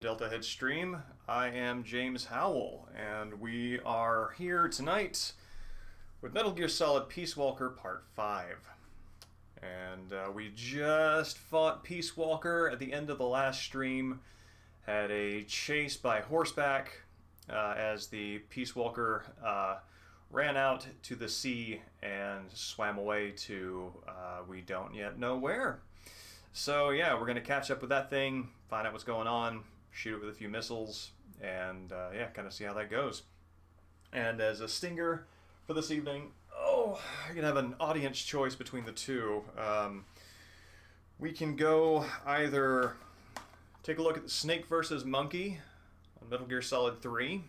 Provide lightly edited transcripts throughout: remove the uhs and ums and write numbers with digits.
Deltahead stream. I am James Howell, and we are here tonight with Metal Gear Solid Peace Walker Part 5. And we just fought Peace Walker at the end of the last stream, had a chase by horseback as the Peace Walker ran out to the sea and swam away to we don't yet know where. So yeah, we're going to catch up with that thing, find out what's going on, shoot it with a few missiles, and yeah, kind of see how that goes. And as a stinger for this evening, I can have an audience choice between the two. We can go either take a look at the Snake versus Monkey on Metal Gear Solid 3,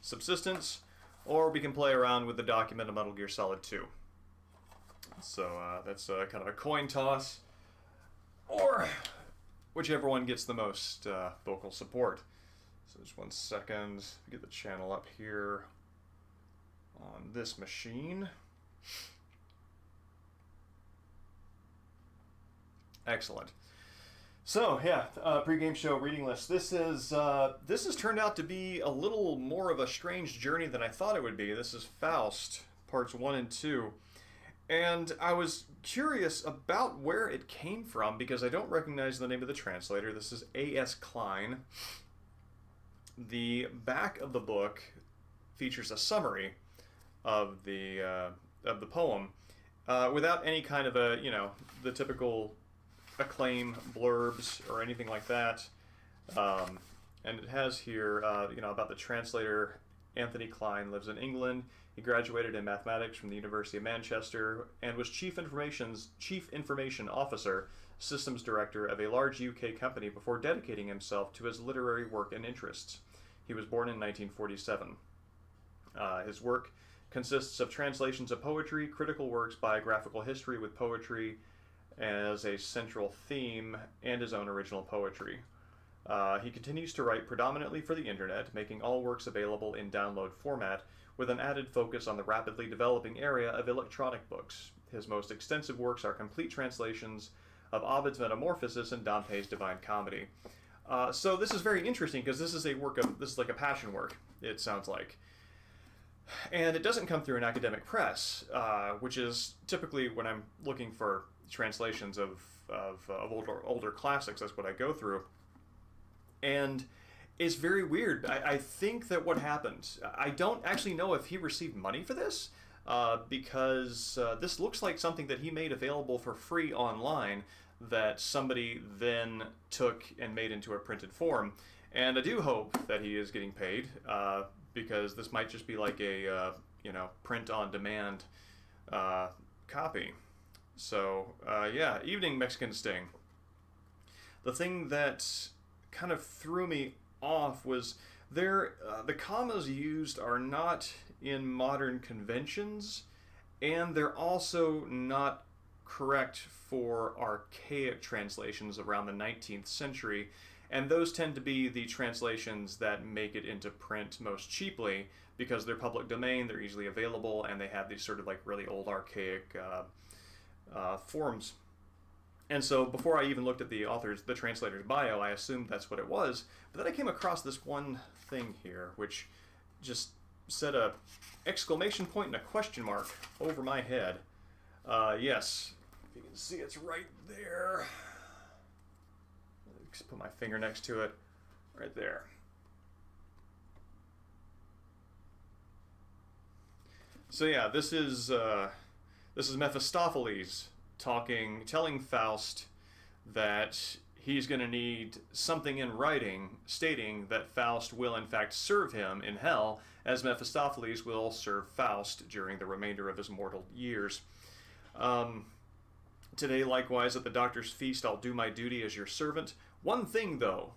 Subsistence, or we can play around with the document of Metal Gear Solid 2. So that's kind of a coin toss, or whichever one gets the most vocal support. So just 1 second, get the channel up here on this machine. Excellent. So yeah, pre-game show reading list. This has turned out to be a little more of a strange journey than I thought it would be. This is Faust, parts 1 and 2. And I was curious about where it came from because I don't recognize the name of the translator. This is A.S. Klein. The back of the book features a summary of the poem without any kind of the typical acclaim blurbs or anything like that. And it has here about the translator. Anthony Klein lives in England. He graduated in mathematics from the University of Manchester and was Chief Information Officer, Systems Director of a large UK company before dedicating himself to his literary work and interests. He was born in 1947. His work consists of translations of poetry, critical works, biographical history with poetry as a central theme, and his own original poetry. He continues to write predominantly for the internet, making all works available in download format, with an added focus on the rapidly developing area of electronic books. His most extensive works are complete translations of Ovid's Metamorphosis and Dante's Divine Comedy. So this is very interesting because this is like a passion work, it sounds like. And it doesn't come through an academic press, which is typically when I'm looking for translations of older classics, that's what I go through. And it's very weird. I think that what happened, I don't actually know if he received money for this, because this looks like something that he made available for free online that somebody then took and made into a printed form. And I do hope that he is getting paid, because this might just be like a print-on-demand copy. So, yeah, Evening Mexican Sting. The thing that kind of threw me off was the commas used are not in modern conventions, and they're also not correct for archaic translations around the 19th century, and those tend to be the translations that make it into print most cheaply because they're public domain, they're easily available, and they have these sort of like really old archaic forms. And so before I even looked at the translator's bio, I assumed that's what it was. But then I came across this one thing here, which just said a exclamation point and a question mark over my head. Yes, if you can see, it's right there. Just put my finger next to it, right there. So yeah, this is Mephistopheles telling Faust that he's going to need something in writing stating that Faust will in fact serve him in hell, as Mephistopheles will serve Faust during the remainder of his mortal years. Today, likewise, at the doctor's feast, I'll do my duty as your servant. One thing, though.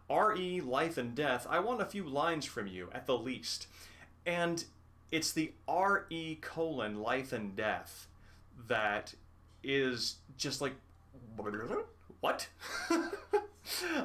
R.E. Life and Death, I want a few lines from you, at the least. And it's the R.E. Life and Death that is just like, what?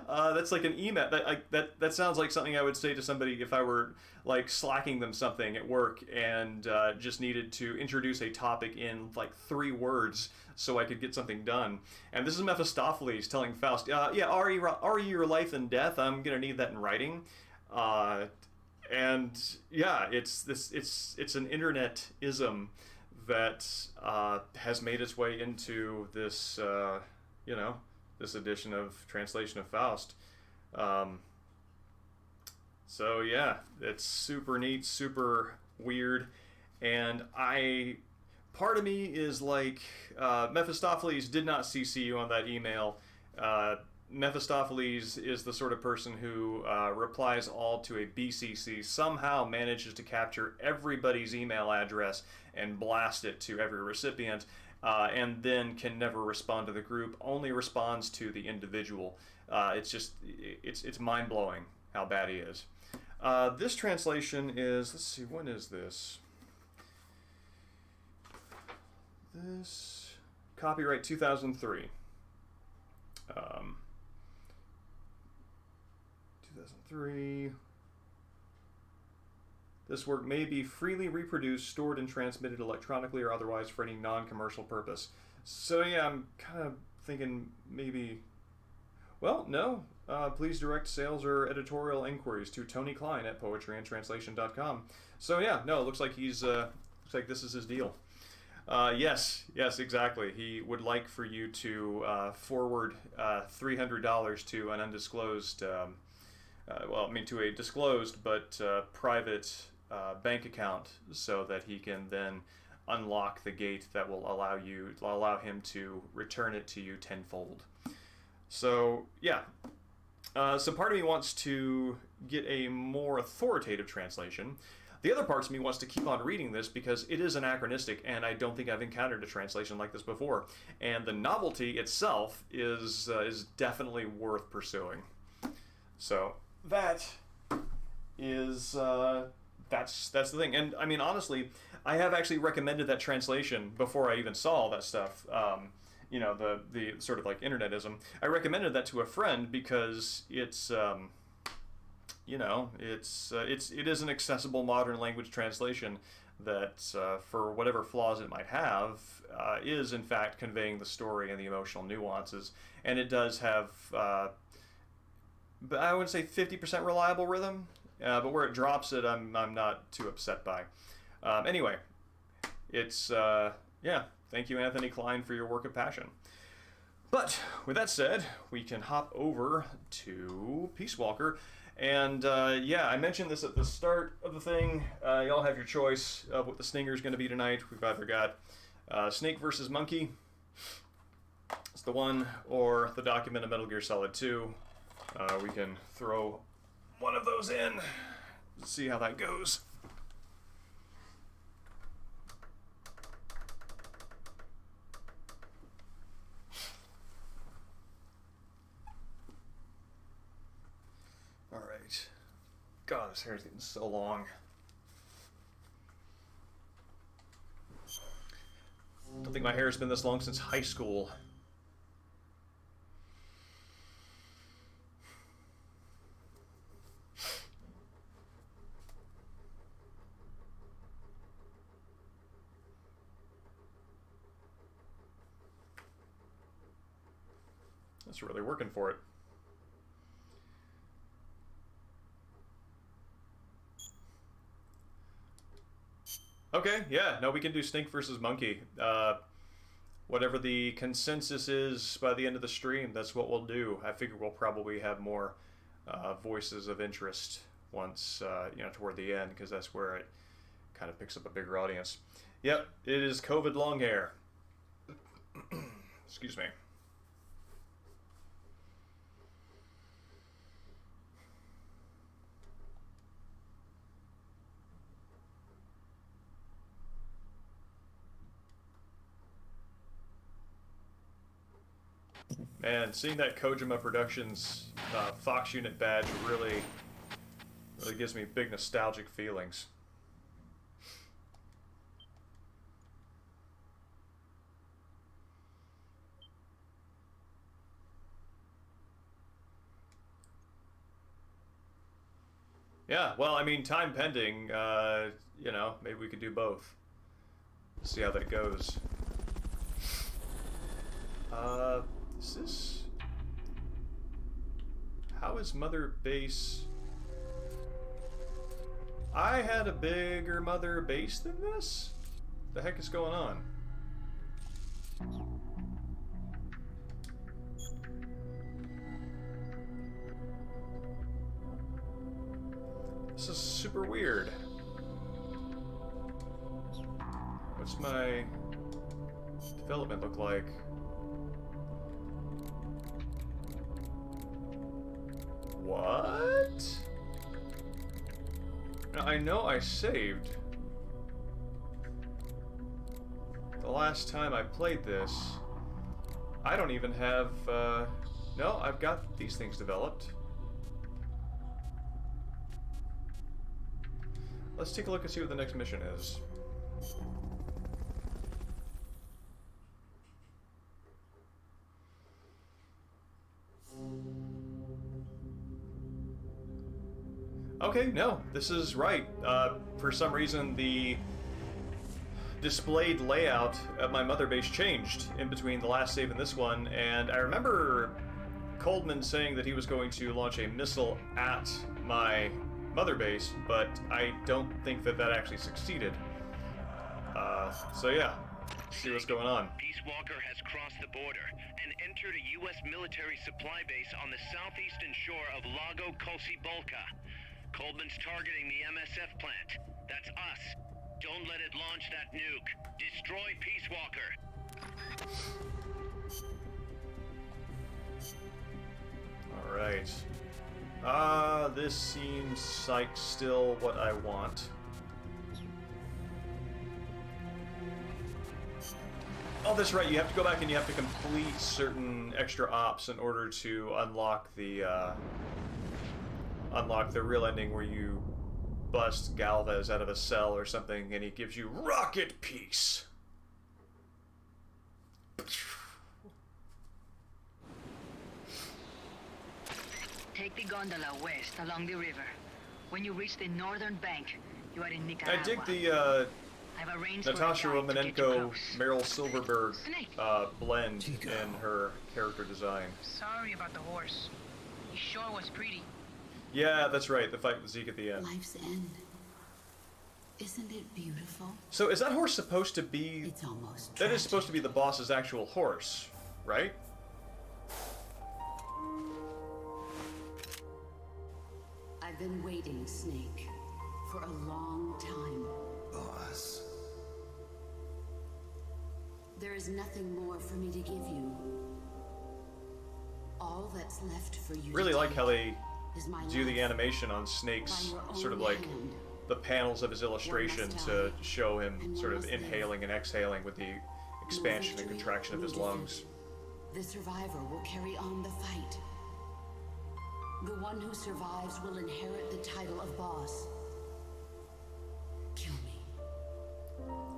That's like an email. That sounds like something I would say to somebody if I were like slacking them something at work and just needed to introduce a topic in like 3 words so I could get something done. And this is Mephistopheles telling Faust, "Yeah, are your life and death? I'm gonna need that in writing." Uh, and yeah, it's an internet ism that has made its way into this you know this edition of translation of Faust. Um, so yeah, it's super neat, super weird, and I part of me is like Mephistopheles did not CC you on that email. Uh, Mephistopheles is the sort of person who replies all to a BCC, somehow manages to capture everybody's email address and blast it to every recipient, and then can never respond to the group, only responds to the individual. It's mind blowing how bad he is. This translation is, let's see, when is this? This copyright 2003. 2003. This work may be freely reproduced, stored, and transmitted electronically or otherwise for any non-commercial purpose. So yeah, I'm kind of thinking maybe. Well, no. Please direct sales or editorial inquiries to Tony Klein at poetryandtranslation.com. So yeah, no, it looks like looks like this is his deal. Yes, exactly. He would like for you to forward $300 to an undisclosed, to a disclosed but private bank account, so that he can then unlock the gate that will allow him to return it to you tenfold. So yeah. So part of me wants to get a more authoritative translation. The other parts of me wants to keep on reading this because it is anachronistic, and I don't think I've encountered a translation like this before. And the novelty itself is definitely worth pursuing. So that is that's the thing. And I mean, honestly, I have actually recommended that translation before I even saw all that stuff. The sort of like internetism. I recommended that to a friend because it's. It is an accessible modern language translation that, for whatever flaws it might have, is in fact conveying the story and the emotional nuances. And it does have, I wouldn't say 50% reliable rhythm, but where it drops it, I'm not too upset by. Anyway, it's, thank you, Anthony Klein, for your work of passion. But with that said, we can hop over to Peace Walker. And I mentioned this at the start of the thing. Y'all have your choice of what the stinger is going to be tonight. We've either got Snake versus Monkey. It's the one, or the document of Metal Gear Solid 2. We can throw one of those in. See how that goes. God, this hair's getting so long. Don't think my hair's been this long since high school. That's really working for it. Okay, yeah, no, we can do Snake versus Monkey. Whatever the consensus is by the end of the stream, that's what we'll do. I figure we'll probably have more voices of interest once, toward the end, because that's where it kind of picks up a bigger audience. Yep, it is COVID long hair. Excuse me. Man, seeing that Kojima Productions Fox Unit badge really gives me big nostalgic feelings. Yeah, well, I mean, time pending, you know, maybe we could do both. See how that goes. Is this... How is Mother Base... I had a bigger Mother Base than this? The heck is going on? This is super weird. What's my development look like? What? Now, I know I saved the last time I played this. I don't even have, no, I've got these things developed. Let's take a look and see what the next mission is. Okay, no, this is right. For some reason, the displayed layout of my Mother Base changed in between the last save and this one, and I remember Coldman saying that he was going to launch a missile at my Mother Base, but I don't think that that actually succeeded. So yeah, see what's going on. Peace Walker has crossed the border and entered a U.S. military supply base on the southeastern shore of Lago Colcibolca. Coldman's targeting the MSF plant. That's us. Don't let it launch that nuke. Destroy Peace Walker. Alright. This seems like still what I want. Oh, that's right, you have to go back and you have to complete certain extra ops in order to unlock the real ending where you bust Galvez out of a cell or something and he gives you rocket peace. Take the gondola west along the river. When you reach the northern bank, you are in Nicaragua. I dig the I've arranged Natasha for a guide to get you Romanenko, close. Meryl Silverberg blend in her character design. Sorry about the horse. He sure was pretty. Yeah, that's right, the fight with Zeke at the end. Life's end. Isn't it beautiful? So is that horse supposed to be... It's almost That is supposed to be the boss's actual horse, right? I've been waiting, Snake, for a long time. Boss. There is nothing more for me to give you. All that's left for you Really to like take how they is my do the life animation on by Snake's your own sort of like hand. the panels of his illustration must to die, show him and sort one of must live. inhaling and exhaling with the expansion and victory, contraction of no his defeat. lungs. The survivor will carry on the fight. The one who survives will inherit the title of boss. Kill me.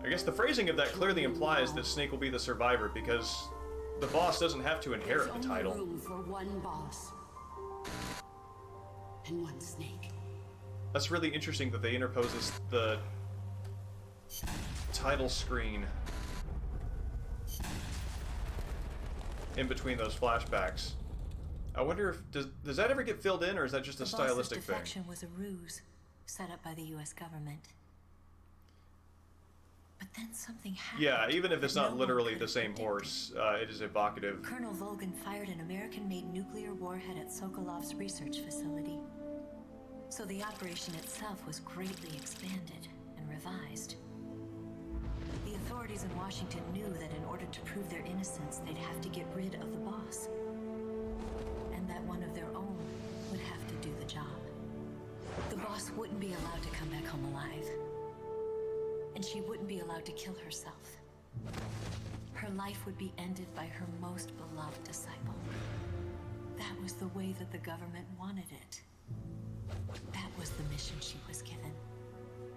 I guess the phrasing of that clearly implies that Snake will be the survivor because the boss doesn't have to inherit There's the only title. room for one boss. And one snake. That's really interesting that they interpose the title screen in between those flashbacks. I wonder if does that ever get filled in, or is that just a stylistic The thing? boss's defection was a ruse set up by the U.S. government. But then something happened. Yeah, even if it's that not no one literally could the have same predicted. horse, it is evocative. Colonel Volgan fired an American-made nuclear warhead at Sokolov's research facility. So the operation itself was greatly expanded and revised. The authorities in Washington knew that in order to prove their innocence, they'd have to get rid of the boss. And that one of their own would have to do the job. The boss wouldn't be allowed to come back home alive. And she wouldn't be allowed to kill herself. Her life would be ended by her most beloved disciple. That was the way that the government wanted it. That was the mission she was given.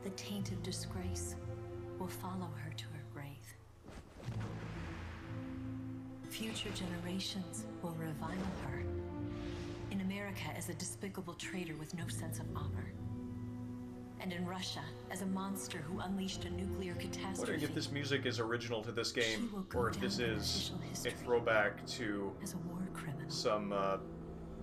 The taint of disgrace will follow her to her grave. Future generations will revile her. In America as a despicable traitor with no sense of honor. And in Russia, as a monster who unleashed a nuclear catastrophe. Wondering if this music is original to this game, She will go or if this down in is official a history throwback to as a war criminal. some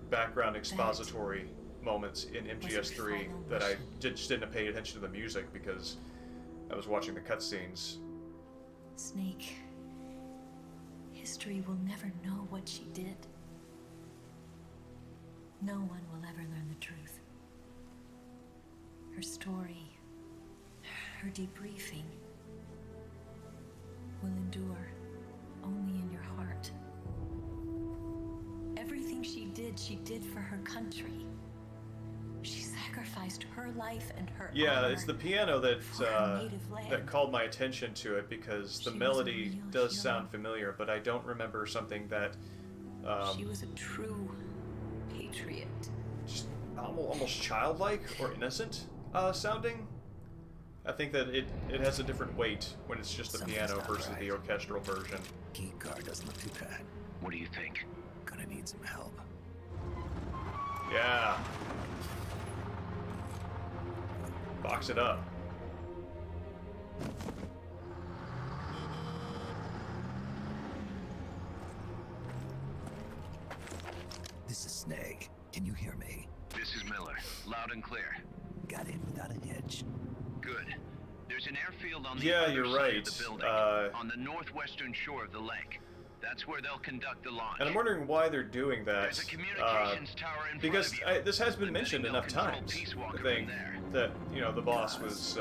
background expository moments in MGS3 that I just didn't pay attention to the music because I was watching the cutscenes. Snake, history will never know what she did. No one will ever learn the truth. Her story, her debriefing, will endure only in your heart. Everything she did for her country. She sacrificed her life and her honor It's the piano that for her native land. that called my attention to it because the She was a melody real does hero. sound familiar, but I don't remember something that She was a true patriot. just almost childlike or innocent sounding. I think that it has a different weight when it's just the Something's piano not versus right. the orchestral version. Key card doesn't look too bad. What do you think? Gonna need some help. Yeah. Box it up. This is Snake. Can you hear me? This is Miller. Loud and clear. Got in without a hitch. Good. There's an airfield on the Yeah, other you're side right. of the building, on the northwestern shore of the lake. That's where they'll conduct the launch. And I'm wondering why they're doing that. There's a communications tower in Because front of you. this has been I'm mentioned betting enough they'll control times. Peace I Walker think from there. that the boss was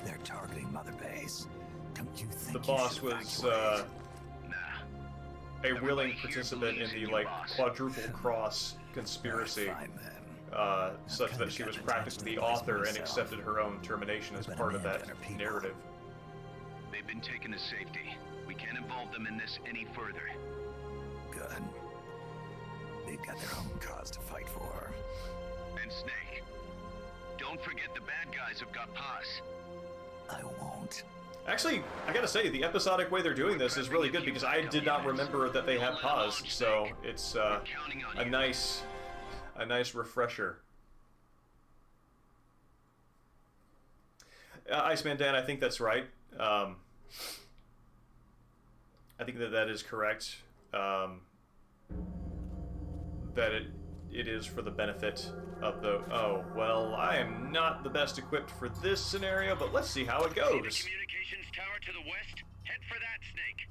They're targeting Mother Base. Don't you think the you boss should was evacuate? Nah. a willing Everybody here participant in believes the in you, like boss. quadruple cross conspiracy, Fine then. such kinda that she was got practically the attached to the author place and myself. accepted her own termination as But part of Amanda that and her people- narrative. They've been taken to safety. We can't involve them in this any further. Good. They've got their own cause to fight for. And Snake, don't forget the bad guys have got Paz. I won't. Actually, I gotta say, the episodic way they're doing this is really good because I did not remember that they had pause, so it's a nice refresher. Iceman Dan, I think that's right. I think that is correct. That it is for the benefit of the... Oh, well, I am not the best equipped for this scenario, but let's see how it See the goes. communications tower to the west? Head for that, Snake.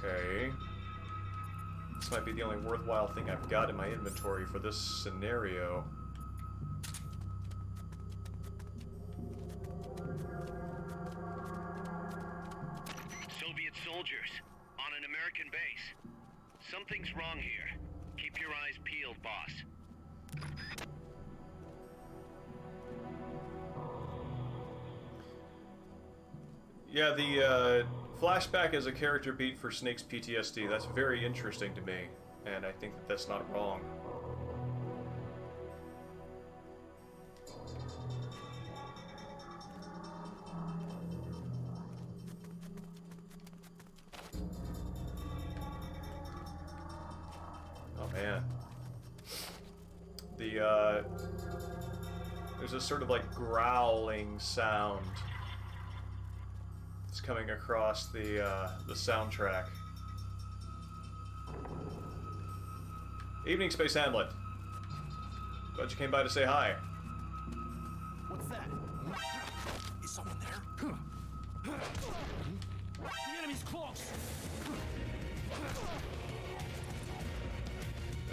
Okay. This might be the only worthwhile thing I've got in my inventory for this scenario. Soviet soldiers on an American base. Something's wrong here. Keep your eyes peeled, boss. Yeah, the flashback as a character beat for Snake's PTSD, that's very interesting to me, and I think that that's not wrong. Oh man. There's a sort of like growling sound that's coming across the soundtrack. Evening, Space Hamlet. Glad you came by to say hi. What's that? Is someone there? The enemy's close!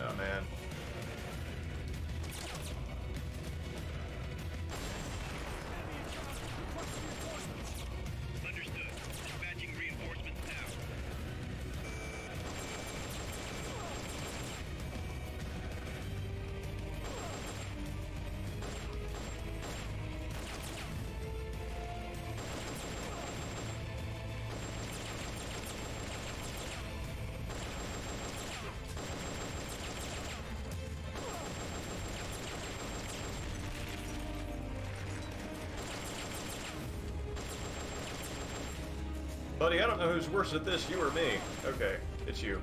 Oh man. Understood. Dispatching reinforcements now. Buddy, I don't know who's worse at this, you or me. Okay, it's you.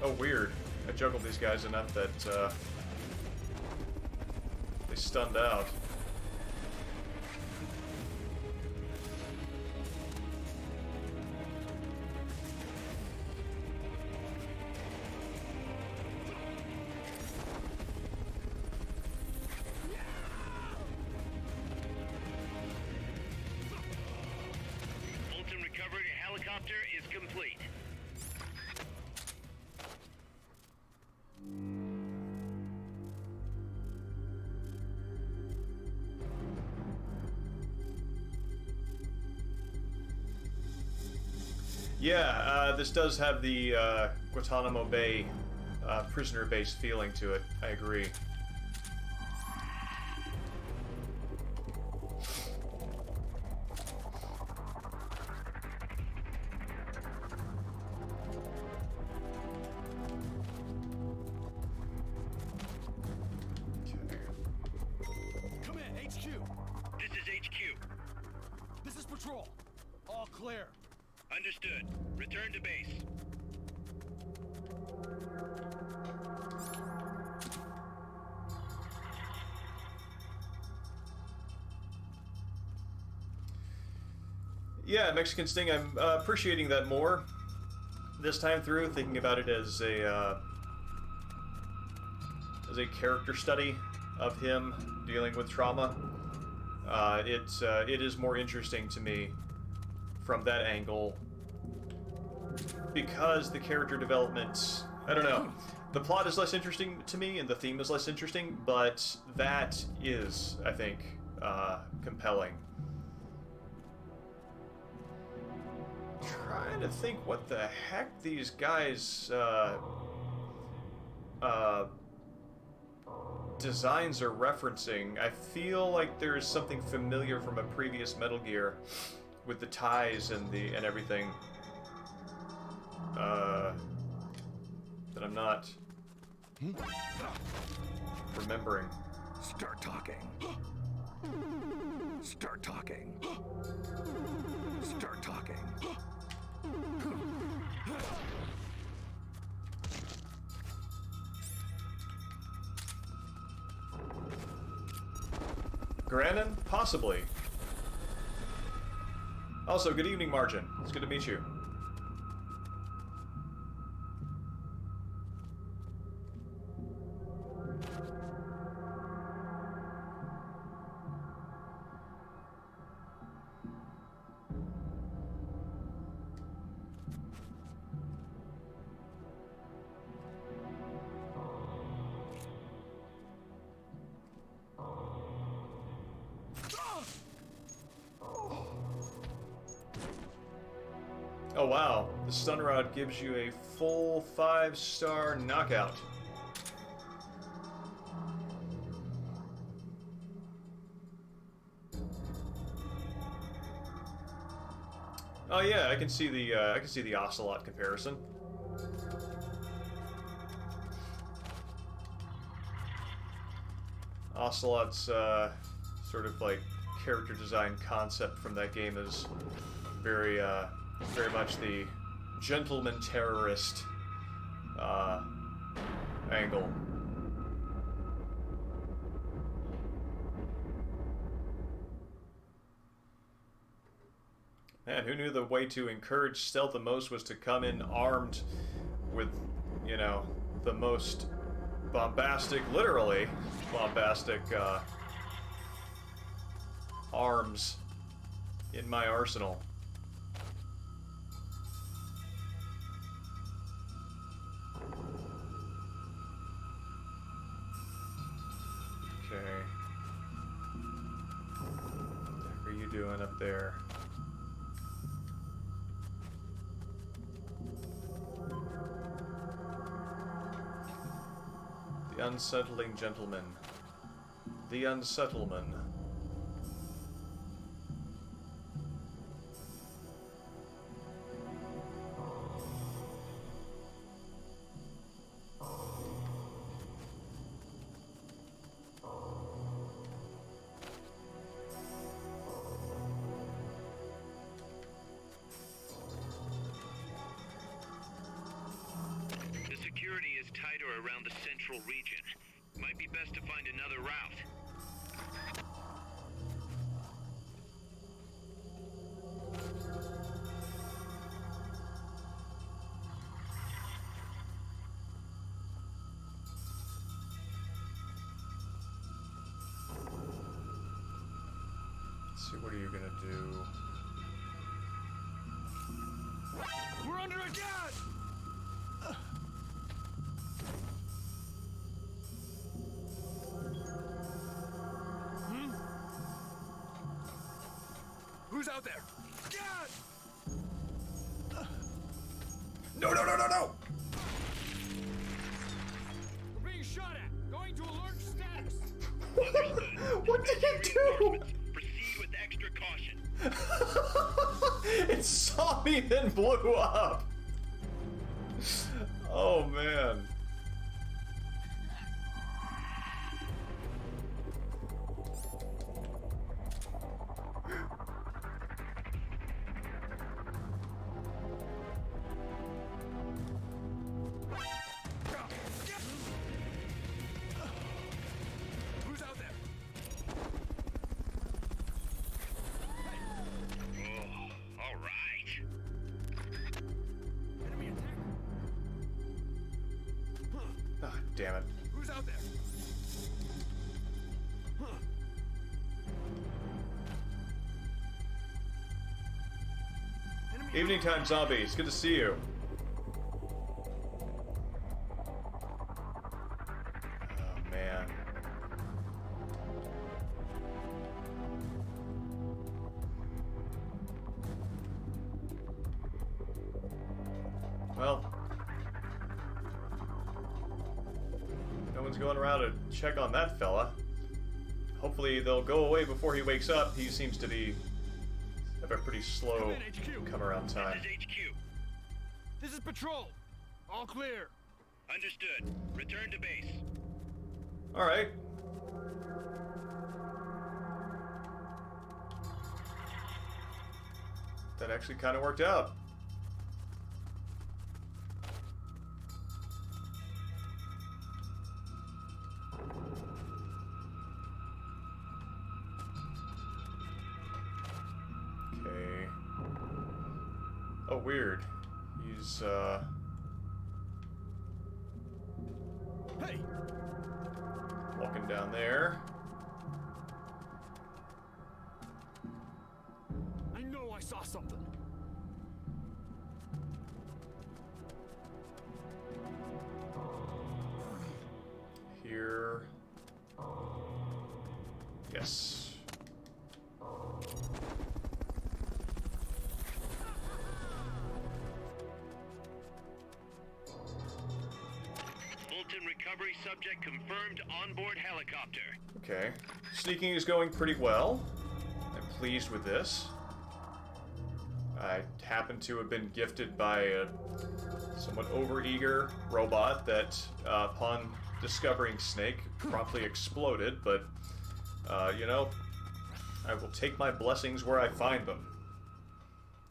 Oh, weird. I juggled these guys enough that they stunned out. Fulton recovered a helicopter is complete. Yeah, this does have the Guantanamo Bay prisoner base feeling to it. I agree. Come in, HQ. This is HQ. This is patrol. All clear. Understood. Return to base. Yeah, Mexican Sting, I'm appreciating that more this time through, thinking about it as a character study of him dealing with trauma. It is more interesting to me from that angle because the character development, I don't know, the plot is less interesting to me and the theme is less interesting, but that is, I think, compelling. Trying to think what the heck these guys designs are referencing. I feel like there's something familiar from a previous Metal Gear with the ties and everything that I'm not remembering. Start talking. Start talking. Start talking. Granin? Possibly. Also, good evening, Margin. It's good to meet you. Oh wow, the stun rod gives you a full 5-star knockout. Oh yeah, I can see the Ocelot comparison. Ocelot's sort of like character design concept from that game is very much the gentleman terrorist angle. Man, who knew the way to encourage stealth the most was to come in armed with, you know, the most bombastic, literally bombastic arms in my arsenal. doing up there? The unsettling gentleman. The unsettlement. The security is tighter around the central region. Might be best to find another route. Let's see, what are you gonna do? We're under attack! Who's out there? No, no, no, no, no! We're being shot at! Going to alert status! What did it do? Proceed with extra caution. It saw me, then blew up. Oh man. Who's out there? Oh, all right. Enemy attack! Ah, damn it. Who's out there? Enemy Evening time, zombie. It's good to see you. Oh man. Well, no one's going around to check on that fella. Hopefully they'll go away before he wakes up. He seems to be have a pretty slow come around time. This is HQ. This is patrol! All clear! Understood. Return to base. All right. That actually kind of worked out. Okay. Oh, weird. He's, Hey! walking down there. I know I saw something! Here. Yes. Fulton recovery subject confirmed onboard helicopter. Okay. Sneaking is going pretty well. I'm pleased with this. I happen to have been gifted by a somewhat overeager robot that, upon discovering Snake, promptly exploded, but, you know, I will take my blessings where I find them.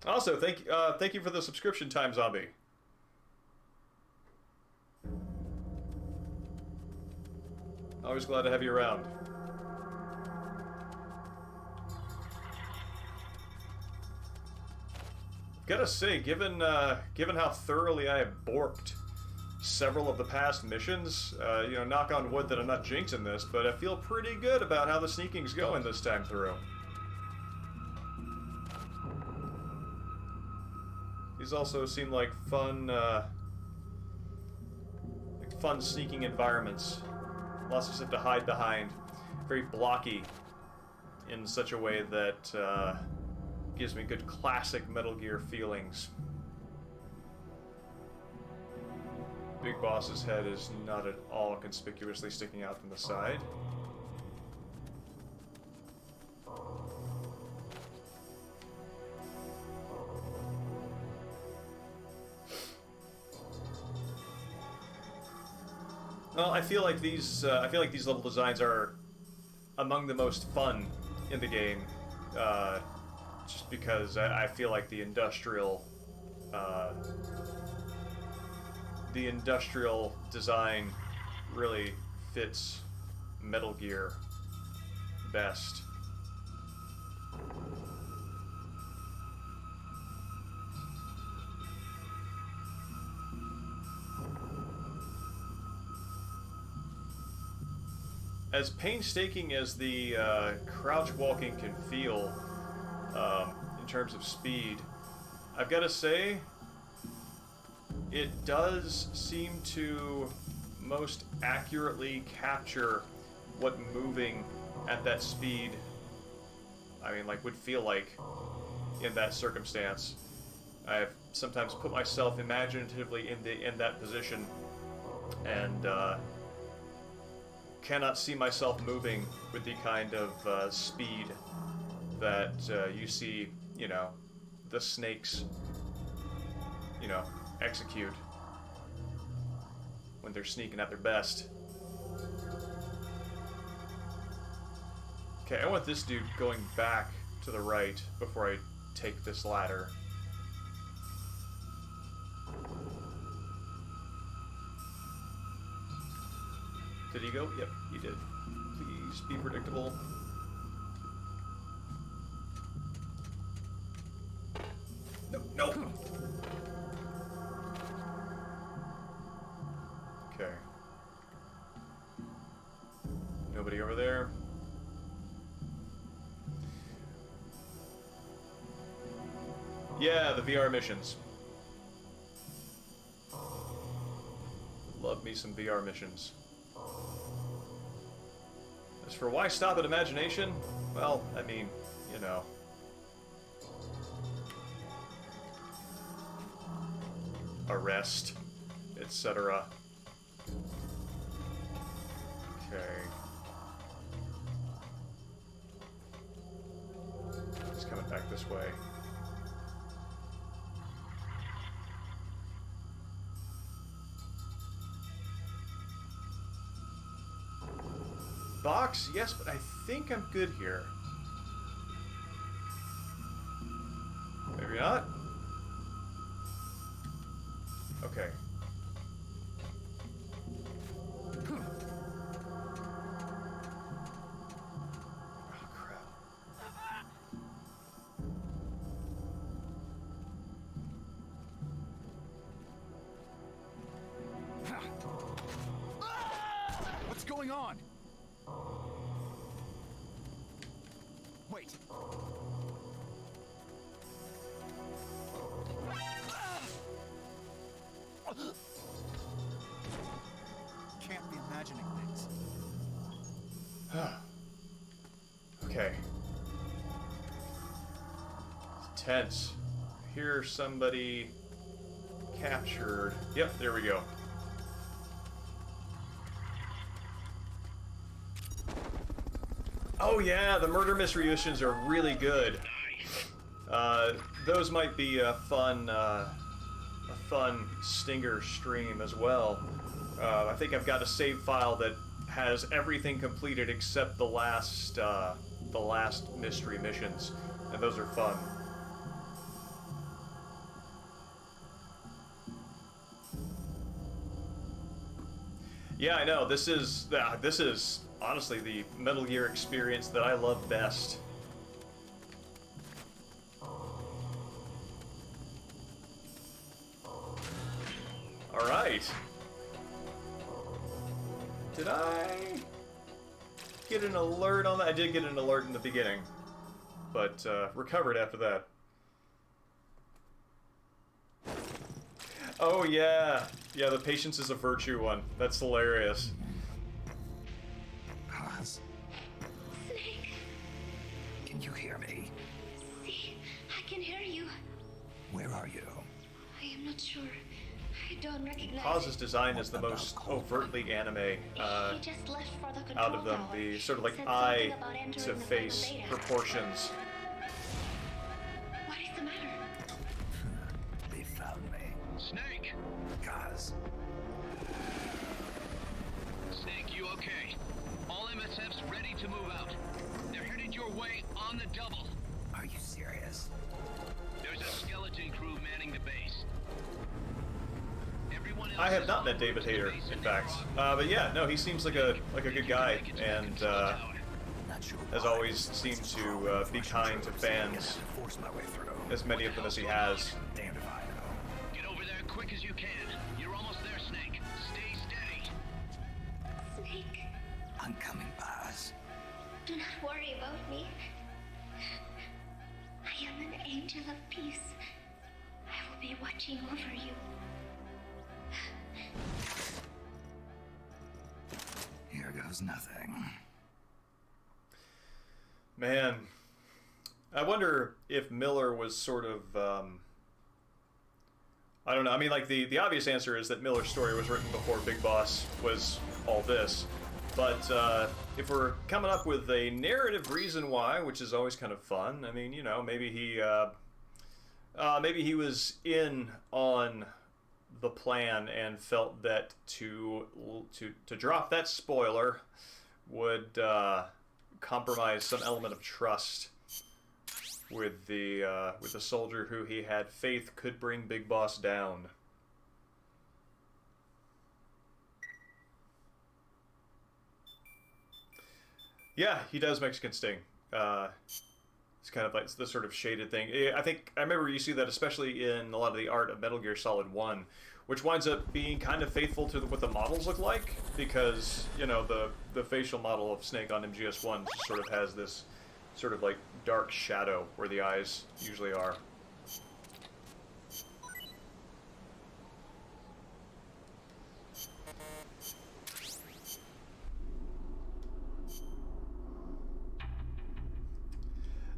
Also, thank you for the subscription time, Zombie. Always glad to have you around. Gotta say, given how thoroughly I have borked several of the past missions, you know, knock on wood that I'm not jinxing this, but I feel pretty good about how the sneaking's going this time through. These also seem like fun sneaking environments. Lots of stuff to hide behind. Very blocky. in such a way that gives me good classic Metal Gear feelings. Big Boss's head is not at all conspicuously sticking out from the side. Well, I feel like these level designs are among the most fun in the game, just because I feel like the industrial design really fits Metal Gear best. As painstaking as the crouch walking can feel in terms of speed, I've got to say, it does seem to most accurately capture what moving at that speed, I mean, like, would feel like in that circumstance. I've sometimes put myself imaginatively in that position, and cannot see myself moving with the kind of speed that you see, you know, the snakes, you know, execute when they're sneaking at their best. Okay, I want this dude going back to the right before I take this ladder. Did he go? Yep, he did. Please be predictable. No, no! Okay. Nobody over there. Yeah, the VR missions. Love me some VR missions. As for why stop at imagination, well, I mean, you know. Arrest, etc. Okay. He's coming back this way. Box, yes, but I think I'm good here. Maybe not. Okay. Oh, crap. What's going on? Wait. Can't be imagining things. Okay. It's tense. Hear somebody captured. Yep, there we go. Oh yeah, the murder mystery missions are really good. Those might be a fun stinger stream as well. I think I've got a save file that has everything completed except the last mystery missions, and those are fun. Yeah, I know. This is honestly the Metal Gear experience that I love best. All right. Did I get an alert on that? I did get an alert in the beginning, but recovered after that. Oh yeah, yeah. The patience is a virtue one. That's hilarious. Pause. Can you hear me? See, I can hear you. Where are you? I am not sure. I don't recognize Paz's design is the most overtly anime He just left for the control out of them. tower. The sort of like Said eye something about entering to the face final beta. proportions. What is the matter? They found me. Snake! Guys, Snake, you okay? All MSFs ready to move out. They're headed your way on the double. are you serious? There's a skeleton crew manning the base. Everyone else I have is not met en David route to the Hayter, base in fact. But yeah, no, he seems like a good guy, and Not sure has why. always seemed to be kind to fans, Force my way through. as many of them as he has. Damned if I know. Get over there quick as you can. You're almost there, Snake. Stay steady. Snake, I'm coming, Baz. do not worry about me. I am an angel of peace. I will be watching over you. Here goes nothing. Man, I wonder if Miller was sort of, I don't know. I mean, like, the obvious answer is that Miller's story was written before Big Boss was all this. But if we're coming up with a narrative reason why, which is always kind of fun, I mean, you know, maybe he was in on the plan and felt that to drop that spoiler would compromise some element of trust with the soldier who he had faith could bring Big Boss down. Yeah, he does Mexican Sting. It's kind of like the sort of shaded thing. I think I remember you see that especially in a lot of the art of Metal Gear Solid 1, which winds up being kind of faithful to what the models look like, because, you know, the facial model of Snake on MGS1 sort of has this sort of like dark shadow where the eyes usually are.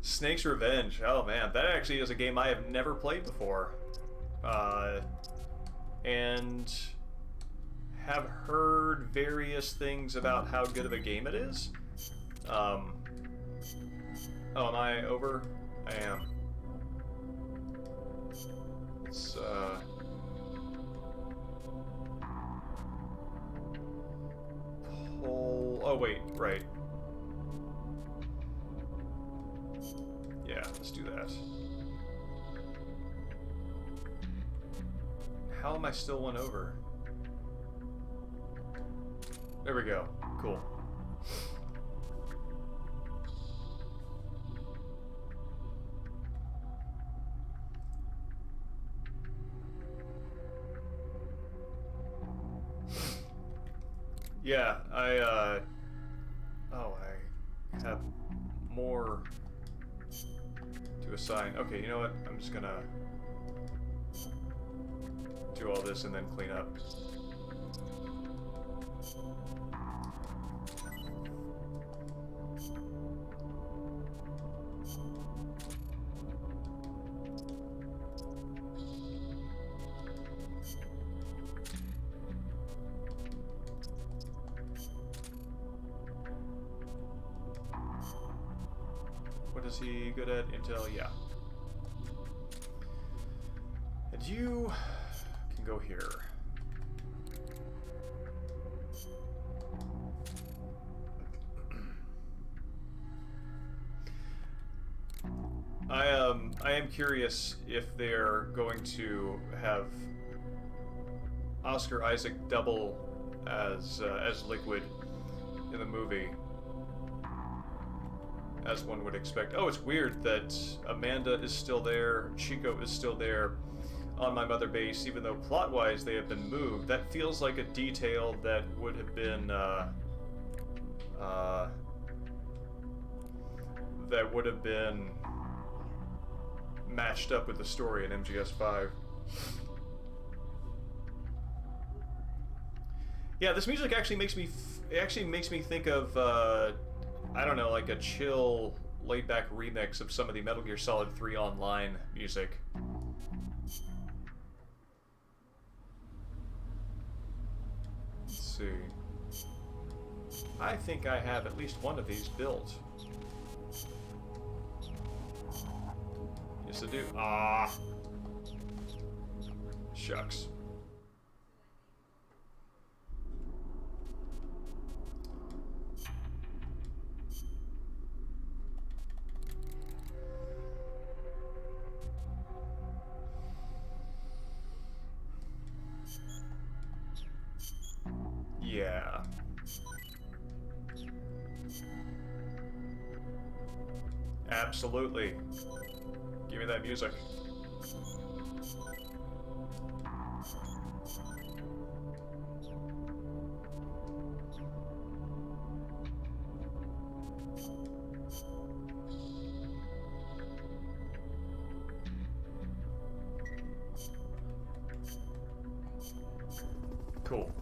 Snake's Revenge. Oh man, that actually is a game I have never played before. And have heard various things about how good of a game it is. Oh, am I over? I am. It's, oh, wait, right. Yeah, let's do that. How am I still one over? There we go. Cool. Yeah, I have more to assign. Okay, you know what? I'm just gonna do all this and then clean up. What is he good at? Intel, yeah. And you can go here. I am curious if they're going to have Oscar Isaac double as Liquid in the movie, as one would expect. Oh, it's weird that Amanda is still there, Chico is still there on my mother base, even though plot-wise they have been moved. That feels like a detail that would have been matched up with the story in MGS5. Yeah, this music actually makes me think of I don't know, like a chill laid-back remix of some of the Metal Gear Solid 3 Online music. Let's see. I think I have at least one of these built. Yes, I do. Ah! Shucks. Yeah. Absolutely. Give me that music. Cool.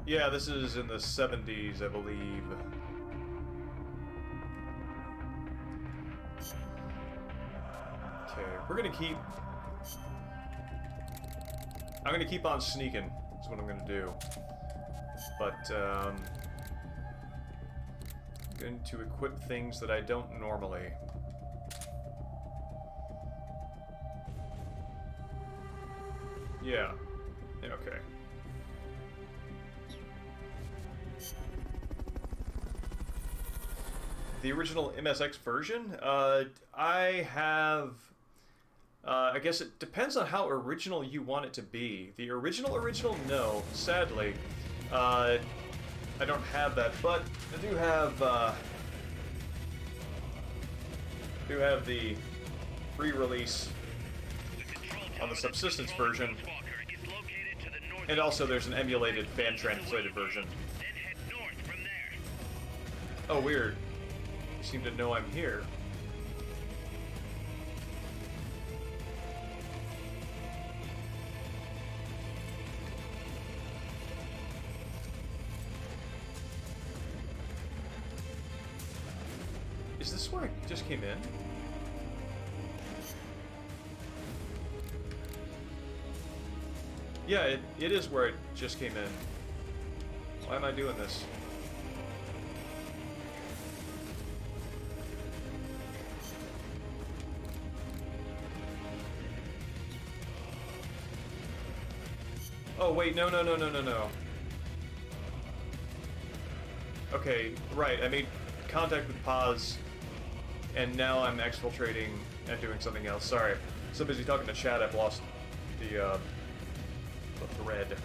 Yeah, this is in the 70s, I believe. Okay, we're gonna keep... I'm gonna keep on sneaking, is what I'm gonna do. But, I'm going to equip things that I don't normally. Yeah. Okay. The original MSX version? I have... I guess it depends on how original you want it to be. The original, no. Sadly. I don't have that, but I do have the pre-release on the subsistence version. And also there's an emulated fan-translated version. Oh, weird. You seem to know I'm here. Is this where I just came in? Yeah, it is where I just came in. Why am I doing this? Oh, wait, no. Okay, right, I made contact with Paz, and now I'm exfiltrating and doing something else. Sorry. So busy talking to chat, I've lost the thread.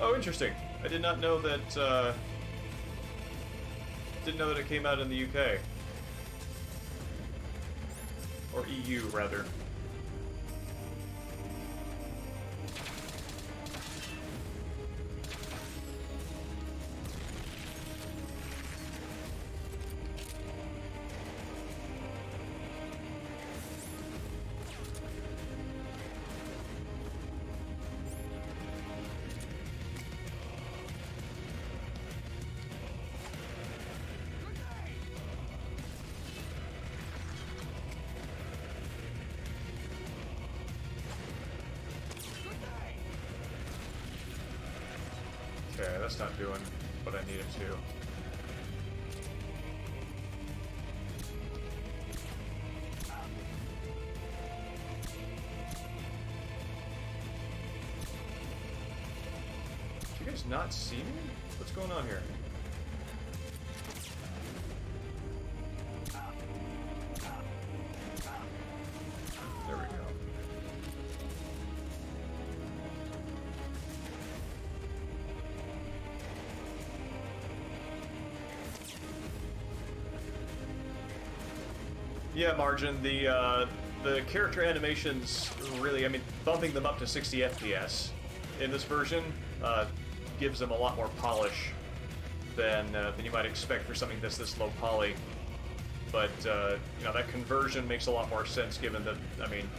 Oh, interesting. I did not know that, didn't know that it came out in the UK. Or EU, rather. Okay, that's not doing what I needed to. Do you guys not see me? What's going on here? There we go. Yeah, Margin, the the character animations really, I mean, bumping them up to 60 FPS in this version gives them a lot more polish than you might expect for something that's this low poly. But, you know, that conversion makes a lot more sense given that, I mean,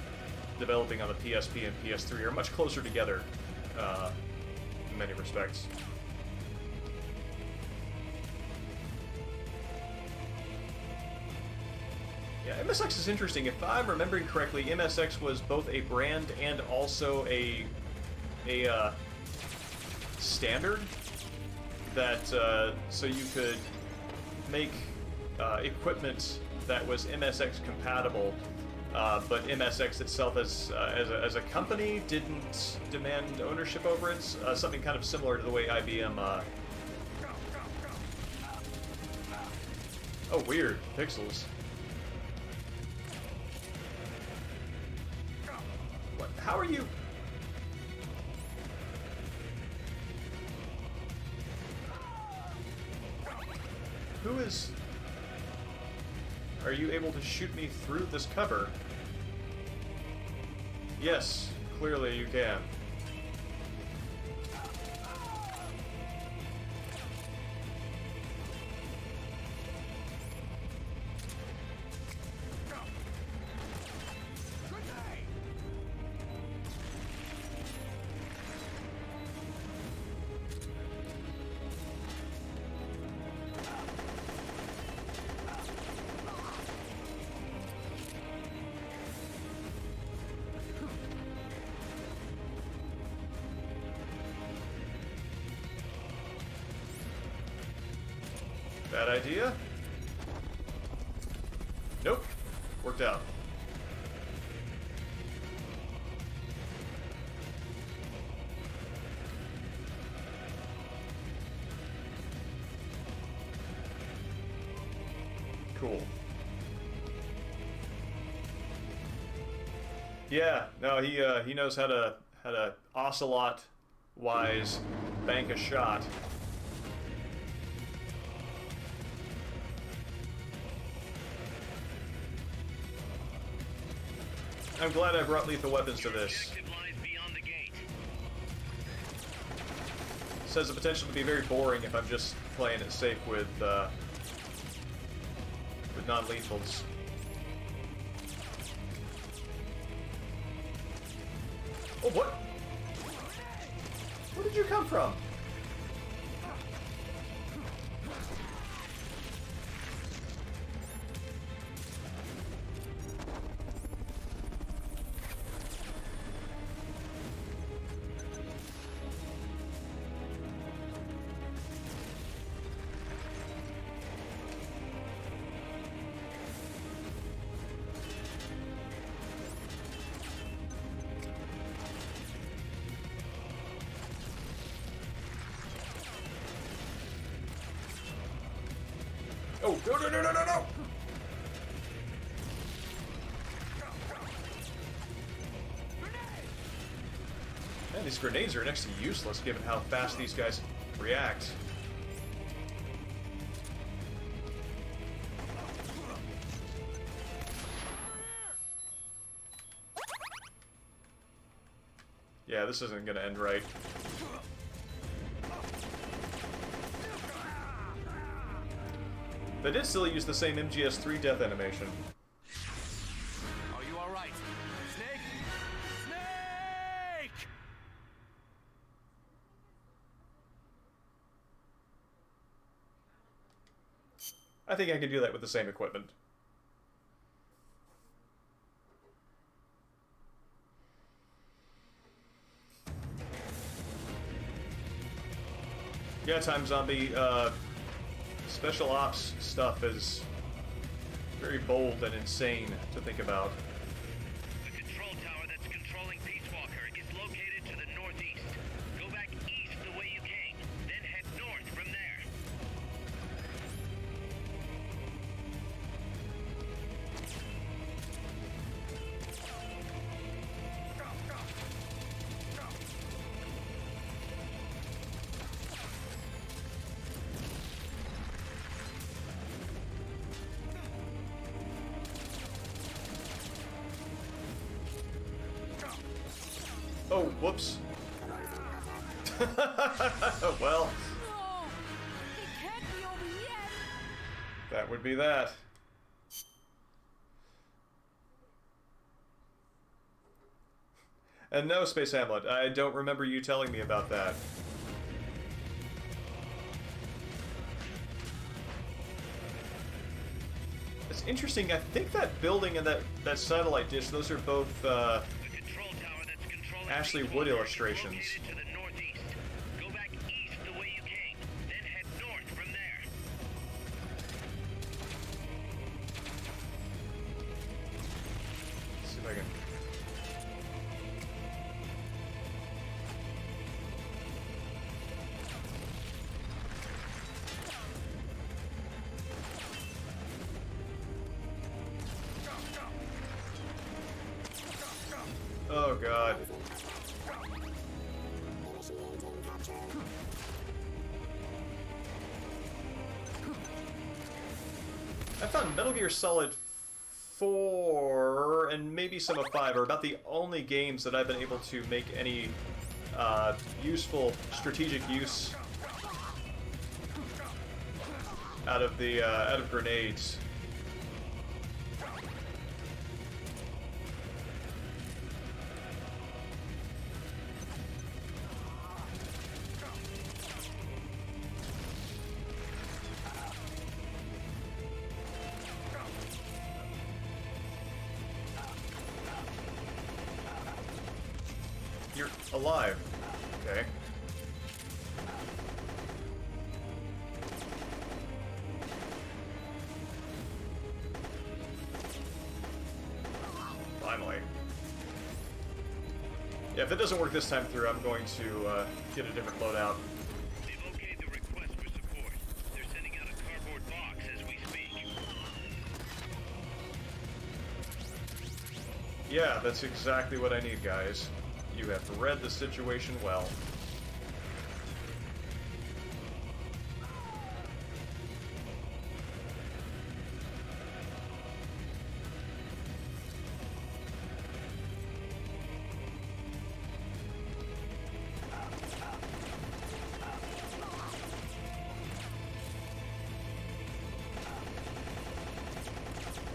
developing on the PSP and PS3 are much closer together in many respects. Yeah, MSX is interesting. If I'm remembering correctly, MSX was both a brand and also a standard that so you could make equipment that was MSX compatible, but MSX itself as a company didn't demand ownership over it. Something kind of similar to the way IBM. Oh, weird pixels. What? How are you? Who is... Are you able to shoot me through this cover? Yes, clearly you can. Bad idea? Nope. Worked out. Cool. Yeah, no, he knows how to ocelot-wise bank a shot. I'm glad I brought lethal weapons to this. This has the potential to be very boring if I'm just playing it safe with non-lethals. Oh, what? Where did you come from? Oh, no, no, no, no, no, no! Man, these grenades are next to useless given how fast these guys react. Yeah, this isn't gonna end right. They did still use the same MGS3 death animation. Are you alright? Snake? Snake! I think I can do that with the same equipment. Yeah, Time Zombie, special ops stuff is very bold and insane to think about. The control tower that's controlling Peace Walker is located to the northeast. Go back east the way you came, then head north from there. Oh, whoops. Well, No! It can't be over yet! that would be that. And no, Space Hamlet, I don't remember you telling me about that. It's interesting, I think that building and that satellite dish, those are both The control tower that's controlling Ashley Beach Wood Water is illustrations. located to the northeast. Go back east the way you came, then head north from there. Let's see if I can... Oh god. I found Metal Gear Solid 4 and maybe some of 5 are about the only games that I've been able to make any useful strategic use out of grenades. You're alive. Okay. Finally. Yeah, if it doesn't work this time through, I'm going to get a different loadout. They've okayed the request for support. They're sending out a cardboard box as we speak. Yeah, that's exactly what I need, guys. You have read the situation well.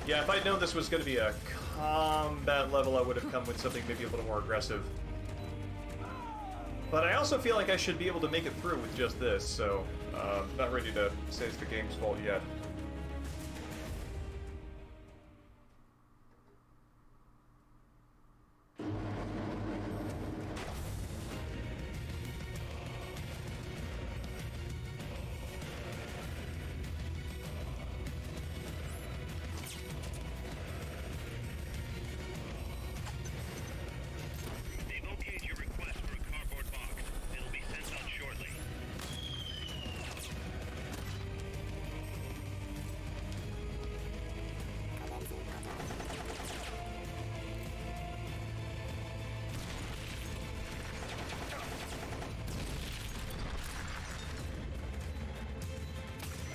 Yeah, if I'd known this was going to be a combat level, I would have come with something maybe a little more aggressive. But I also feel like I should be able to make it through with just this, so not ready to say it's the game's fault yet. They've okayed your request for a cardboard box. It'll be sent out shortly.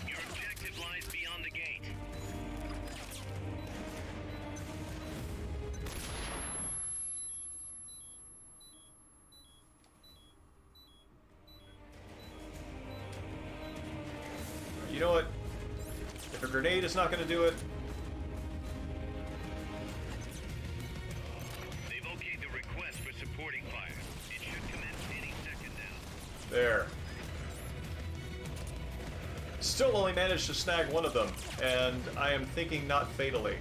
Your objective lies beyond the gate. You know what? If a grenade is not going to do it, They've okayed the request for supporting fire. It should commence any second now. there. Still only managed to snag one of them, and I am thinking not fatally.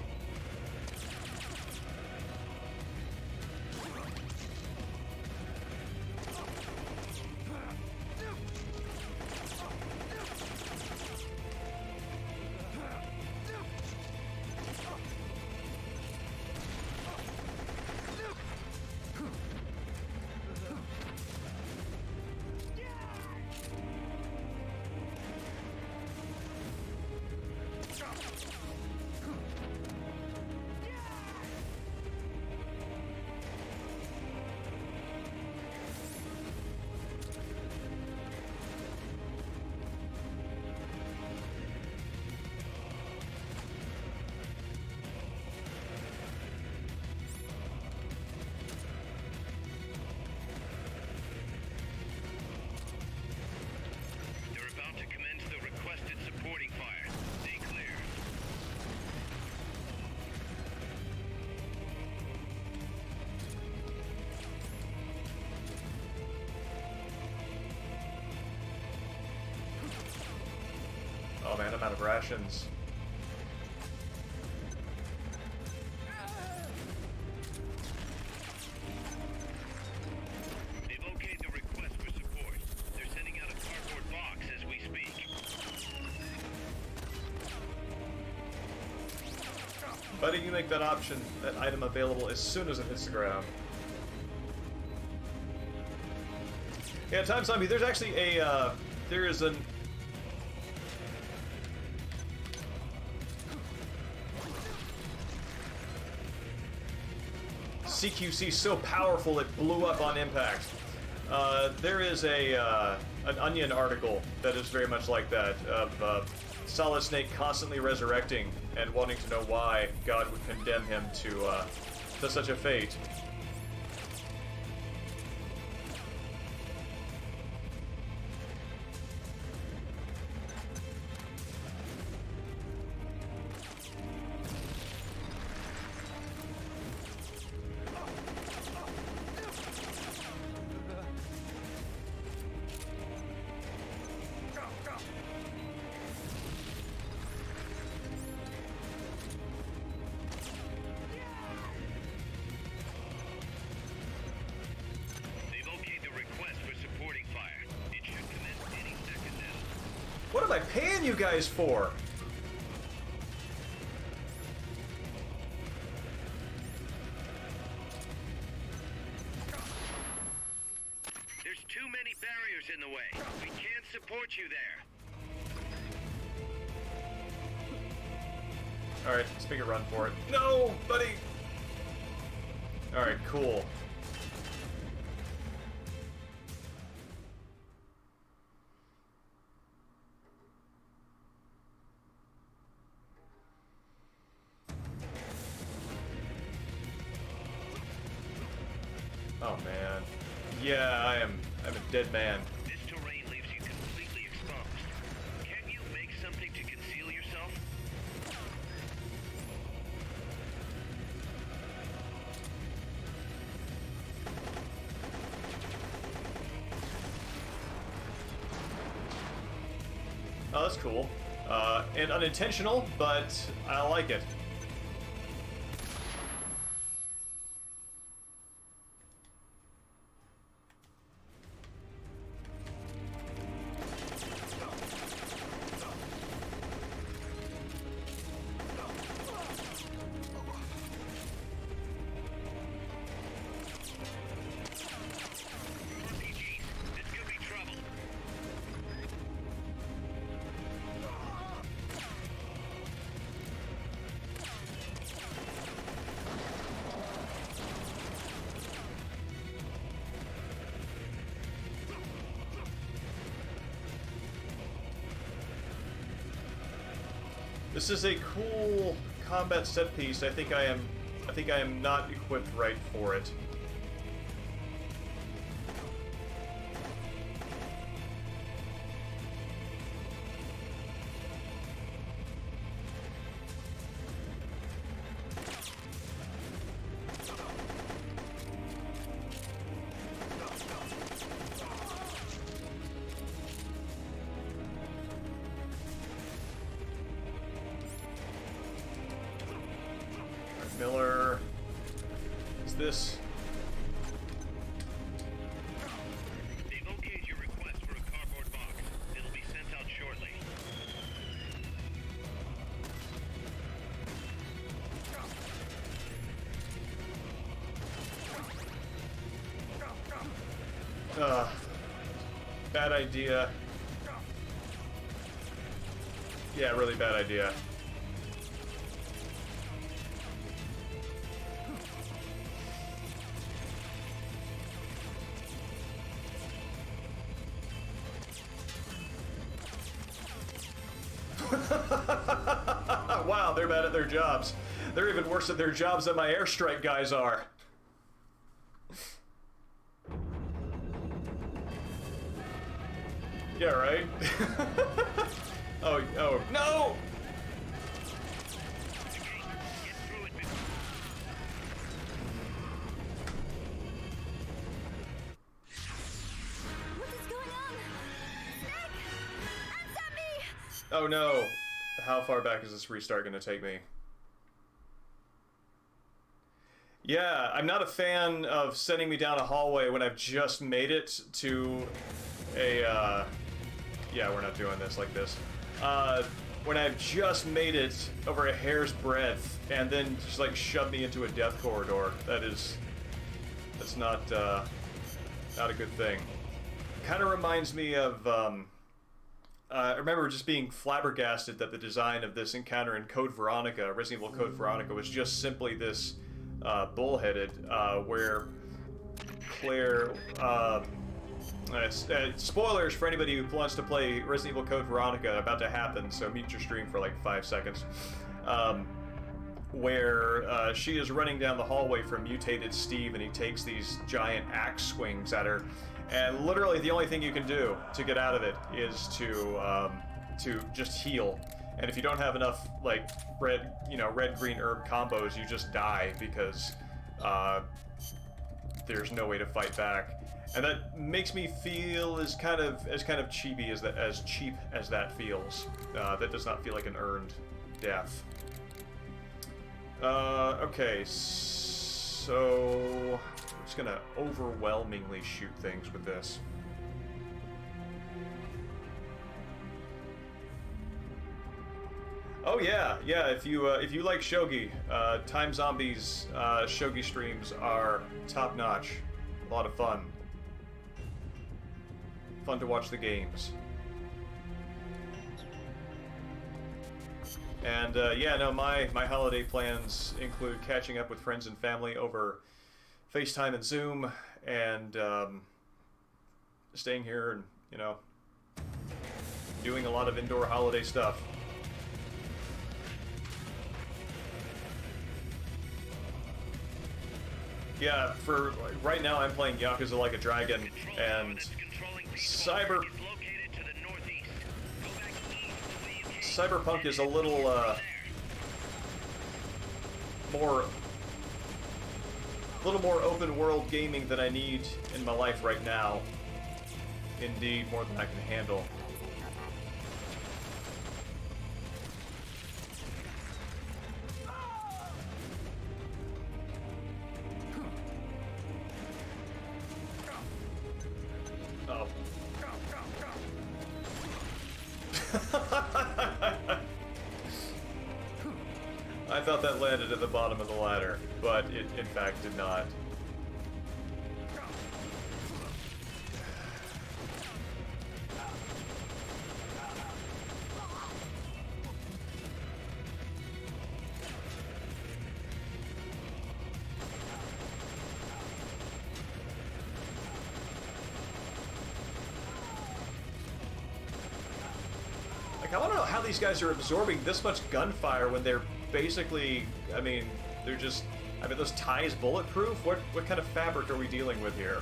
of rations. They've okayed the request for support. They're sending out a cardboard box as we speak. Buddy, you make that option, that item available as soon as it hits the ground. Yeah, Time Zombie, there's actually a, there is an... CQC so powerful it blew up on impact. There is a, an Onion article that is very much like that, of Solid Snake constantly resurrecting and wanting to know why God would condemn him to such a fate. What am I paying you guys for? There's too many barriers in the way. We can't support you there. Alright, let's make a run for it. No, buddy! Alright, cool. Oh man. Yeah, I'm a dead man. This terrain leaves you completely exposed. Can you make something to conceal yourself? Oh, that's cool. And unintentional, but I like it. This is a cool combat set piece. I think I am not equipped right for it. Miller, is this? They've okayed your request for a cardboard box. It'll be sent out shortly. Bad idea. Yeah, really bad idea. Wow, they're bad at their jobs. They're even worse at their jobs than my airstrike guys are. Yeah, right? Oh, no! What is going on? Nick! Answer me! Oh no. How far back is this restart going to take me? Yeah, I'm not a fan of sending me down a hallway when I've just made it to a, yeah, we're not doing this like this. When I've just made it over a hair's breadth and then just like shove me into a death corridor. That's not a good thing. Kind of reminds me of, I remember just being flabbergasted that the design of this encounter in Code Veronica, Resident Evil Code Veronica, was just simply this bullheaded, where Claire, spoilers for anybody who wants to play Resident Evil Code Veronica, about to happen, so mute your stream for like 5 seconds. Where she is running down the hallway from mutated Steve, and he takes these giant axe swings at her, and literally the only thing you can do to get out of it is to just heal. And if you don't have enough like red green herb combos, you just die because there's no way to fight back. And that makes me feel as kind of cheapy as cheap as that feels. That does not feel like an earned death. Okay, so I'm just gonna overwhelmingly shoot things with this. Oh yeah. If you like shogi, Time Zombies shogi streams are top notch. A lot of fun. Fun to watch the games. And yeah, no, my holiday plans include catching up with friends and family over FaceTime and Zoom, and staying here and, you know, doing a lot of indoor holiday stuff. Yeah, for right now I'm playing Yakuza Like a Dragon, and Cyberpunk is a little more open world gaming than I need in my life right now. Indeed, more than I can handle. Oh. I thought that landed at the bottom of the ladder, but it in fact did not. Like, I want to know how these guys are absorbing this much gunfire when they're basically, I mean, they're just, I mean, those ties bulletproof? What kind of fabric are we dealing with here?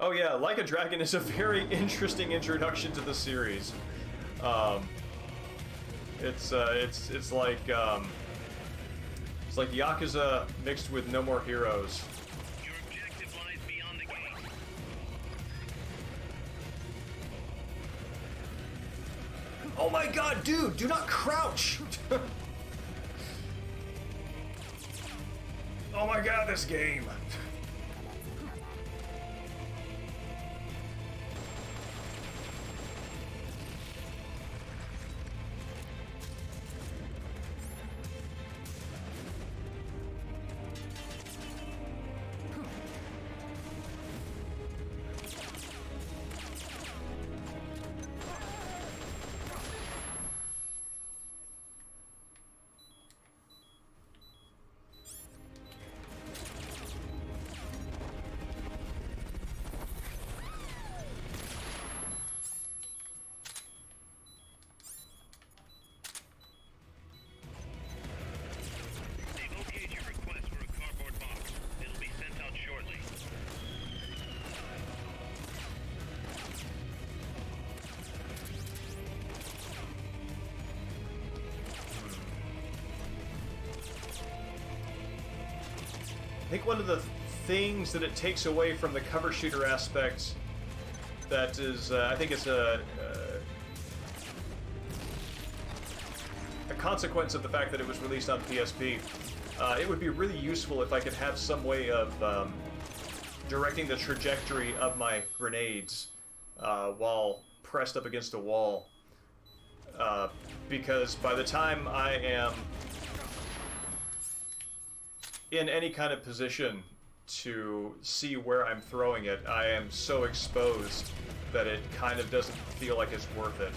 Oh yeah, Like a Dragon is a very interesting introduction to the series. It's like Yakuza mixed with No More Heroes. Your objective lies beyond the gate. Oh my god, dude, do not crouch! Oh my god, this game. They've okayed your request for a cardboard box. It'll be sent out shortly. I think one of the things that it takes away from the cover shooter aspect that is, I think it's a consequence of the fact that it was released on PSP. It would be really useful if I could have some way of directing the trajectory of my grenades while pressed up against a wall. Because by the time I am in any kind of position to see where I'm throwing it, I am so exposed that it kind of doesn't feel like it's worth it.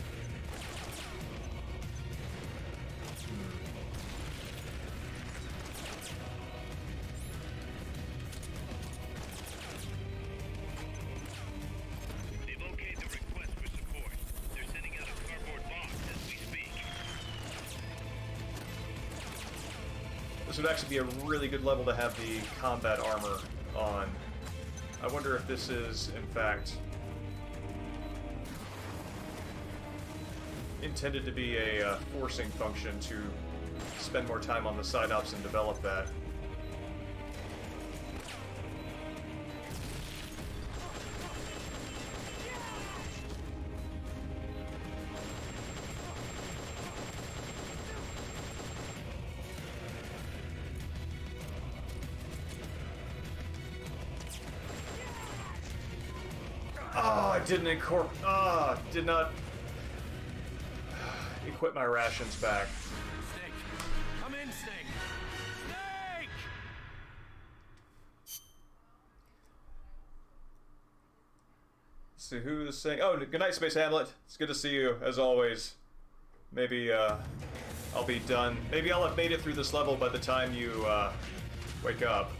They've okayed the request for support. They're sending out a cardboard box as we speak. This would actually be a really good level to have the combat armor on. I wonder if this is, in fact, intended to be a forcing function to spend more time on the side ops and develop that. Did not equip my rations back. Snake! Come in, Snake! Snake! Let's see who is saying. Oh, good night, Space Hamlet. It's good to see you, as always. Maybe I'll be done. Maybe I'll have made it through this level by the time you wake up.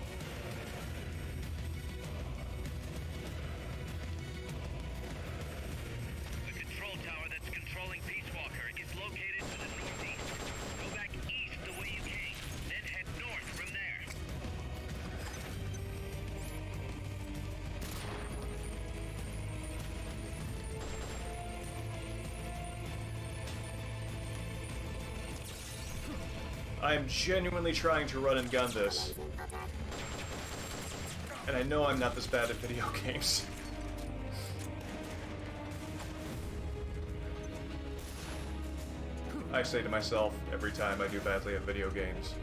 I am genuinely trying to run and gun this. And I know I'm not this bad at video games. I say to myself every time I do badly at video games.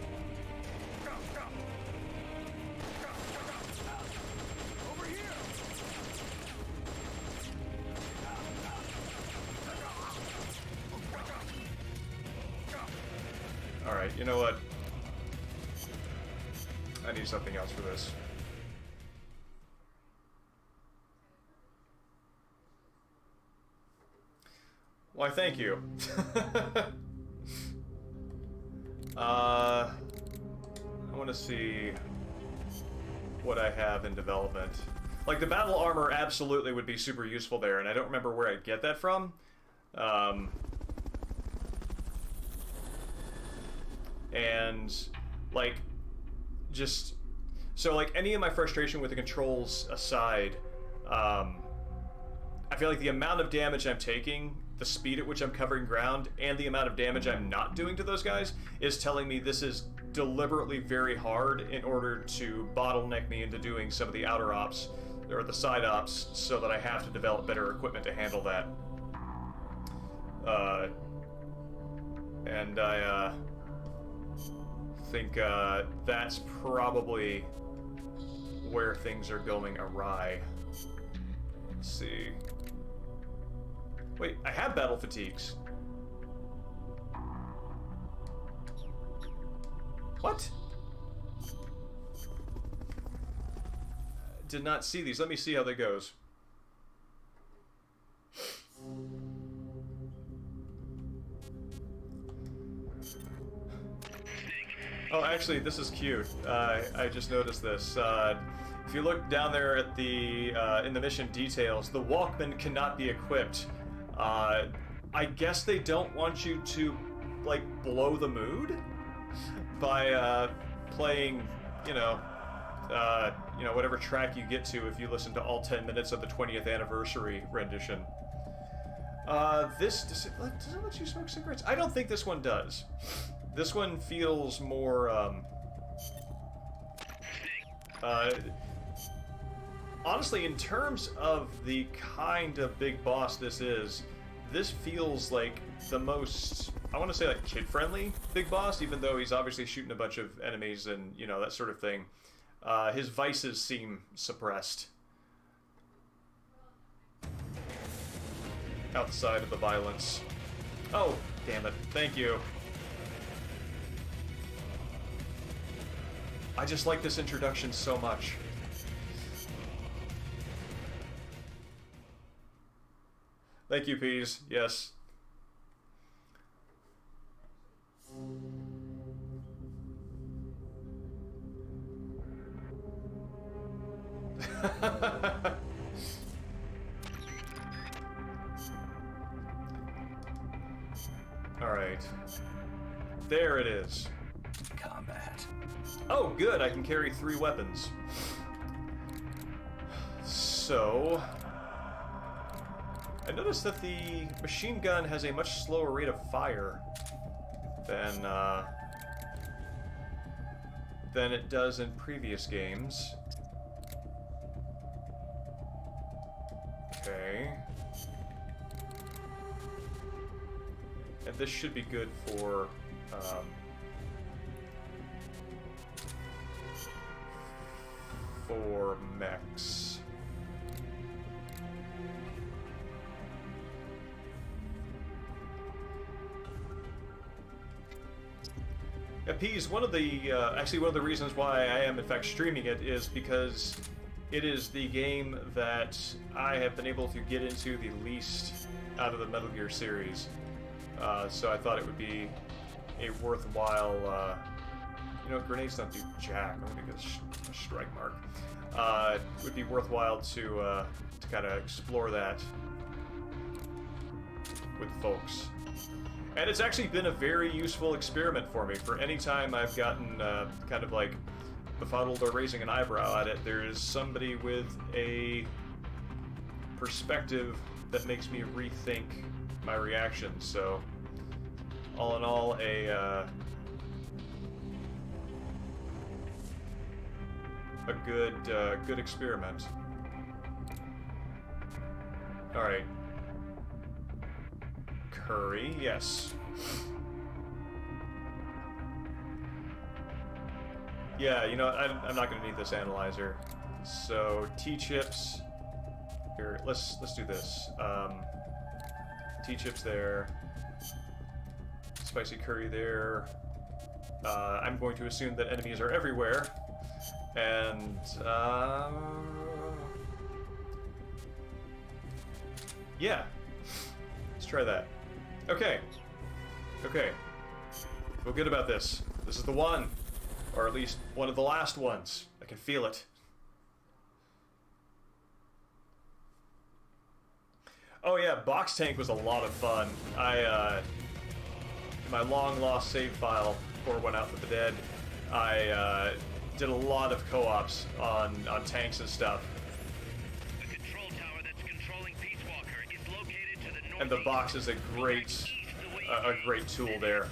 Alright, you know what? I need something else for this. Why, thank you. I want to see what I have in development. Like, the battle armor absolutely would be super useful there, and I don't remember where I'd get that from. And, like, just... So, like, any of my frustration with the controls aside, I feel like the amount of damage I'm taking, the speed at which I'm covering ground, and the amount of damage I'm not doing to those guys is telling me this is deliberately very hard in order to bottleneck me into doing some of the outer ops, or the side ops, so that I have to develop better equipment to handle that. And I, think that's probably where things are going awry. Let's see. Wait, I have battle fatigues. What? Did not see these. Let me see how that goes. Oh, actually, this is cute. I just noticed this. If you look down there at the in the mission details, the Walkman cannot be equipped. I guess they don't want you to, like, blow the mood by playing, you know, whatever track you get to if you listen to all 10 minutes of the 20th anniversary rendition. Does it let you smoke cigarettes? I don't think this one does. This one feels more, honestly, in terms of the kind of big boss this feels like the most, I want to say, like, kid-friendly big boss, even though he's obviously shooting a bunch of enemies and, you know, that sort of thing. His vices seem suppressed. Outside of the violence. Oh, damn it. Thank you. I just like this introduction so much. Thank you, Peas. Yes. Alright. There it is. Combat. Oh, good. I can carry 3 weapons. So... I noticed that the machine gun has a much slower rate of fire than it does in previous games. Okay. And this should be good for mechs. Peas, one of the actually one of the reasons why I am in fact streaming it is because it is the game that I have been able to get into the least out of the Metal Gear series. So I thought it would be a worthwhile, you know, grenades don't do jack. I'm gonna get a strike mark. It would be worthwhile to kind of explore that with folks. And it's actually been a very useful experiment for me. For any time I've gotten kind of like befuddled or raising an eyebrow at it, there is somebody with a perspective that makes me rethink my reactions. So, all in all, a good experiment. All right. Curry, yes. Yeah, you know, I'm not going to need this analyzer. So T-chips. Here, let's do this. T-chips there. Spicy curry there. I'm going to assume that enemies are everywhere, and yeah, let's try that. Okay. Okay. Feel good about this. This is the one. Or at least one of the last ones. I can feel it. Oh yeah, Box Tank was a lot of fun. In my long lost save file before it went out for the dead, I did a lot of co-ops on tanks and stuff. And the box is a great tool there.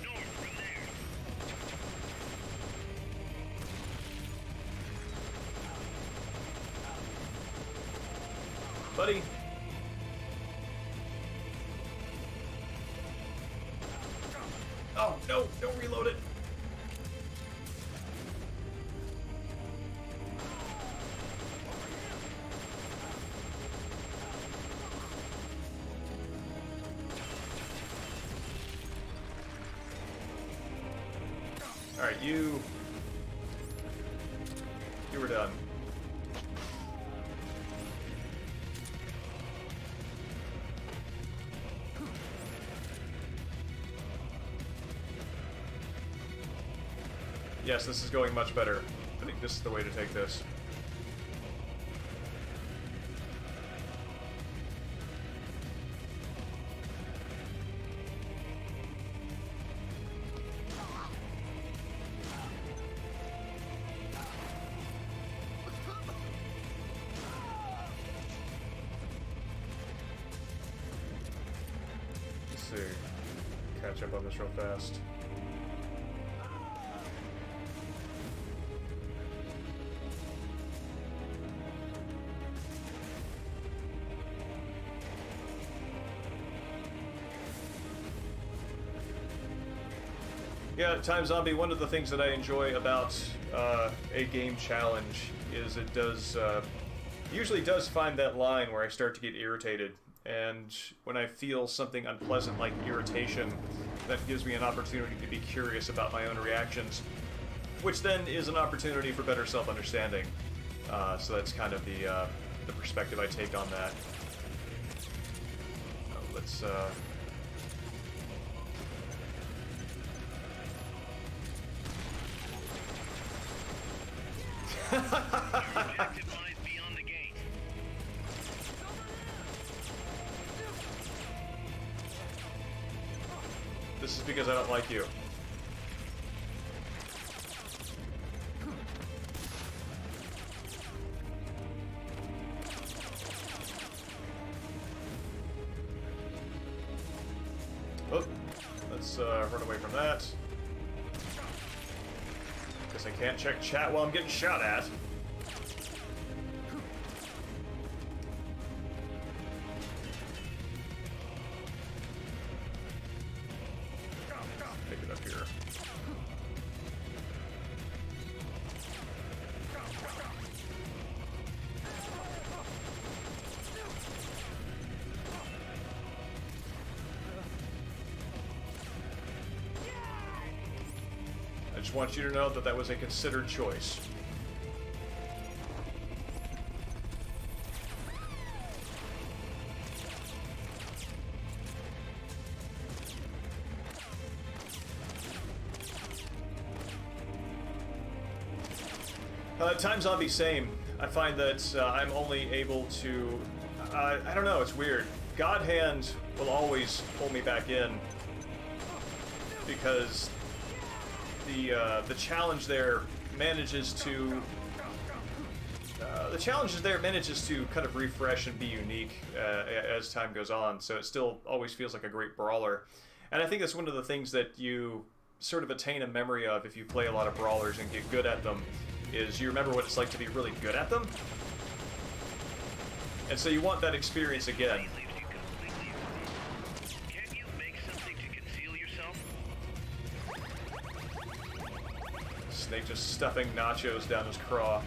Buddy. Oh, no, don't reload it. Alright, you were done. Yes, this is going much better. I think this is the way to take this. Let's see. Catch up on this real fast. Yeah, Time Zombie, one of the things that I enjoy about a game challenge is it does, usually does find that line where I start to get irritated. And when I feel something unpleasant like irritation, that gives me an opportunity to be curious about my own reactions, which then is an opportunity for better self-understanding. So that's kind of the perspective I take on that. Let's, Your objective lies beyond the gate. This is because I don't like you. Oh, let's run away from that. Guess I can't check chat while I'm getting shot at. Pick it up here. I just want you to know that that was a considered choice. Time Zombie, same. I find that I'm only able to... I don't know, it's weird. God Hand will always pull me back in because the challenge there manages to kind of refresh and be unique as time goes on, so it still always feels like a great brawler. And I think that's one of the things that you sort of attain a memory of if you play a lot of brawlers and get good at them, is you remember what it's like to be really good at them. And so you want that experience again. Can't you make something to conceal yourself? Snake just stuffing nachos down his craw.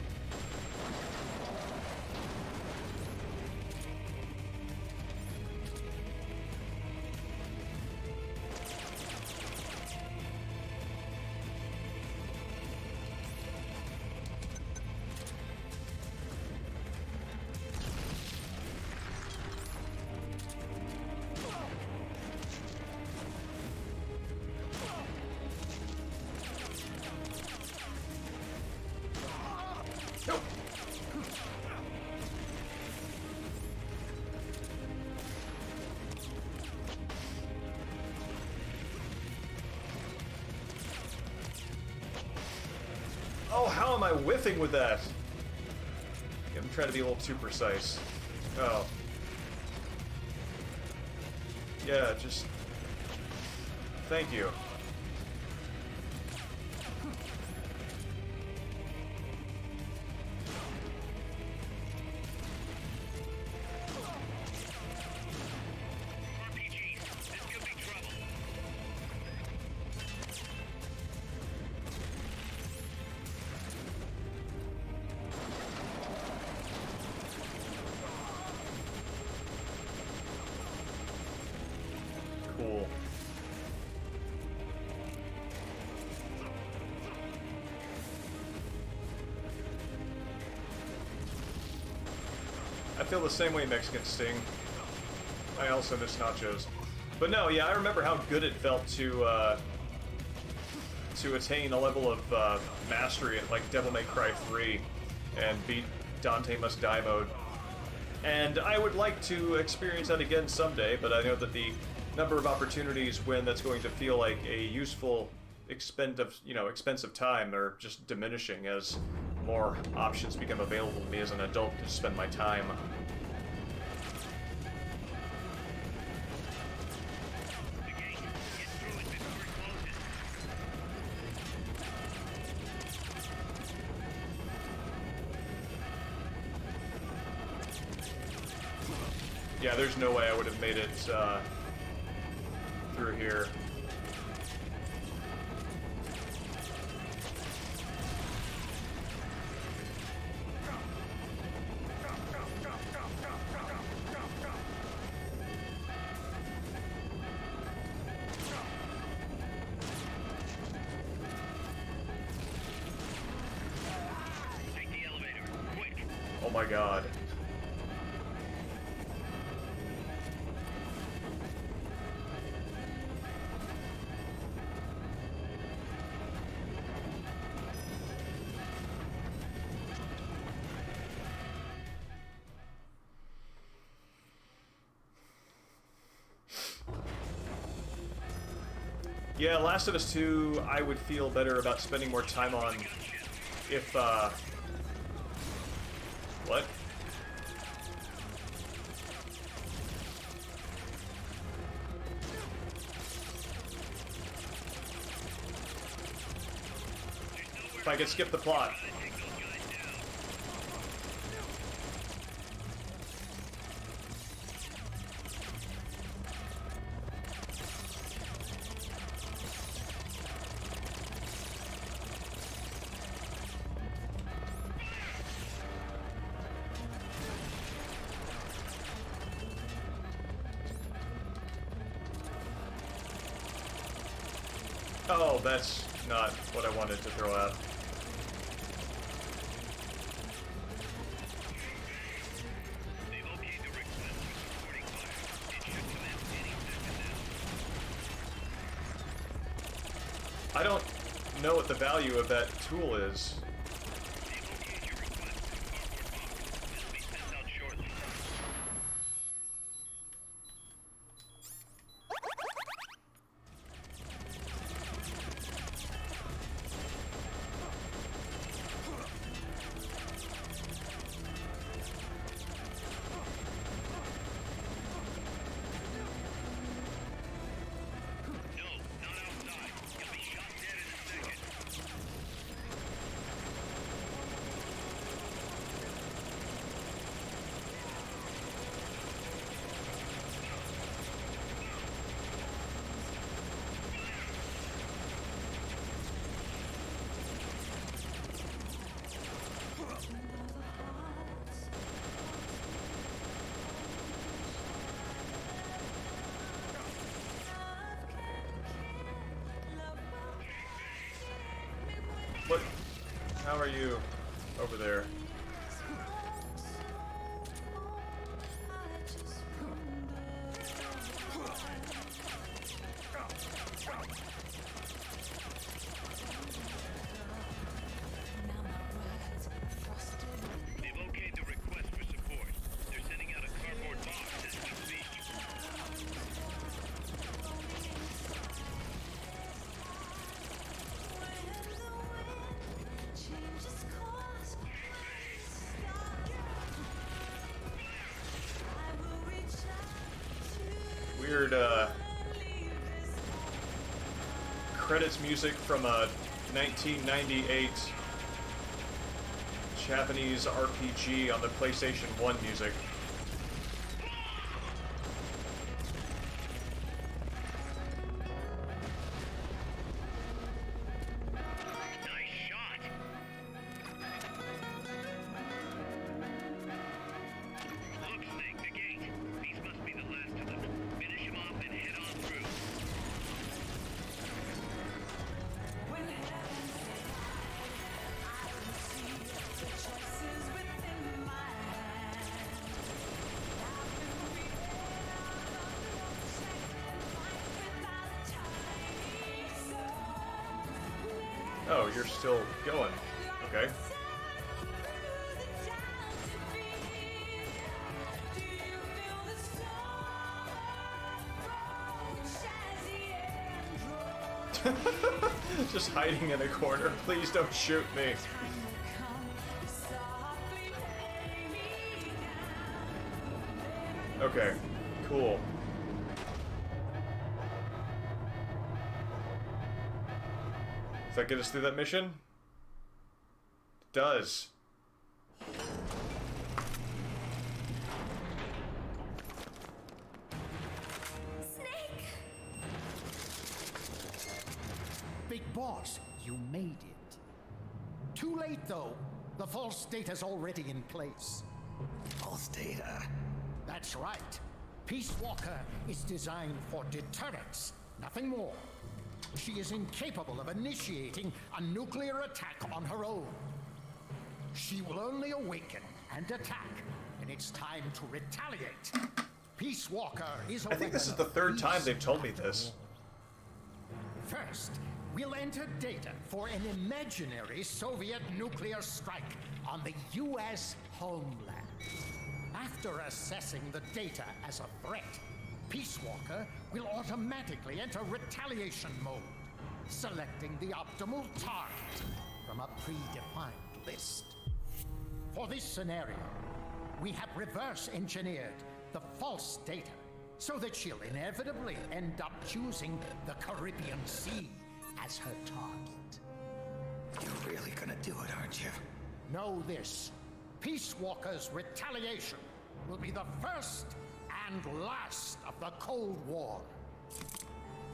Nope. Oh, how am I whiffing with that? I'm trying to be a little too precise. Oh. Yeah, just... Thank you. Cool. I feel the same way, Mexican Sting. I also miss nachos. But no, yeah, I remember how good it felt to attain a level of mastery at like Devil May Cry 3 and beat Dante Must Die mode. And I would like to experience that again someday, but I know that the number of opportunities when that's going to feel like a useful expensive time are just diminishing as more options become available to me as an adult to spend my time. Yeah, there's no way I would have made it through here. Oh my god. Yeah, Last of Us 2, I would feel better about spending more time on if, what? If I could skip the plot. Oh, that's not what I wanted to throw out. I don't know what the value of that tool is. What? How are you over there? They've okayed the request for support. They're sending out a cardboard box as we speak. Weird, credits music from a 1998 Japanese RPG on the PlayStation 1 music. Nice shot. Look, Snake, the gate. These must be the last of them. Finish him off and head on through. Oh, you're still going. Okay. Just hiding in a corner. Please don't shoot me. Okay, cool. Does that get us through that mission? It does. Big boss, you made it. Too late, though. The false data's already in place. False data. That's right. Peace Walker is designed for deterrence, nothing more. She is incapable of initiating a nuclear attack on her own. She will only awaken and attack when it's time to retaliate. Peace Walker is a I think this is weapon the of third time peace they've told me after this. all. First, we'll enter data for an imaginary Soviet nuclear strike on the U.S. homeland. After assessing the data as a threat, Peace Walker will automatically enter retaliation mode, selecting the optimal target from a predefined list. For this scenario, we have reverse engineered the false data so that she'll inevitably end up choosing the Caribbean Sea as her target. You're really gonna do it, aren't you? Know this. Peace Walker's retaliation will be the first and last of the Cold War.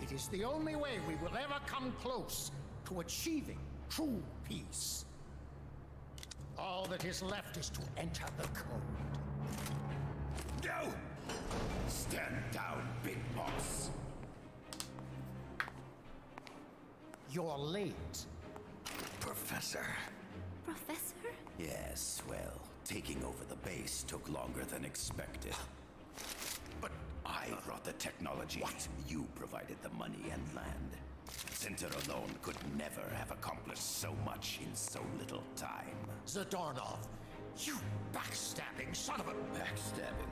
It is the only way we will ever come close to achieving true peace. All that is left is to enter the code. No! Stand down, Big Boss. You're late. Professor. Professor? Yes, well, taking over the base took longer than expected. But I brought the technology. What? You provided the money and land. Center alone could never have accomplished so much in so little time. Zadornov, you backstabbing son of a... Backstabbing?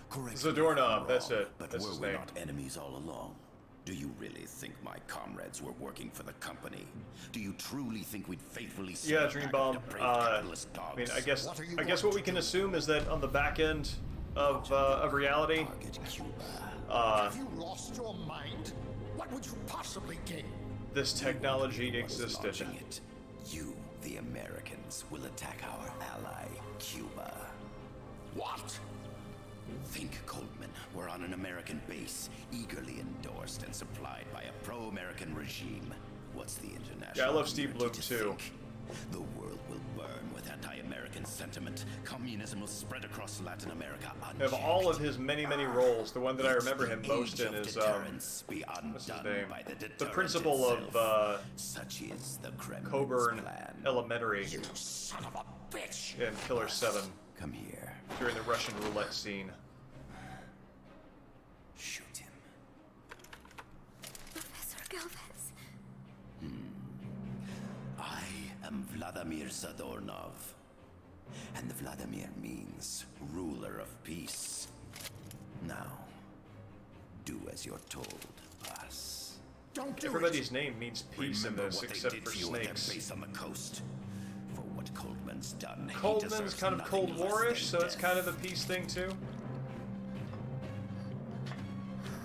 Correct. Zadornov, that's it. But That's were his we name. not enemies all along? Do you really think my comrades were working for the company? Do you truly think we'd faithfully Yeah, serve Dreambomb. depraved capitalist dogs? I mean, I guess What what we can assume is that on the back end of reality, Target Cuba. Have you lost your mind? What would you possibly gain? this technology Was existed. launching it. You, the Americans, will attack our ally, Cuba. What? Think, Coldman. We're on an American base, eagerly endorsed and supplied by a pro-American regime. What's the international Yeah, I love Steve community Bloom, to too. think? The world will burn with anti-American sentiment. Communism will spread across Latin America Of all of unchecked. his many roles, the one that I remember him most in is deterrence be what's his undone name? by the The deterrent principal itself. of Such is the Kremlin's Coburn plan. Elementary You son of a bitch! in Killer 7 Come here. during the Russian roulette scene. Shoot him. Professor Galvez. I am Vladimir Zadornov. And Vladimir means ruler of peace. Now, do as you're told, boss. Don't do Everybody's name means peace in Remember this, what they except did for to you at their snakes. base on the coast. For what Coldman's done, he Coldman's deserves kind of nothing Cold less War-ish, than so it's death. kind of a peace thing too.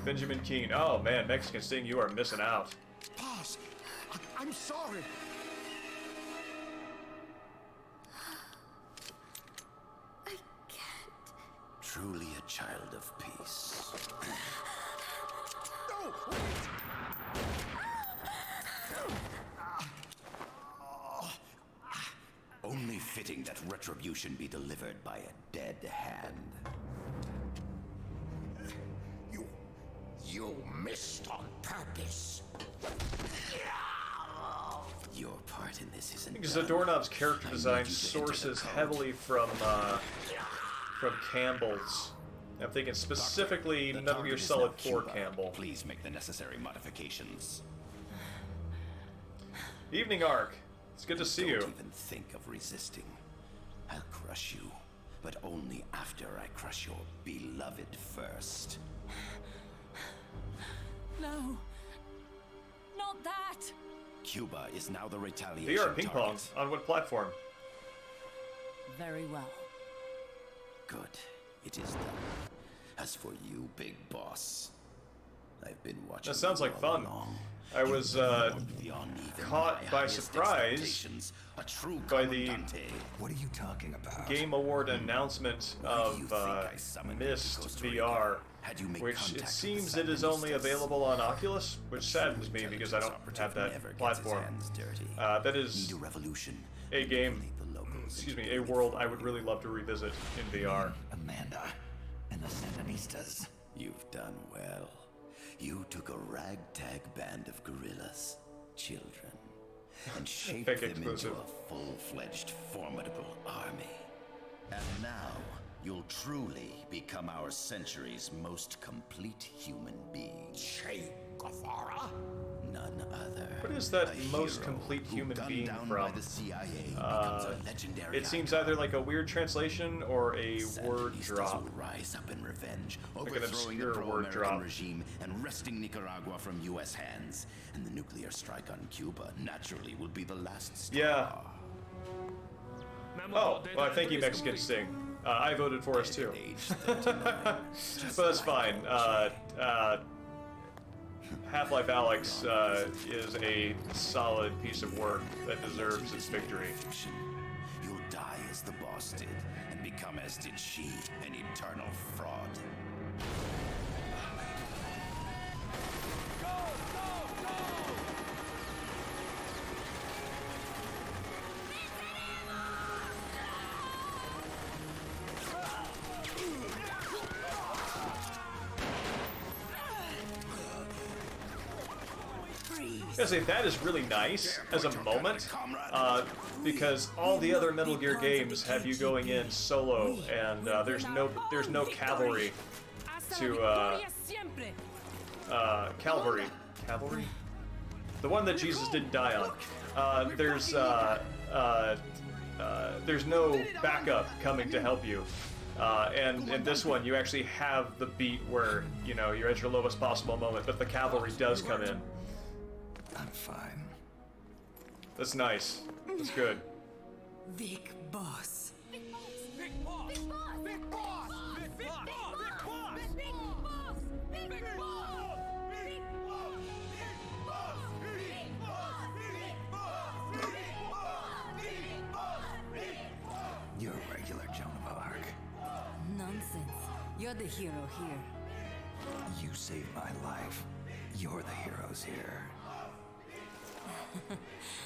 Benjamin Keane. Oh man, Mexican Sting, you are missing out. Boss, I'm sorry. I can't. Truly a child of peace. No, wait! Only fitting that retribution be delivered by a dead hand. You missed on purpose. Your part in this isn't Because done. Zadornov's character I design need you to enter the sources code. heavily from Campbell's. I'm thinking specifically The Metal Gear target is Solid now 4 Cuba. Campbell. Please make the necessary modifications. Evening Arc. It's good to see you. Don't even think of resisting. I'll crush you, but only after I crush your beloved first. No. Not that. Cuba is now the retaliation VR ping pong. target. On what platform? Very well. Good. It is done. As for you, Big Boss, I've been watching. That sounds you like all fun. along. I was Beyond even caught my by highest surprise expectations. A true by the comandante. What are you talking about? Game Award announcement Why do you of think I summoned you to Myst Costa Rica? VR, Had you made which contact it with seems the it is only Sandinistas? available on Oculus, which saddens me because I don't have that Never gets his platform. hands dirty. That is Need a revolution. a game, Manipulate the locals excuse into me, a doing it world for I would you. really love to revisit in VR. Amanda and the Sandinistas. You've done well. You took a ragtag band of guerrillas, children, and shaped Fake them exclusive. into a full-fledged, formidable army. And now, you'll truly become our century's most complete human being. Che Guevara? None other. What is that A most hero complete who, human gunned being down from? by the CIA, becomes a legendary It seems icon. either like a weird translation or a word Sandinistas drop. will rise up in revenge, Like an overthrowing the obscure word pro-American drop. regime and wresting Nicaragua from U.S. hands. And the nuclear strike on Cuba naturally will be the last straw. Yeah. Oh, well, thank you, Mexican Sting. I voted for us too. But that's fine. Half-Life Alyx is a solid piece of work that deserves its victory. You'll die as the boss did, and become as did she, an eternal fraud. I say that is really nice as a moment, because all the other Metal Gear games have you going in solo, and there's no cavalry to cavalry, the one that Jesus didn't die on. There's no backup coming to help you. And in this one, you actually have the beat where, you know, you're at your lowest possible moment, but the cavalry does come in. I'm fine. That's nice. That's good. Big boss. Big boss! Big boss! Big boss! Big boss! Big boss! Big boss! Big boss! You're a regular Joan of Arc. Nonsense. You're the hero here. You saved my life. You're the heroes here.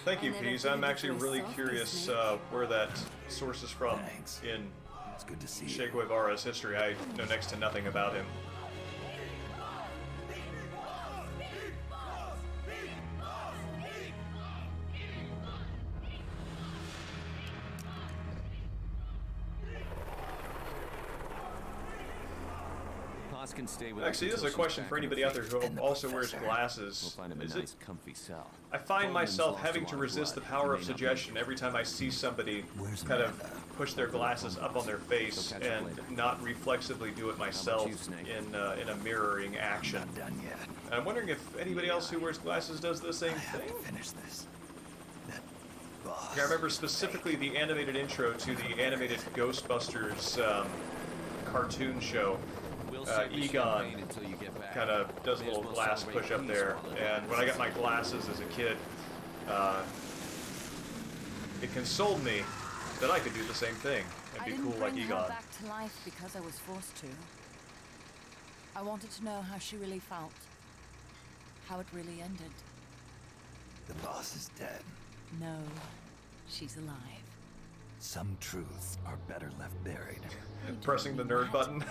Thank you, I never Pease. I'm figured actually it for a really selfish curious snake. where that source is from. Thanks. In It's good to see Che you. Guevara's history. I know next to nothing about him. Can stay with Actually, this is a question for anybody out there who also wears glasses. We'll find him a Is nice, it? comfy cell. I find Coleman's myself lost having a to lot of resist the blood. power He of may not suggestion make it. every time I see somebody Where's kind of Amanda? push their glasses up on their face Go catch up and later. not reflexively do it myself you, Snake? in a mirroring action. Not done yet. I'm wondering if anybody else who wears glasses does the same I have thing. to finish this. That boss. I remember specifically the animated intro to the animated Ghostbusters cartoon show. We'll save the Egon champagne until you get back. kind of does a May as little well glass celebrate push up peace there, while it and when I got my glasses as a kid, it consoled me that I could do the same thing and be cool like I didn't bring Egon. her back to life because I was forced to. I wanted to know how she really felt. How it really ended. The boss is dead. No, she's alive. Some truths are better left buried. Pressing the nerd button.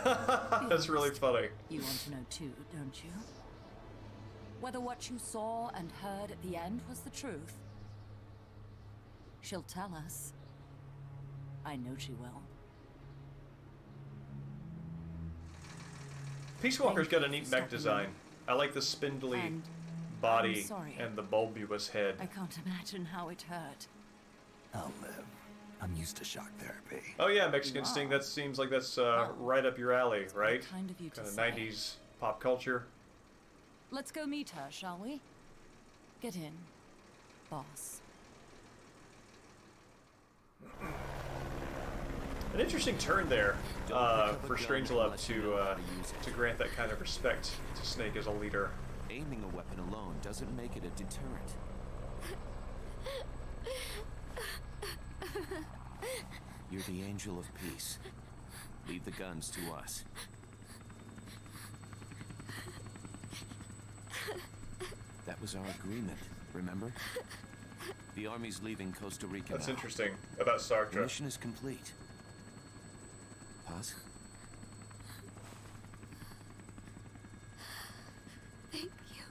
That's really funny. You want to know too, don't you? Whether what you saw and heard at the end was the truth. She'll tell us. I know she will. Peace Walker's got a neat mech design. I like the spindly And body I'm sorry. and the bulbous head. I can't imagine how it hurt. I'll live. I'm used to shock therapy. Oh yeah, Mexican Sting. That seems like that's right up your alley, right? Kind of you to Kind of say. 90s pop culture. Let's go meet her, shall we? Get in, boss. An interesting turn there for Strangelove to grant that kind of respect to Snake as a leader. Aiming a weapon alone doesn't make it a deterrent. You're the angel of peace. Leave the guns to us. That was our agreement, remember? The army's leaving Costa Rica That's now. interesting about The Sartre. mission is complete. Paz? Thank you.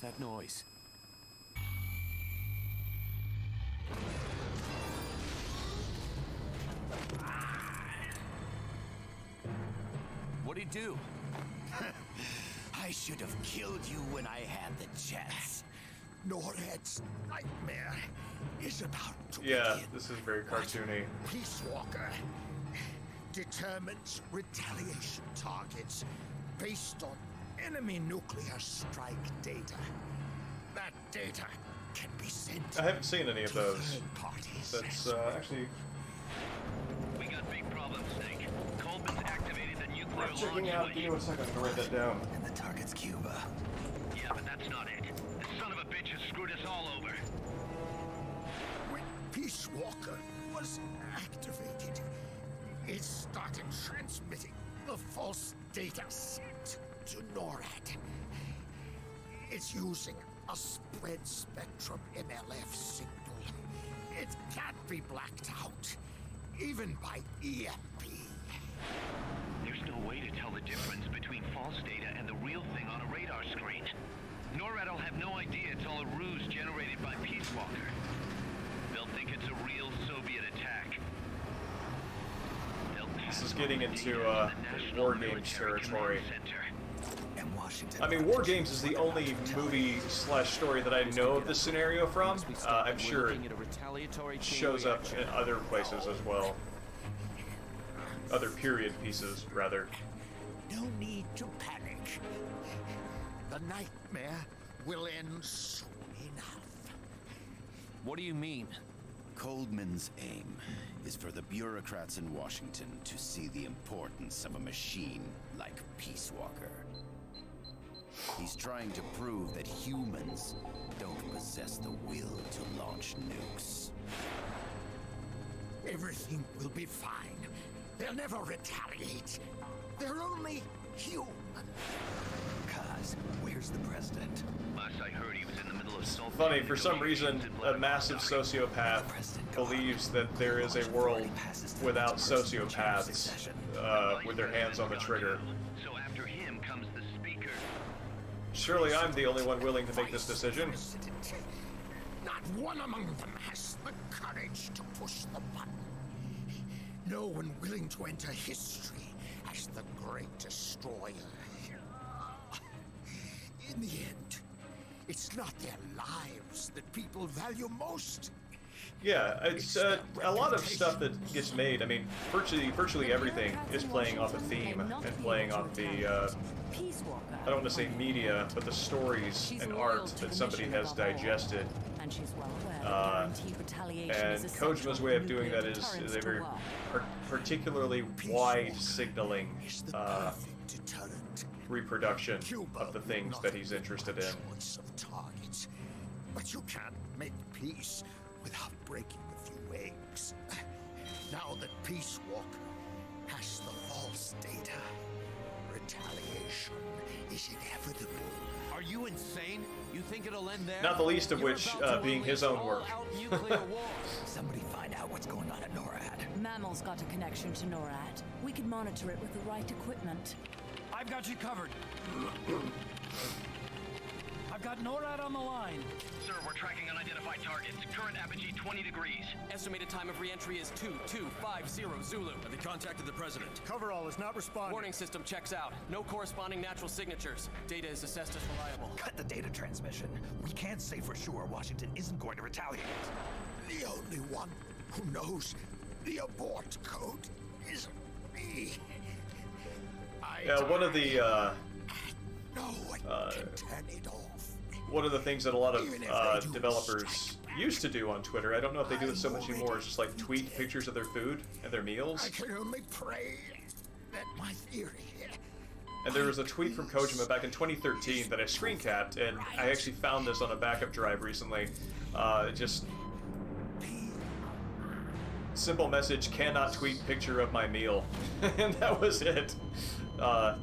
What's that noise? What'd he do? I should have killed you when I had the chance. Norhead's nightmare is about to Yeah, begin. this is very cartoony. Peace Walker determines retaliation targets based on enemy nuclear strike data. That data can be sent. I haven't seen any of to those. third parties. That's actually. We got big problems, Snake. Coleman's activated the nuclear launch Checking out. Give me 1 second to write that down. And the target's Cuba. Yeah, but that's not it. The son of a bitch has screwed us all over. When Peace Walker was activated, it started transmitting the false data sent to NORAD. It's using a spread spectrum MLF signal. It can't be blacked out, even by EMP. There's no way to tell the difference between false data and the real thing on a radar screen. NORAD will have no idea it's all a ruse generated by Peace Walker. They'll think it's a real Soviet attack. This is getting into War Games territory. And Washington. I mean, War Games is the only movie/story that I know of this scenario from. I'm sure it shows up in other places as well. Other period pieces, rather. No need to panic. The nightmare will end soon enough. What do you mean? Coldman's aim is for the bureaucrats in Washington to see the importance of a machine like Peace Walker. He's trying to prove that humans don't possess the will to launch nukes. Everything will be fine. They'll never retaliate. They're only human. Cause, where's the president? Last I heard, he was in the middle of Salt. Funny, for some reason, a massive sociopath believes that there is a world without sociopaths with their hands on the trigger. So after him comes the speaker. Surely I'm the only one willing to make this decision. Not one among them has the courage to push the button. No one willing to enter history as the great destroyer. In the end, it's not their lives that people value most. Yeah, it's a lot of stuff that gets made. I mean, virtually everything is playing off a theme and playing off the, I don't want to say media, but the stories and art that somebody has digested. And Kojima's way of doing that is a very particularly wide signaling reproduction of the things that he's interested in. But you can't make peace without breaking a few eggs. Now that Peace Walker has the false data, retaliation is inevitable. Are you insane? You think it'll end there? Not the least of which being his own work. Somebody find out what's going on at NORAD. Mammal's got a connection to NORAD. We could monitor it with the right equipment. I've got you covered. I've got NORAD on the line. Sir, we're tracking unidentified targets. Current apogee 20 degrees. Estimated time of re-entry is 2250 Zulu. Have they contacted the president? Coverall is not responding. Warning system checks out. No corresponding natural signatures. Data is assessed as reliable. Cut the data transmission. We can't say for sure Washington isn't going to retaliate. The only one who knows the abort code is me. Yeah, one of the no one can turn it off. one of the things that a lot of developers used to do on Twitter, I don't know if they do this so much anymore, is just like tweet pictures of their food and their meals. I can only pray that my theory. And there was a tweet from Kojima back in 2013 that I screen capped, and I actually found this on a backup drive recently. Just simple message: cannot tweet picture of my meal, and that was it. To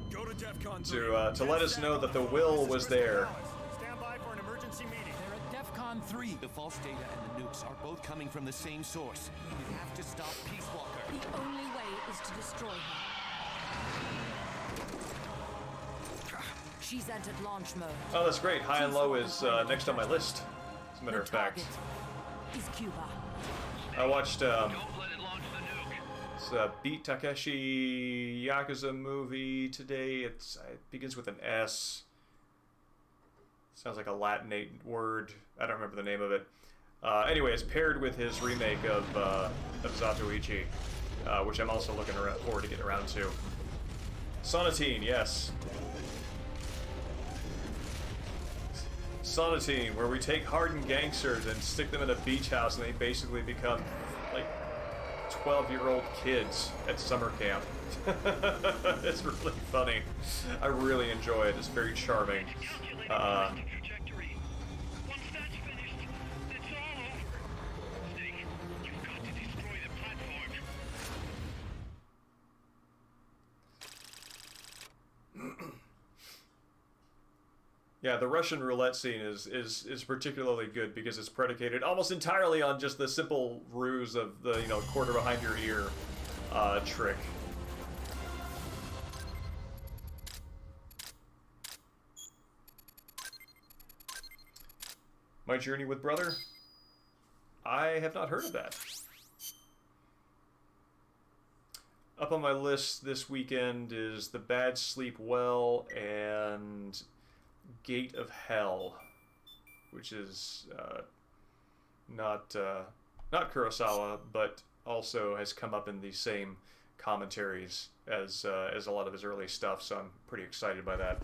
let us know that the will was there. Stand by for an emergency meeting. They're at DEFCON 3. The false data and the nukes are both coming from the same source. We have to stop Peace Walker. The only way is to destroy her. She's entered launch mode. Oh, that's great. High and Low is next on my list, as a matter of fact. Is Cuba. I watched it's a Beat Takeshi Yakuza movie today. It begins with an S. Sounds like a Latinate word. I don't remember the name of it. Anyway, it's paired with his remake of Zatoichi, which I'm also looking forward to getting around to. Sonatine, yes. Sonatine, where we take hardened gangsters and stick them in a beach house and they basically become like 12-year-old kids at summer camp. It's really funny. I really enjoy it. It's very charming. Yeah, the Russian roulette scene is particularly good because it's predicated almost entirely on just the simple ruse of the, you know, quarter behind your ear trick. My Journey with Brother? I have not heard of that. Up on my list this weekend is The Bad Sleep Well and Gate of Hell, which is not Kurosawa, but also has come up in the same commentaries as a lot of his early stuff, so I'm pretty excited by that.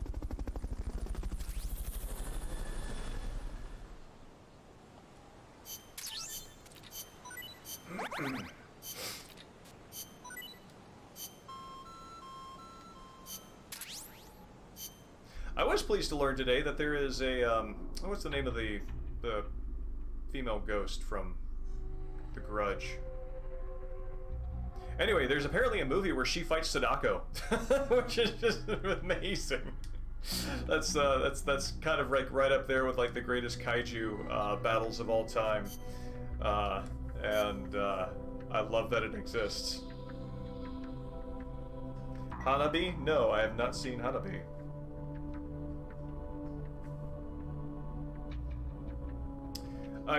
I was pleased to learn today that there is a, what's the name of the female ghost from The Grudge? Anyway, there's apparently a movie where she fights Sadako, which is just amazing. That's kind of like right up there with like the greatest kaiju battles of all time, and I love that it exists. Hanabi? No, I have not seen Hanabi.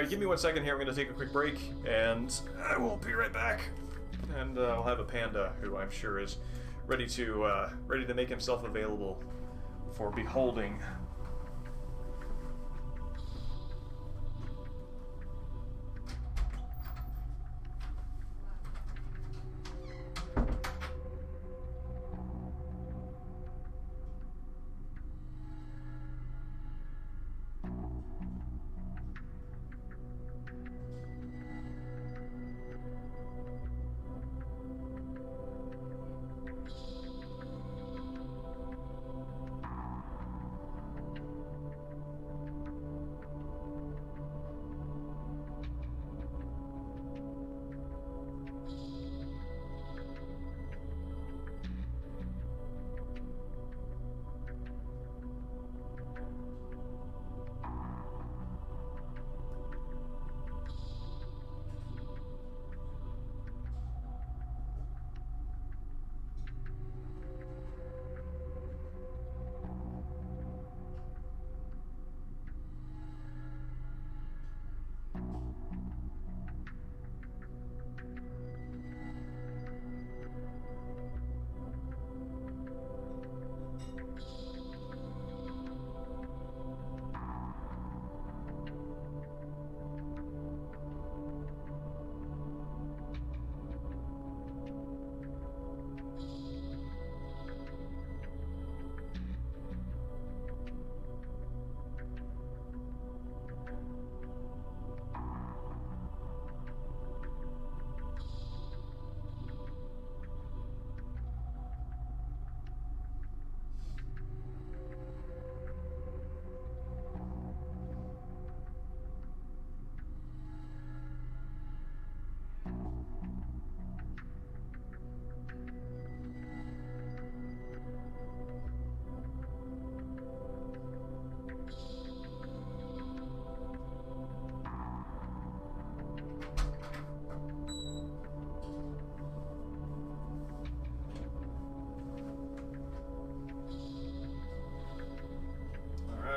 Give me 1 second here. I'm going to take a quick break, and I will be right back. And I'll have a panda who I'm sure is ready to make himself available for beholding.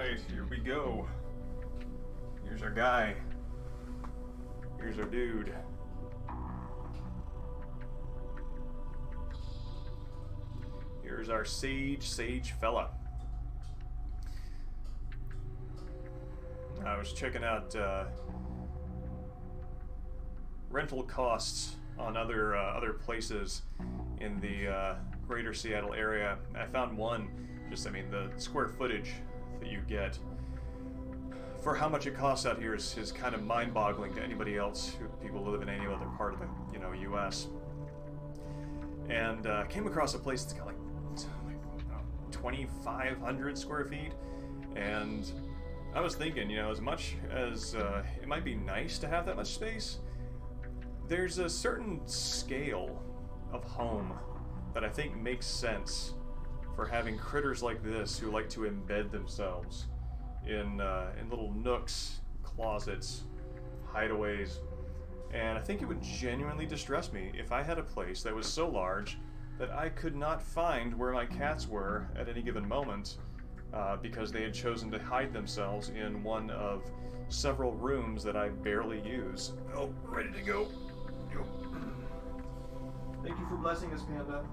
Alright, here we go. Here's our guy. Here's our dude. Here's our sage fella. I was checking out rental costs on other places in the greater Seattle area. I found one, just, I mean, the square footage that you get for how much it costs out here is kind of mind-boggling to anybody else, people who live in any other part of the, U.S. And came across a place that's got like 2,500 square feet, and I was thinking, as much as it might be nice to have that much space, there's a certain scale of home that I think makes sense for having critters like this who like to embed themselves in little nooks, closets, hideaways, and I think it would genuinely distress me if I had a place that was so large that I could not find where my cats were at any given moment because they had chosen to hide themselves in one of several rooms that I barely use. Oh, ready to go. Thank you for blessing us, Panda.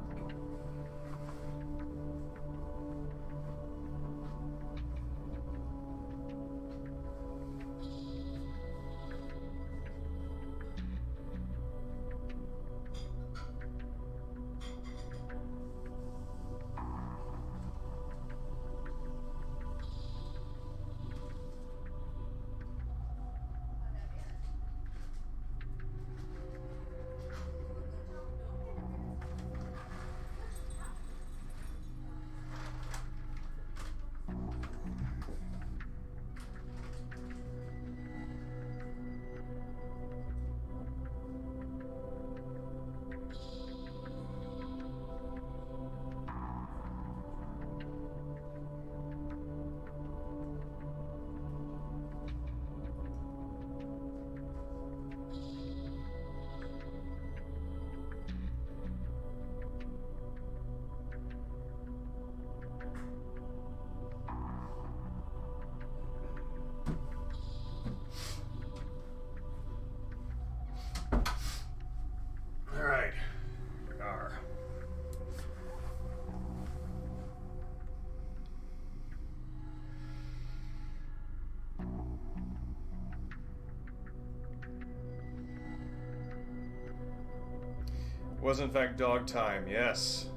Was in fact dog time, yes.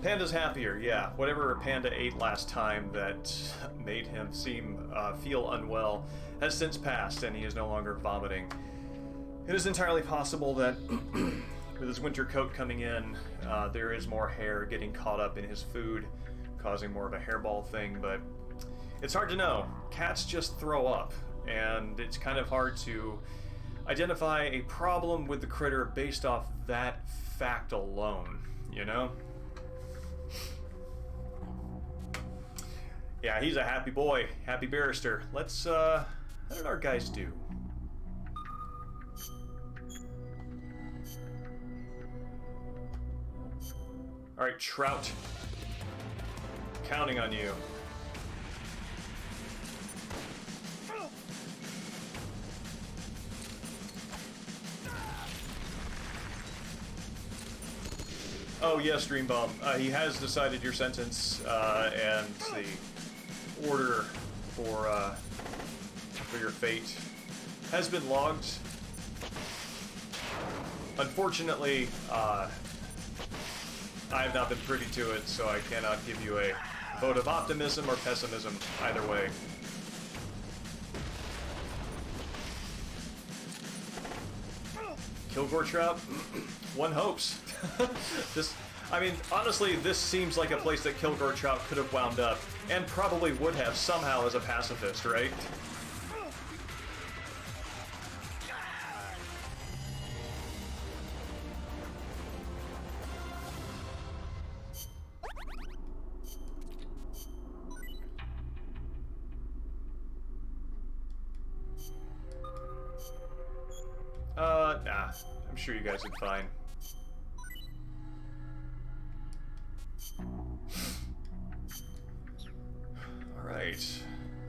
Panda's happier, yeah. Whatever Panda ate last time that made him feel unwell has since passed, and he is no longer vomiting. It is entirely possible that with his winter coat coming in, there is more hair getting caught up in his food, causing more of a hairball thing, but it's hard to know. Cats just throw up, and it's kind of hard to identify a problem with the critter based off that fact alone, Yeah, he's a happy boy, happy barrister. Let's, how did our guys do? Alright, Trout. Counting on you. Oh yes, Dreambum. He has decided your sentence, and the order for your fate has been logged. Unfortunately, I have not been privy to it, so I cannot give you a vote of optimism or pessimism either way. Kilgore Trout? One hopes. Honestly, this seems like a place that Kilgore Trout could have wound up, and probably would have somehow as a pacifist, right? Nah. I'm sure you guys did fine. right.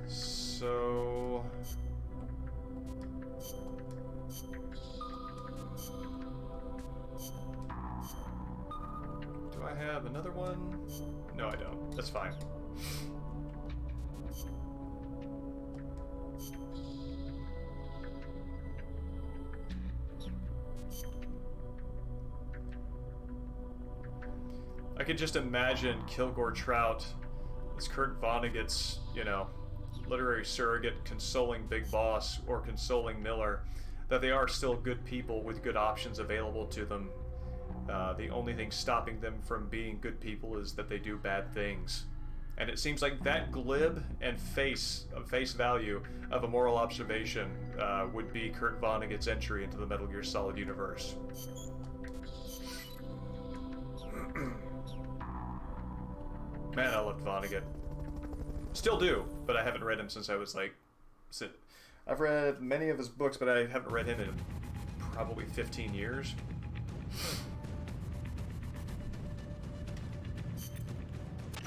So... do I have another one? No, I don't. That's fine. I could just imagine Kilgore Trout as Kurt Vonnegut's, you know, literary surrogate consoling Big Boss or consoling Miller that they are still good people with good options available to them. The only thing stopping them from being good people is that they do bad things. And it seems like that glib and face value of a moral observation would be Kurt Vonnegut's entry into the Metal Gear Solid universe. Man, I loved Vonnegut. Still do, but I haven't read him since I was like... I've read many of his books, but I haven't read him in probably 15 years.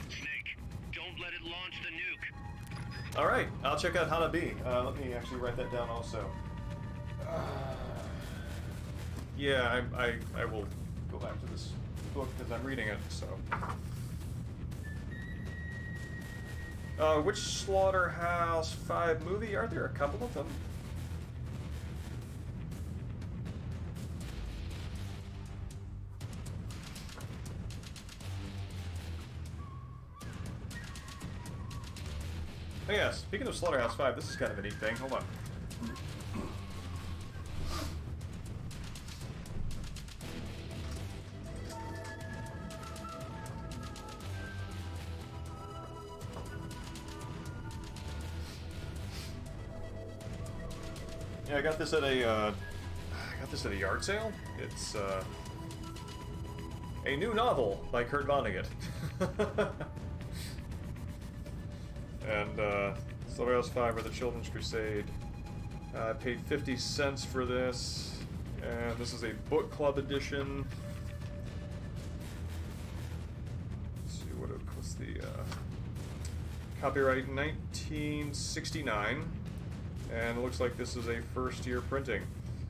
Snake, don't let it launch the nuke. Alright, I'll check out Hanabi. Let me actually write that down also. Yeah, I will go back to this book because I'm reading it, so... which Slaughterhouse 5 movie? Are there a couple of them? Oh yeah, speaking of Slaughterhouse 5, this is kind of a neat thing. Hold on. Yeah, I got this at a yard sale. It's a new novel by Kurt Vonnegut. And Slaughterhouse 5 or the Children's Crusade. I paid 50 cents for this, and this is a book club edition. Let's see what's the copyright 1969. And it looks like this is a first-year printing.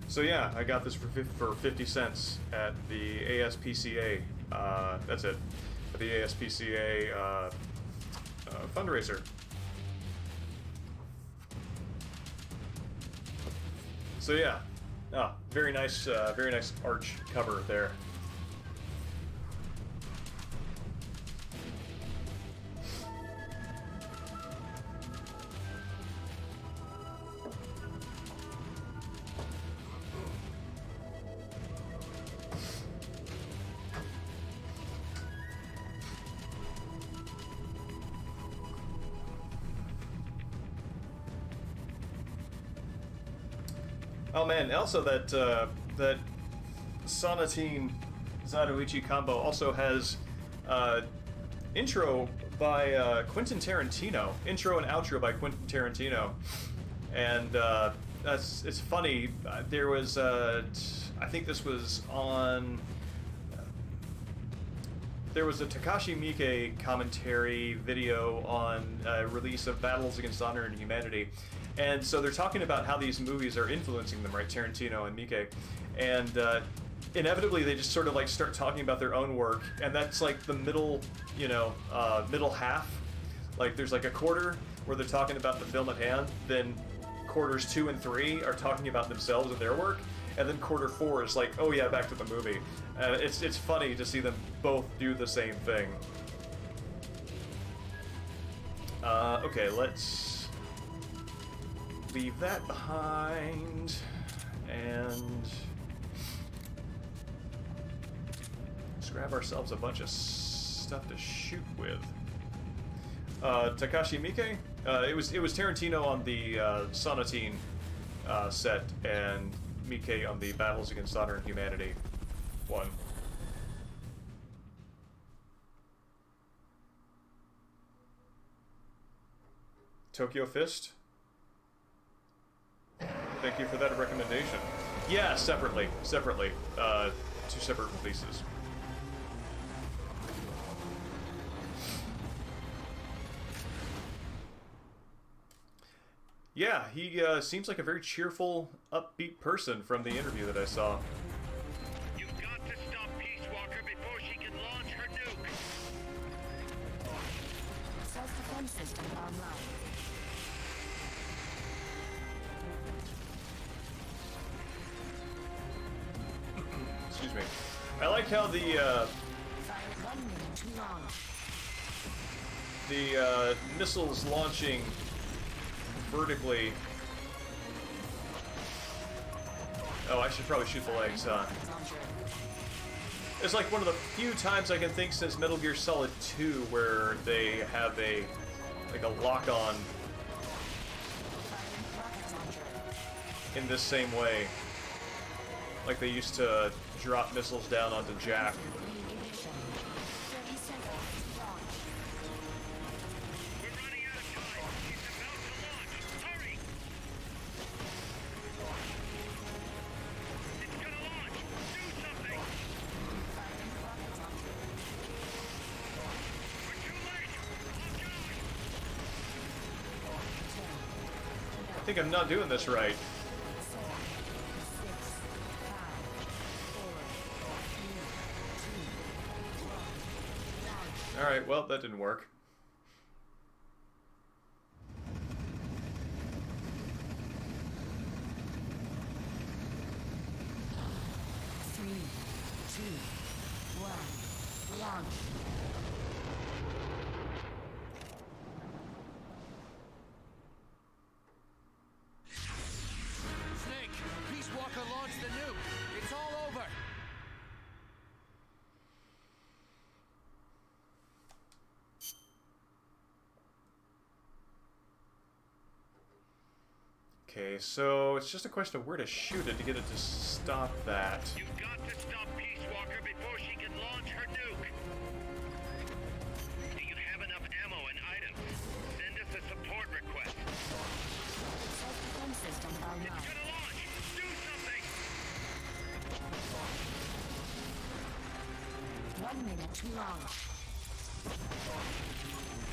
So yeah, I got this for 50 cents at the ASPCA. That's it. At the ASPCA fundraiser. So yeah, very nice arch cover there. Oh man, also that Sonatine Zatoichi combo also has intro by Quentin Tarantino. Intro and outro by Quentin Tarantino. And it's funny, there was, I think this was on... There was a Takashi Miike commentary video on release of Battles Against Honor and Humanity. And so they're talking about how these movies are influencing them, right? Tarantino and Miike. And inevitably they just sort of like start talking about their own work. And that's like the middle, middle half. Like there's like a quarter where they're talking about the film at hand. Then quarters 2 and 3 are talking about themselves and their work. And then quarter 4 is like, oh yeah, back to the movie. It's funny to see them both do the same thing. Okay, let's leave that behind, and let's grab ourselves a bunch of stuff to shoot with. Takashi Miike? It was Tarantino on the Sonatine set, and Miike on the Battles Against Honor and Humanity one. Tokyo Fist? Thank you for that recommendation. Yeah, separately. 2 separate releases. Yeah, he seems like a very cheerful, upbeat person from the interview that I saw. You've got to stop Peace Walker before she can launch her nuke. Self-defense system online. Excuse me. I like how the missiles launching vertically. Oh, I should probably shoot the legs, huh? It's like one of the few times I can think since Metal Gear Solid 2 where they have a lock-on in this same way. Like they used to drop missiles down onto Jack. I think I'm not doing this right. Alright, well, that didn't work. Three, two, one, launch. Snake, Peace Walker launched the nuke. It's all over. Okay, so it's just a question of where to shoot it to get it to stop that. You've got to stop Peace Walker before she can launch her nuke. Do you have enough ammo and items? Send us a support request. Self-defense system online. It's gonna launch! Do something! 1 minute to launch.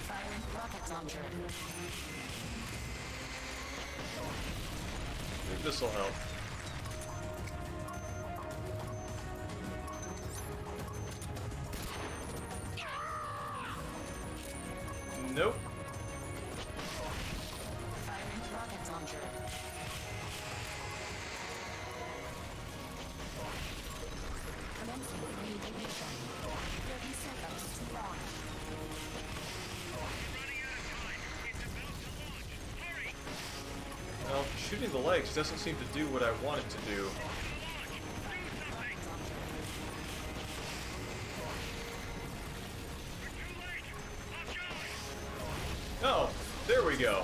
Firing rocket launcher. Maybe this will help. Nope. Firing rocket launcher. Commencing ignition. 30 seconds to launch. Well, shooting the legs doesn't seem to do what I want it to do. Oh, there we go.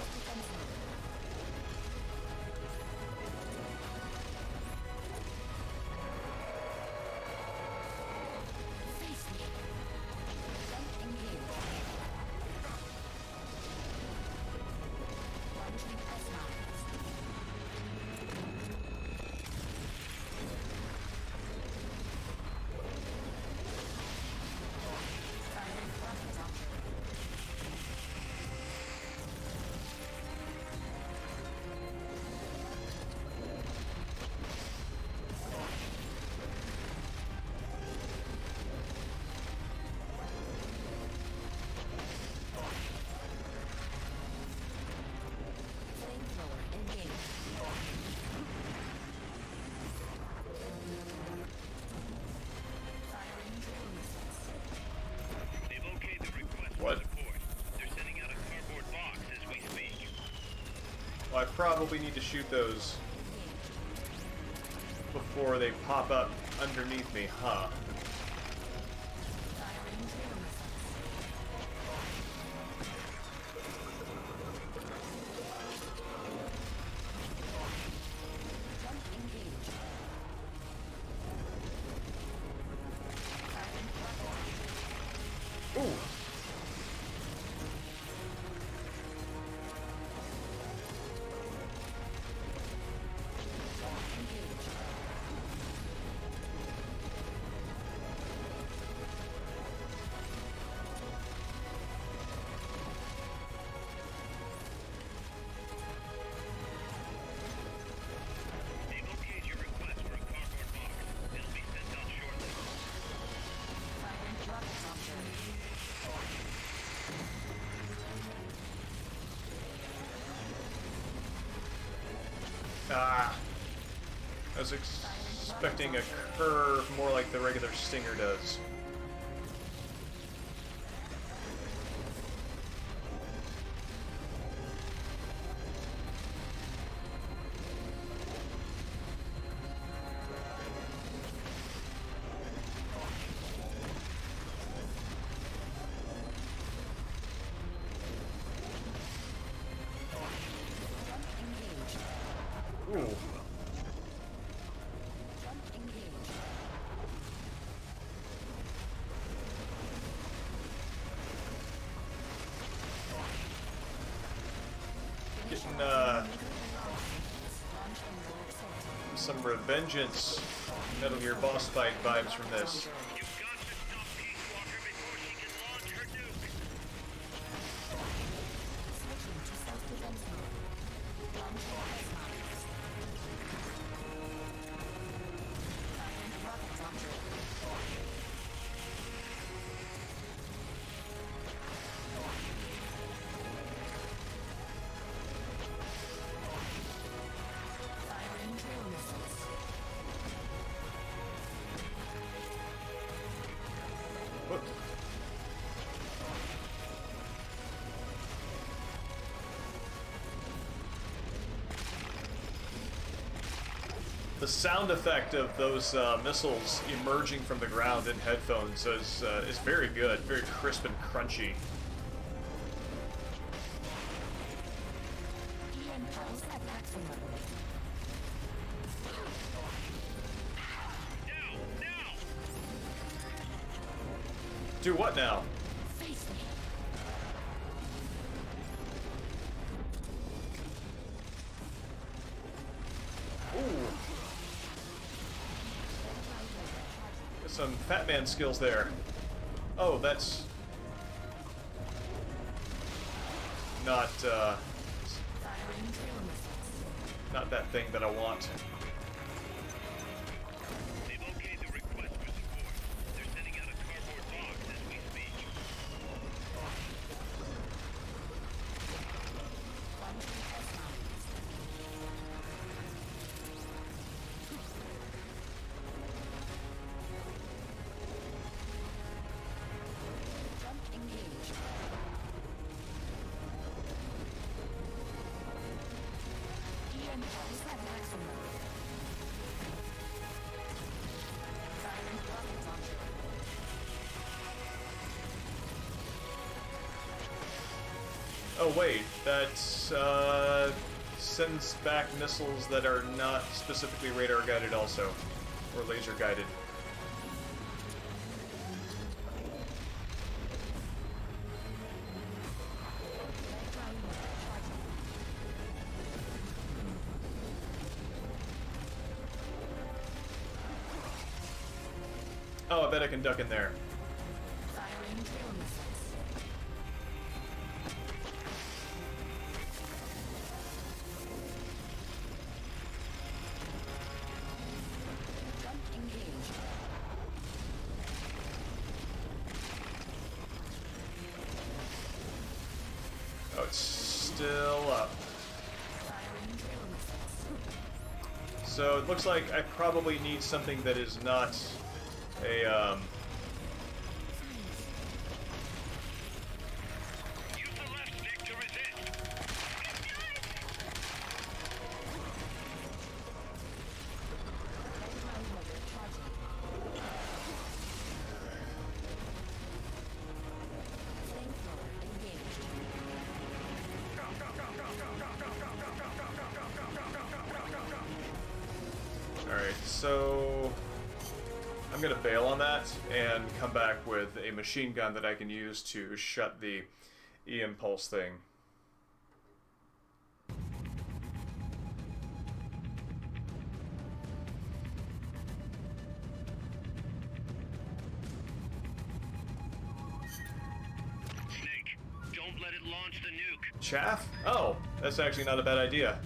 What? They're sending out a cardboard box as we speak. Well, I probably need to shoot those before they pop up underneath me, huh? Ooh. Ah! I was expecting a curve more like the regular Stinger does. Ooh. Getting some Revengeance Metal Gear boss fight vibes from this. The sound effect of those missiles emerging from the ground in headphones is very good, very crisp and crunchy. Do what now? Some Fat Man skills there. Oh, that's not not that thing that I want. They've okayed the request for support. They're sending out a cardboard box as we speak. Oh wait, that sends back missiles that are not specifically radar guided also, or laser guided. Oh, I bet I can duck in there. Oh, it's still up. So it looks like I probably need something that is not a, Alright, so I'm gonna bail on that and come back with a machine gun that I can use to shut the E-impulse thing. Snake, don't let it launch the nuke. Chaff? Oh, that's actually not a bad idea.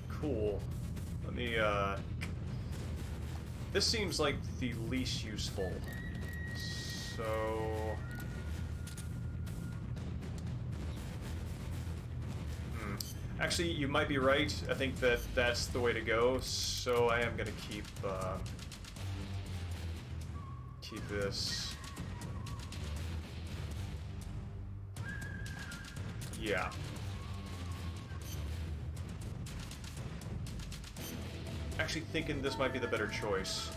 Cool. Let me, this seems like the least useful. So... Actually, you might be right. I think that that's the way to go. So I am gonna keep this. Yeah. Actually thinking this might be the better choice.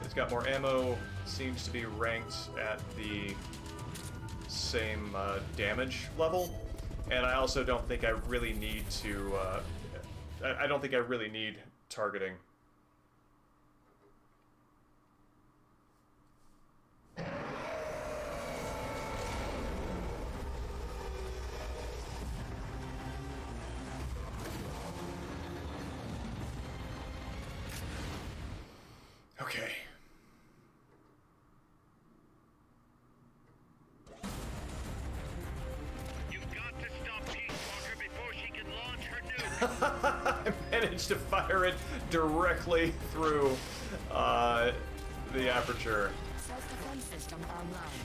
It's got more ammo, seems to be ranked at the same damage level, and I also don't think I really need to, I don't think I really need targeting. Okay. You've got to stop Peace Walker before she can launch her nuke. I managed to fire it directly through the aperture. Self-defense system online.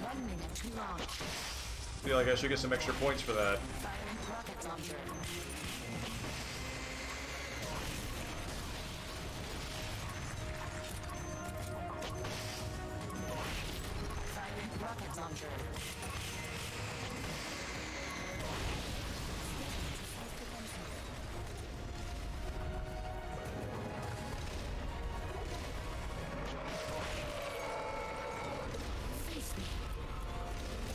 One minute to launch. Feel like I should get some extra points for that. Firing rocket launcher. Firing rocket launcher. Face me.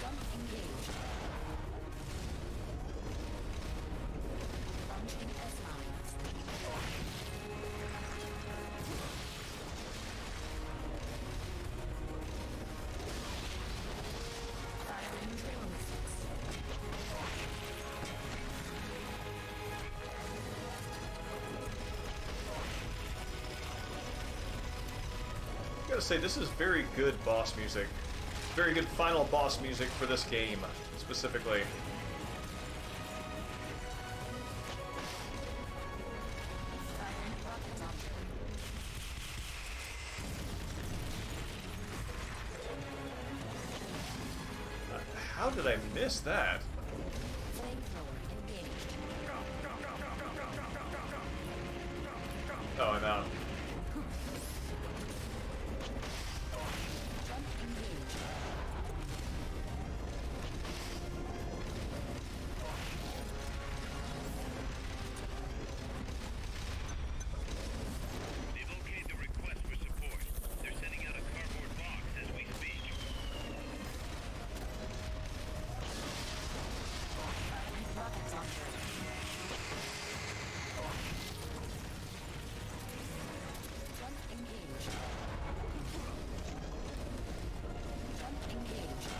Gun engaged. Launching S-mines. Firing drill missiles. I gotta say, this is very good boss music. Very good final boss music for this game, specifically. Firing rocket launcher. How did I miss that? Flamethrower engaged. Oh, I'm out. Jump engaged. They've okayed the request for support. They're sending out a cardboard box as we speak. Firing rocket launcher. Jump engaged. Jump engaged.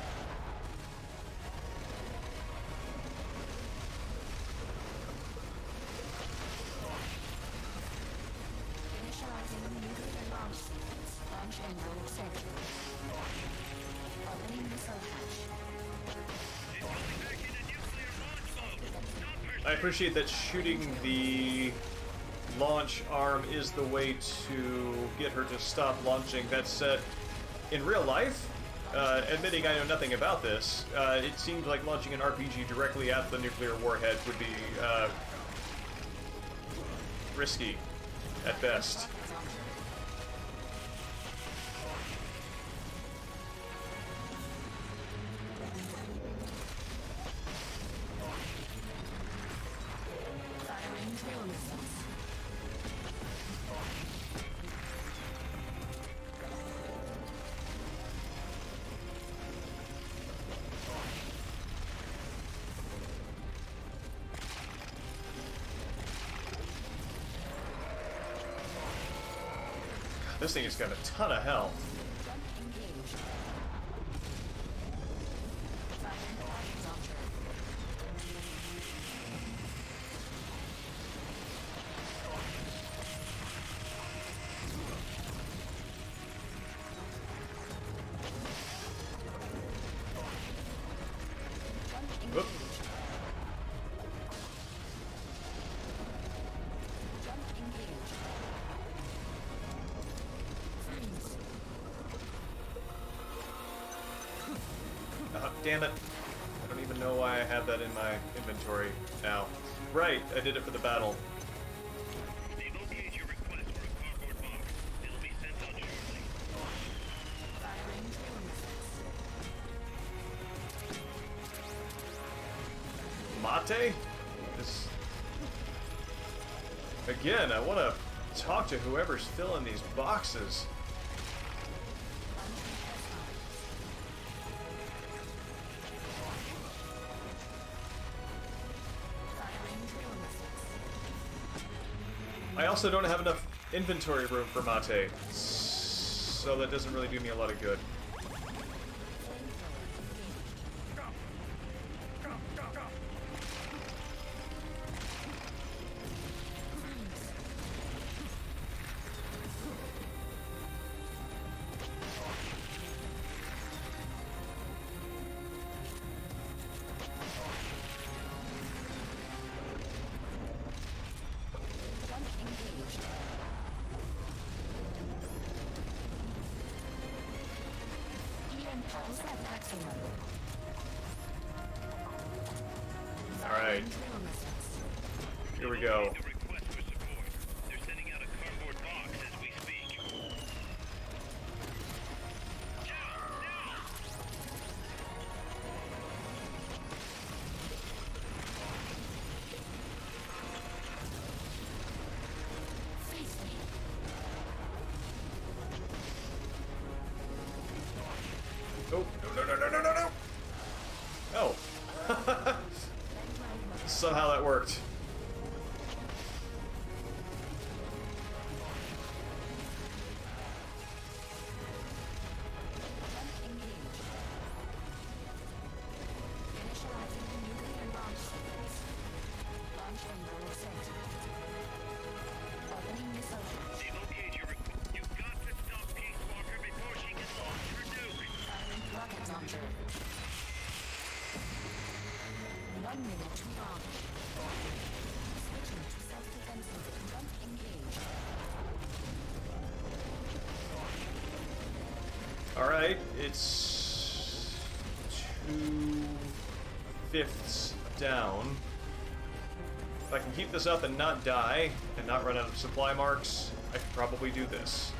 Initializing nuclear launch sequence. Launch angle set. Opening missile hatch. I appreciate that shooting the launch arm is the way to get her to stop launching. That said, in real life, admitting I know nothing about this, it seems like launching an RPG directly at the nuclear warhead would be risky at best. Firing drill missiles. This thing has got a ton of health. Jump engaged. Firing rocket launcher. Jump Whoop. engaged. Jump engaged. Freeze. damn it. I don't even know why I have that in my inventory now. Right, I did it for the battle. They've okayed your request for a cardboard box. It'll be sent out shortly. Mate? This... Again, I want to talk to whoever's filling these boxes. I also don't have enough inventory room for Mate, so that doesn't really do me a lot of good. Alright. Here we go. They're sending out a cardboard box as we speak. Oh, no. Oh. Somehow that worked. Alright, it's 2/5 down. If I can keep this up and not die, and not run out of supply marks, I can probably do this.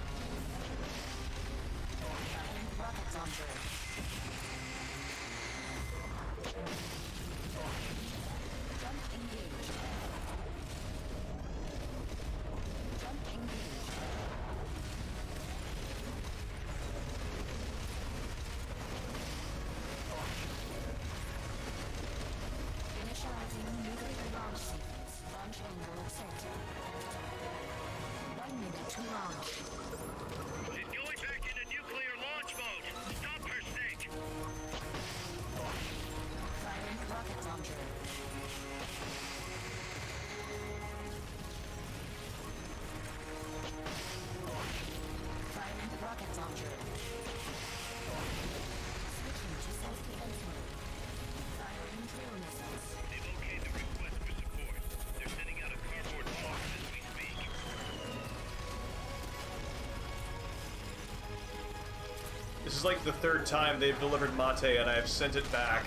This is like the third time they've delivered Mate and I have sent it back.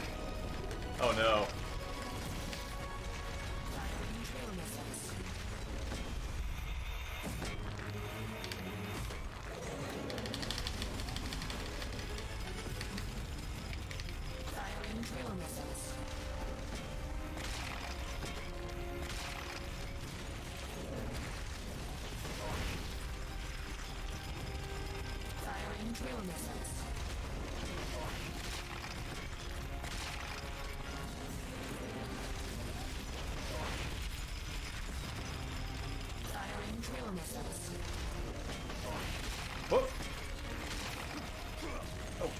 Oh no. Whoop. Oh.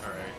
All right.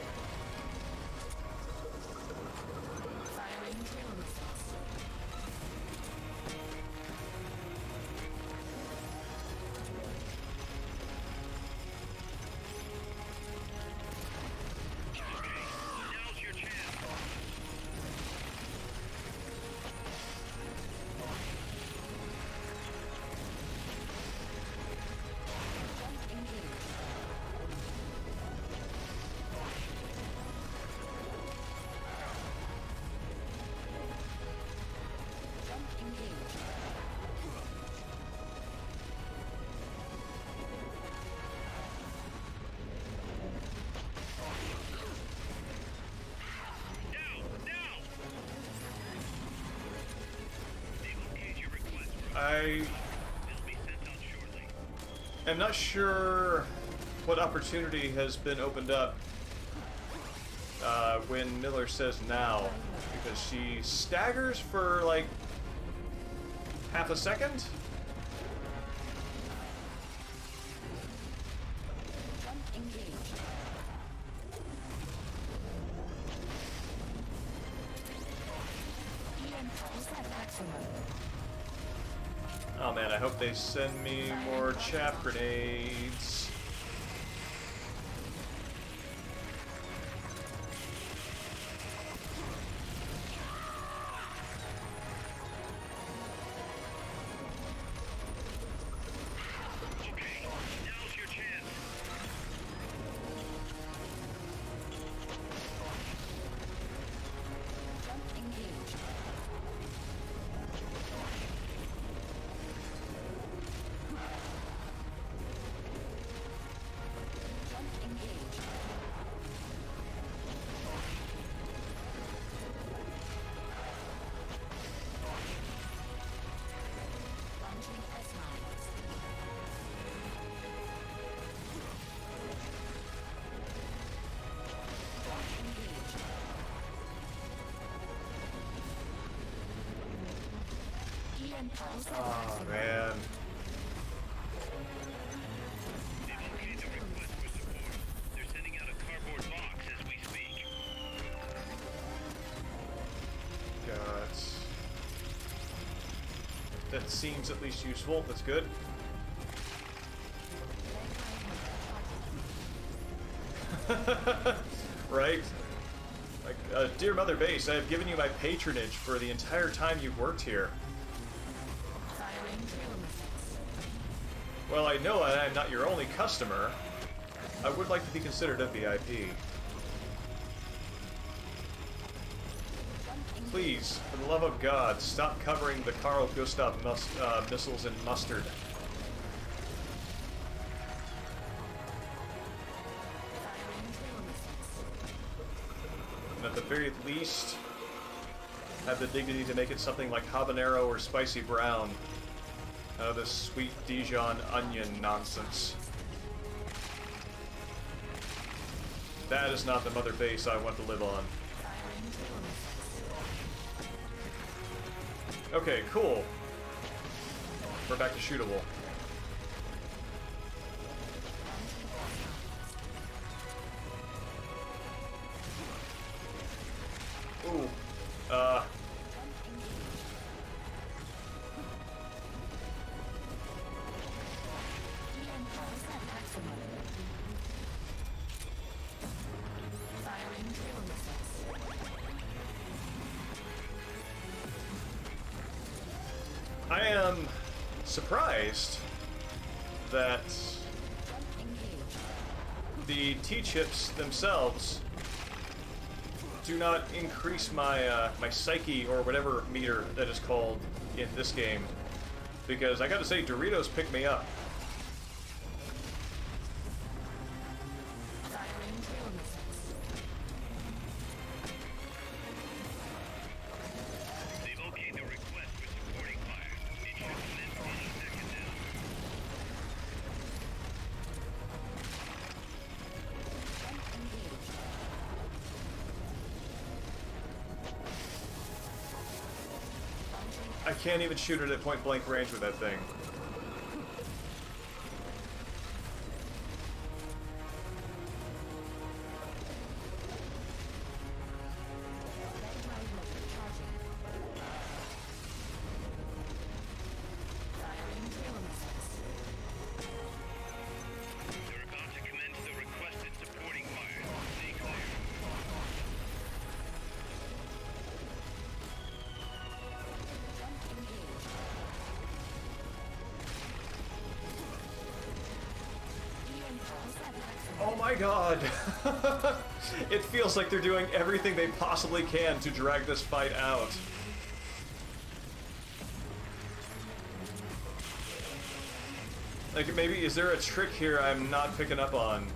I am not sure what opportunity has been opened up when Miller says now, because she staggers for like half a second. Oh man, I hope they send me more chaff grenades. Oh man. They're sending out a cardboard box as we speak. God. That seems at least useful. That's good. Right? Like, dear Mother Base, I have given you my patronage for the entire time you've worked here. Well, I know that I'm not your only customer. I would like to be considered a VIP. Please, for the love of God, stop covering the Carl Gustav missiles in mustard. And at the very least, have the dignity to make it something like habanero or spicy brown. None of this sweet Dijon onion nonsense. That is not the Mother Base I want to live on. Okay, cool. We're back to shootable. Ooh. I am surprised that the T-chips themselves do not increase my my psyche or whatever meter that is called in this game, because I gotta say Doritos pick me up. I can't even shoot it at point blank range with that thing. Oh my god! It feels like they're doing everything they possibly can to drag this fight out. Like, maybe, is there a trick here I'm not picking up on?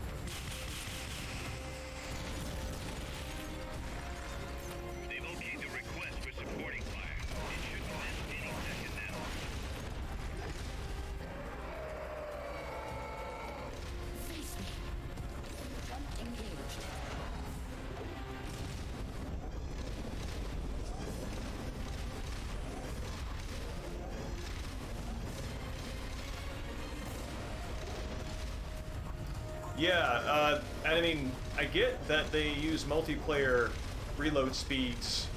Yeah, I mean, I get that they use multiplayer reload speeds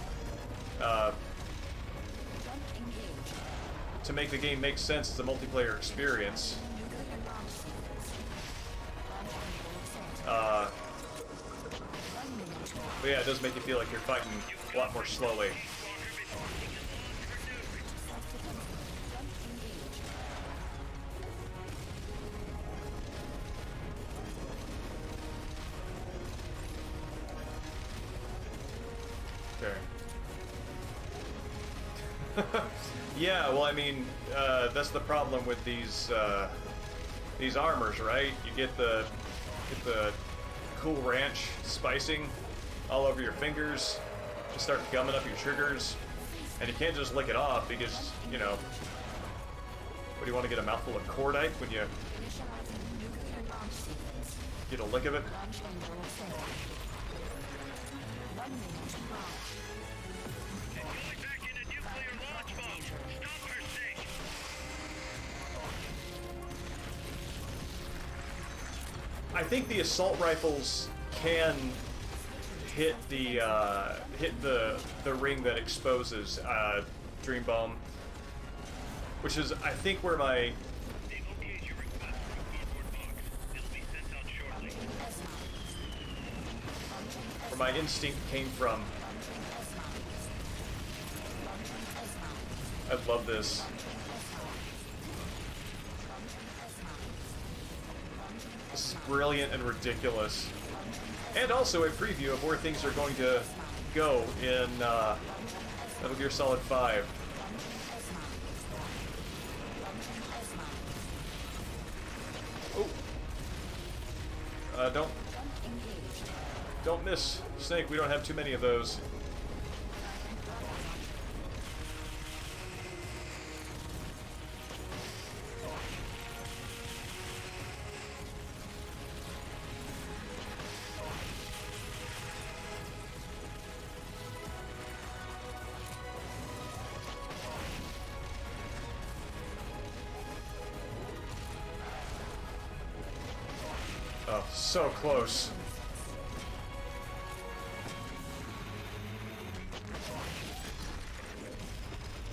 to make the game make sense as a multiplayer experience. But yeah, it does make you feel like you're fighting a lot more slowly. Yeah, well, I mean, that's the problem with these armors, right? You get the Cool Ranch spicing all over your fingers, you start gumming up your triggers, and you can't just lick it off because, you know, what do you want to get a mouthful of cordite when you get a lick of it? I think the assault rifles can hit the ring that exposes Dream Bomb, which is, I think, where my instinct came from. I love this. This is brilliant and ridiculous. And also a preview of where things are going to go in Metal Gear Solid 5. Oh. Don't miss, Snake. We don't have too many of those. Oh, so close.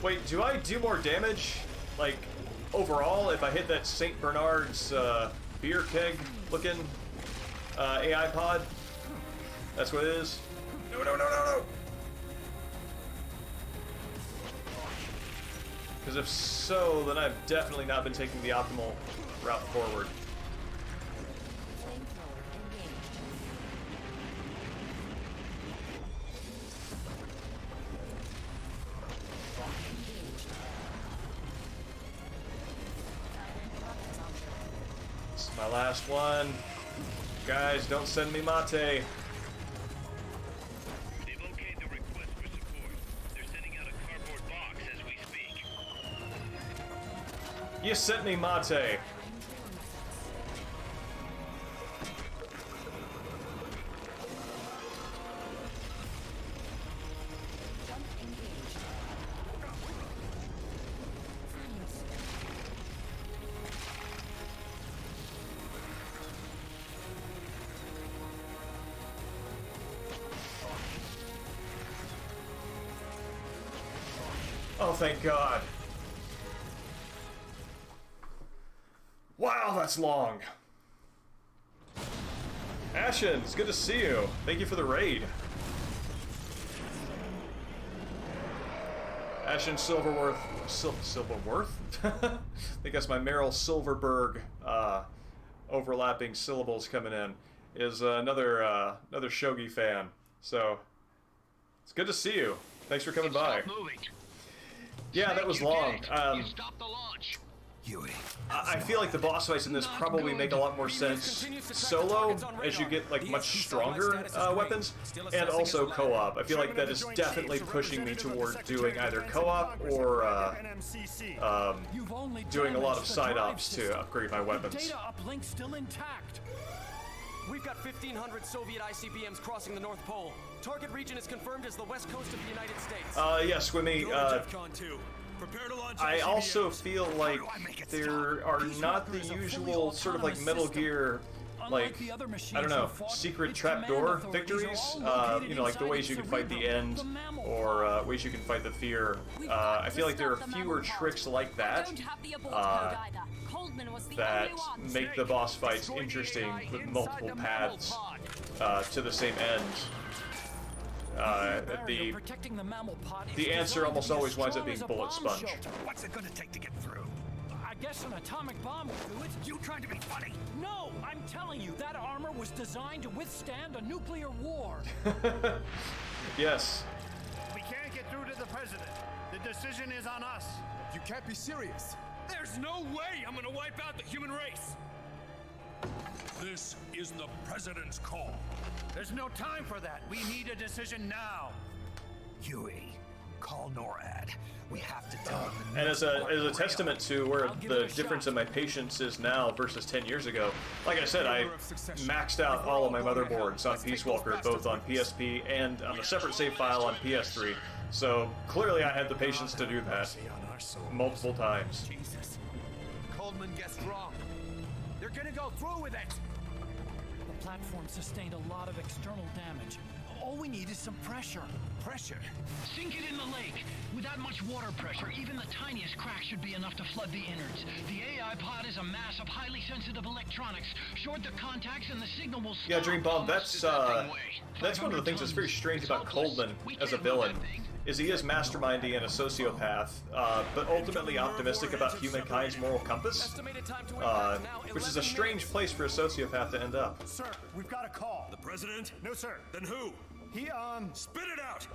Wait, do I do more damage, like, overall, if I hit that St. Bernard's beer keg looking AI pod? That's what it is? No, no, no, no, no! Because if so, then I've definitely not been taking the optimal route forward. My last one. Guys, don't send me mate. They've okayed the request for support. They're sending out a cardboard box as we speak. You sent me mate. Oh, thank God. Wow, that's long. Ashen, it's good to see you. Thank you for the raid. Ashen Silverworth. Silverworth? I think that's my Meryl Silverberg overlapping syllables coming in. Is another Shogi fan. So, it's good to see you. Thanks for coming by. Yeah, that was long. I feel like the boss fights in this probably make a lot more sense solo, as you get like much stronger weapons, and also co-op. I feel like that is definitely pushing me toward doing either co-op or doing a lot of side ops to upgrade my weapons. Data uplink still intact. We've got 1,500 Soviet ICBMs crossing the North Pole. Target region is confirmed as the west coast of the United States. Yeah, Swimmy, I also feel like there are not the usual sort of like Metal Gear like, I don't know, secret trapdoor victories. You know, like the ways you can fight the end, or ways you can fight the fear. I feel like there are fewer tricks like that that make the boss fights interesting with multiple paths to the same end. The answer almost always winds up being bullet sponge. What's it gonna take to get through? I guess an atomic bomb will do it. You trying to be funny? No, I'm telling you, that armor was designed to withstand a nuclear war. Yes. We can't get through to the president. The decision is on us. You can't be serious. There's no way I'm gonna wipe out the human race. This is the president's call. There's no time for that. We need a decision now. Huey, call NORAD. We have to tell them. And as a testament to where the difference in my patience is now versus 10 years ago, like I said, I maxed out all of my motherboards on Peace Walker, both on PSP and on a separate save file on PS3. So clearly I had the patience to do that multiple times. Jesus. Coldman guessed wrong. They're gonna go through with it. The platform sustained a lot of external damage. All we need is some pressure. Pressure? Sink it in the lake. With that much water pressure, even the tiniest crack should be enough to flood the innards. The AI pod is a mass of highly sensitive electronics. Short the contacts and the signal will stop. Yeah, Dream Bomb, that's one of the things that's very strange about Coldman as a villain, is he is mastermindy and a sociopath, but ultimately optimistic about humankind's moral compass, which is a strange place for a sociopath to end up. Sir, we've got a call. The president? No, sir. Then who? He, Spit it out!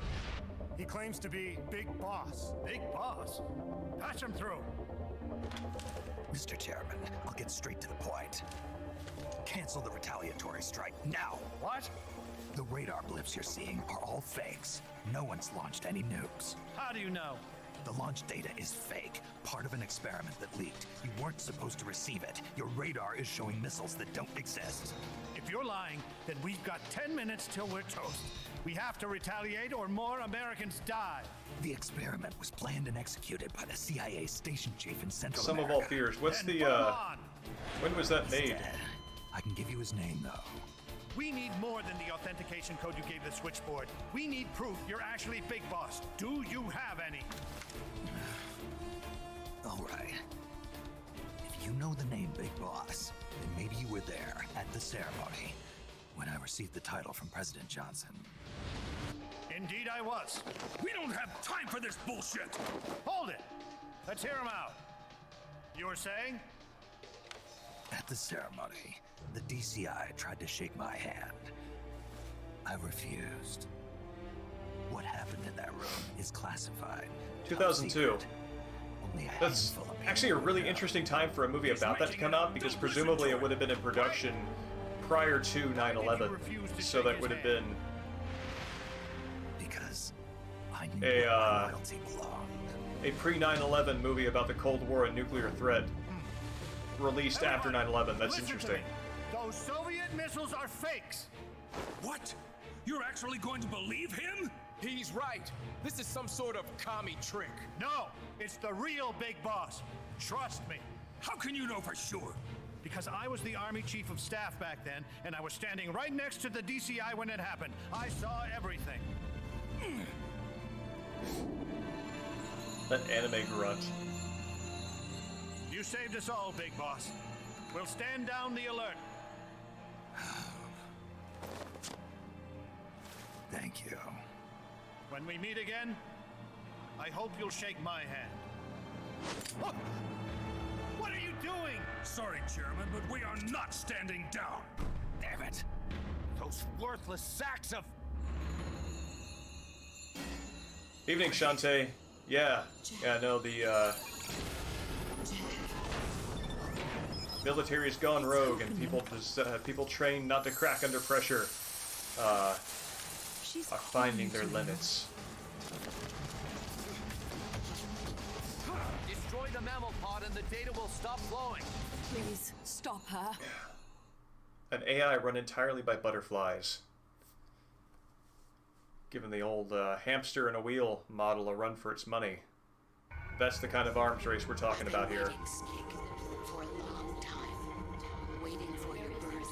He claims to be Big Boss. Big Boss? Patch him through. Mr. Chairman, I'll get straight to the point. Cancel the retaliatory strike now. What? The radar blips you're seeing are all fakes. No one's launched any nukes. How do you know? The launch data is fake, part of an experiment that leaked. You weren't supposed to receive it. Your radar is showing missiles that don't exist. If you're lying, then we've got 10 minutes till we're toast. We have to retaliate or more Americans die. The experiment was planned and executed by the CIA station chief in Central Some America. of all fears. What's the, when was that made? I can give you his name, though. We need more than the authentication code you gave the switchboard. We need proof you're actually Big Boss. Do you have any? All right. If you know the name Big Boss, then maybe you were there at the ceremony when I received the title from President Johnson. Indeed I was. We don't have time for this bullshit! Hold it! Let's hear him out. You were saying? At the ceremony, the DCI tried to shake my hand. I refused. What happened in that room is classified. 2002. That's actually a really interesting time for a movie about that to come out, because presumably it would have been in production prior to 9/11, so that would have been a pre-9/11 movie about the Cold War and nuclear threat released after 9/11. That's interesting. Those Soviet missiles are fakes. What? You're actually going to believe him? He's right. This is some sort of commie trick. No, it's the real Big Boss. Trust me. How can you know for sure? Because I was the Army Chief of Staff back then, and I was standing right next to the DCI when it happened. I saw everything. That anime grunt. You saved us all, Big Boss. We'll stand down the alert. Thank you. When we meet again, I hope you'll shake my hand. Oh! What are you doing? Sorry, Chairman, but we are not standing down. Damn it. Those worthless sacks of... Evening, Shantae. Yeah, no, the military's gone rogue, and people trained not to crack under pressure are finding their limits. Destroy the mammal pod and the data will stop flowing. Please, stop her. An AI run entirely by butterflies. Giving the old hamster in a wheel model a run for its money. That's the kind of arms race we're talking about here. For a long time, waiting for your birth.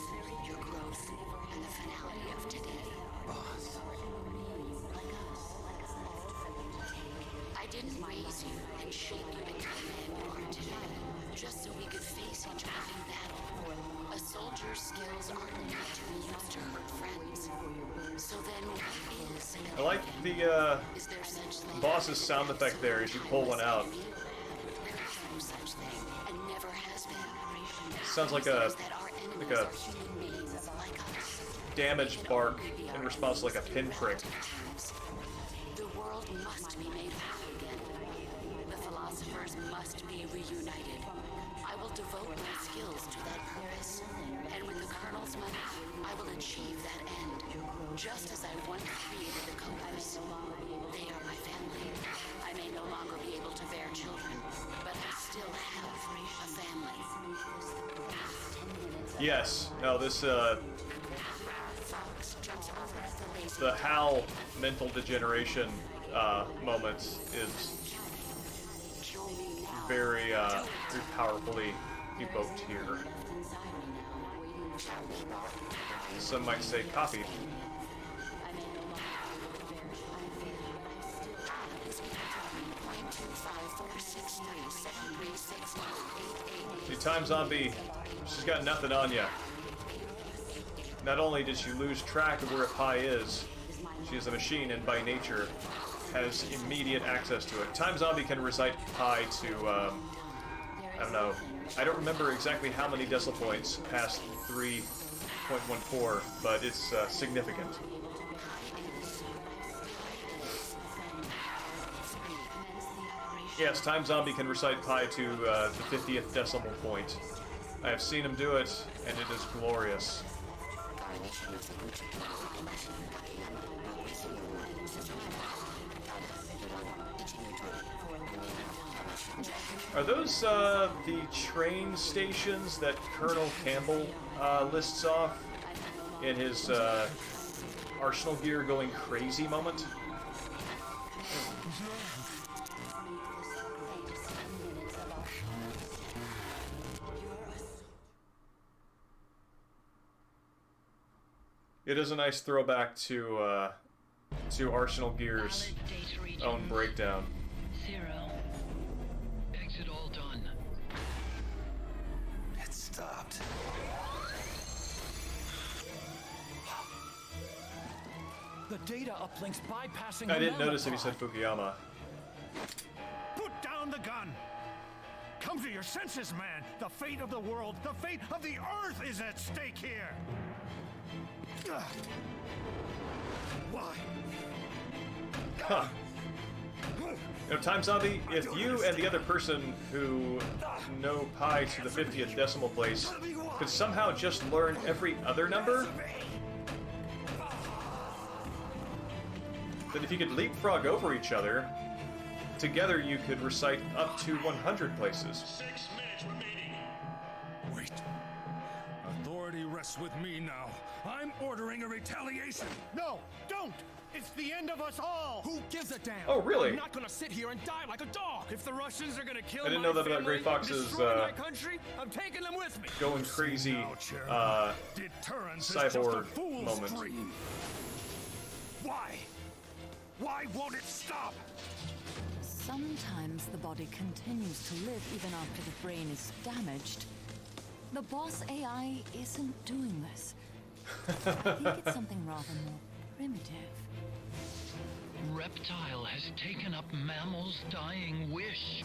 the boss's sound effect there as you pull one out. Sounds like a damaged bark in response to like a pinprick. The world must be made whole again. The philosophers must be reunited. I will devote my skills to that purpose. And with the Colonel's money, I will achieve that end. Just as I once created the Cobras. They are my family. I may no longer be able to bear children, but I still have a family. Yes. No, this, the Howell mental degeneration moment is very, very powerfully evoked here. Some might say copied. See, Time Zombie, she's got nothing on ya. Not only did she lose track of where a pie is, she is a machine and by nature has immediate access to it. Time Zombie can recite pi to, I don't know, I don't remember exactly how many decimal points past 3.14, but it's significant. Yes, Time Zombie can recite pi to the 50th decimal point. I have seen him do it, and it is glorious. Are those the train stations that Colonel Campbell lists off in his Arsenal gear going crazy moment? It is a nice throwback to Arsenal Gear's own breakdown. 0. Exit all done. It stopped. The data uplinks bypassing. I didn't notice if he said Fukuyama. Put down the gun! Come to your senses, man! The fate of the world, the fate of the Earth is at stake here! Why? Huh. You know, Time Zombie, if you and the other person who know pi to the 50th decimal place could somehow just learn every other number, then if you could leapfrog over each other, together you could recite up to 100 places. 6 minutes remaining. Wait. Authority rests with me now. I'm ordering a retaliation. No, don't! It's the end of us all! Who gives a damn? Oh, really? I'm not gonna sit here and die like a dog. If the Russians are gonna kill I didn't my know that about family, Gray Fox's, destroy my country, I'm taking them with me. Going crazy, Deterrence is just a cyborg fool's moment. dream. Why? Why won't it stop? Sometimes the body continues to live even after the brain is damaged. The boss AI isn't doing this. I think it's something rather more primitive. Reptile has taken up Mammal's dying wish.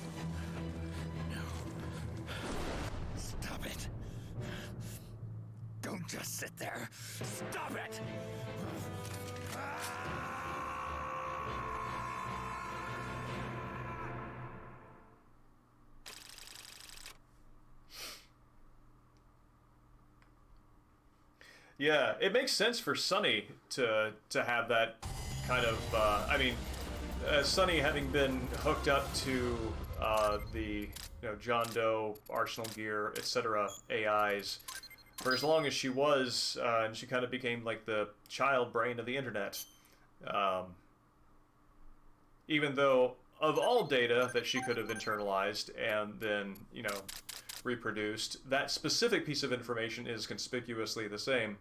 Stop it. Don't just sit there. Stop it! Yeah, it makes sense for Sonny to have that kind of. I mean, Sonny having been hooked up to the John Doe, Arsenal Gear, etc. AIs for as long as she was, and she kind of became like the child brain of the internet. Even though of all data that she could have internalized and then reproduced, that specific piece of information is conspicuously the same.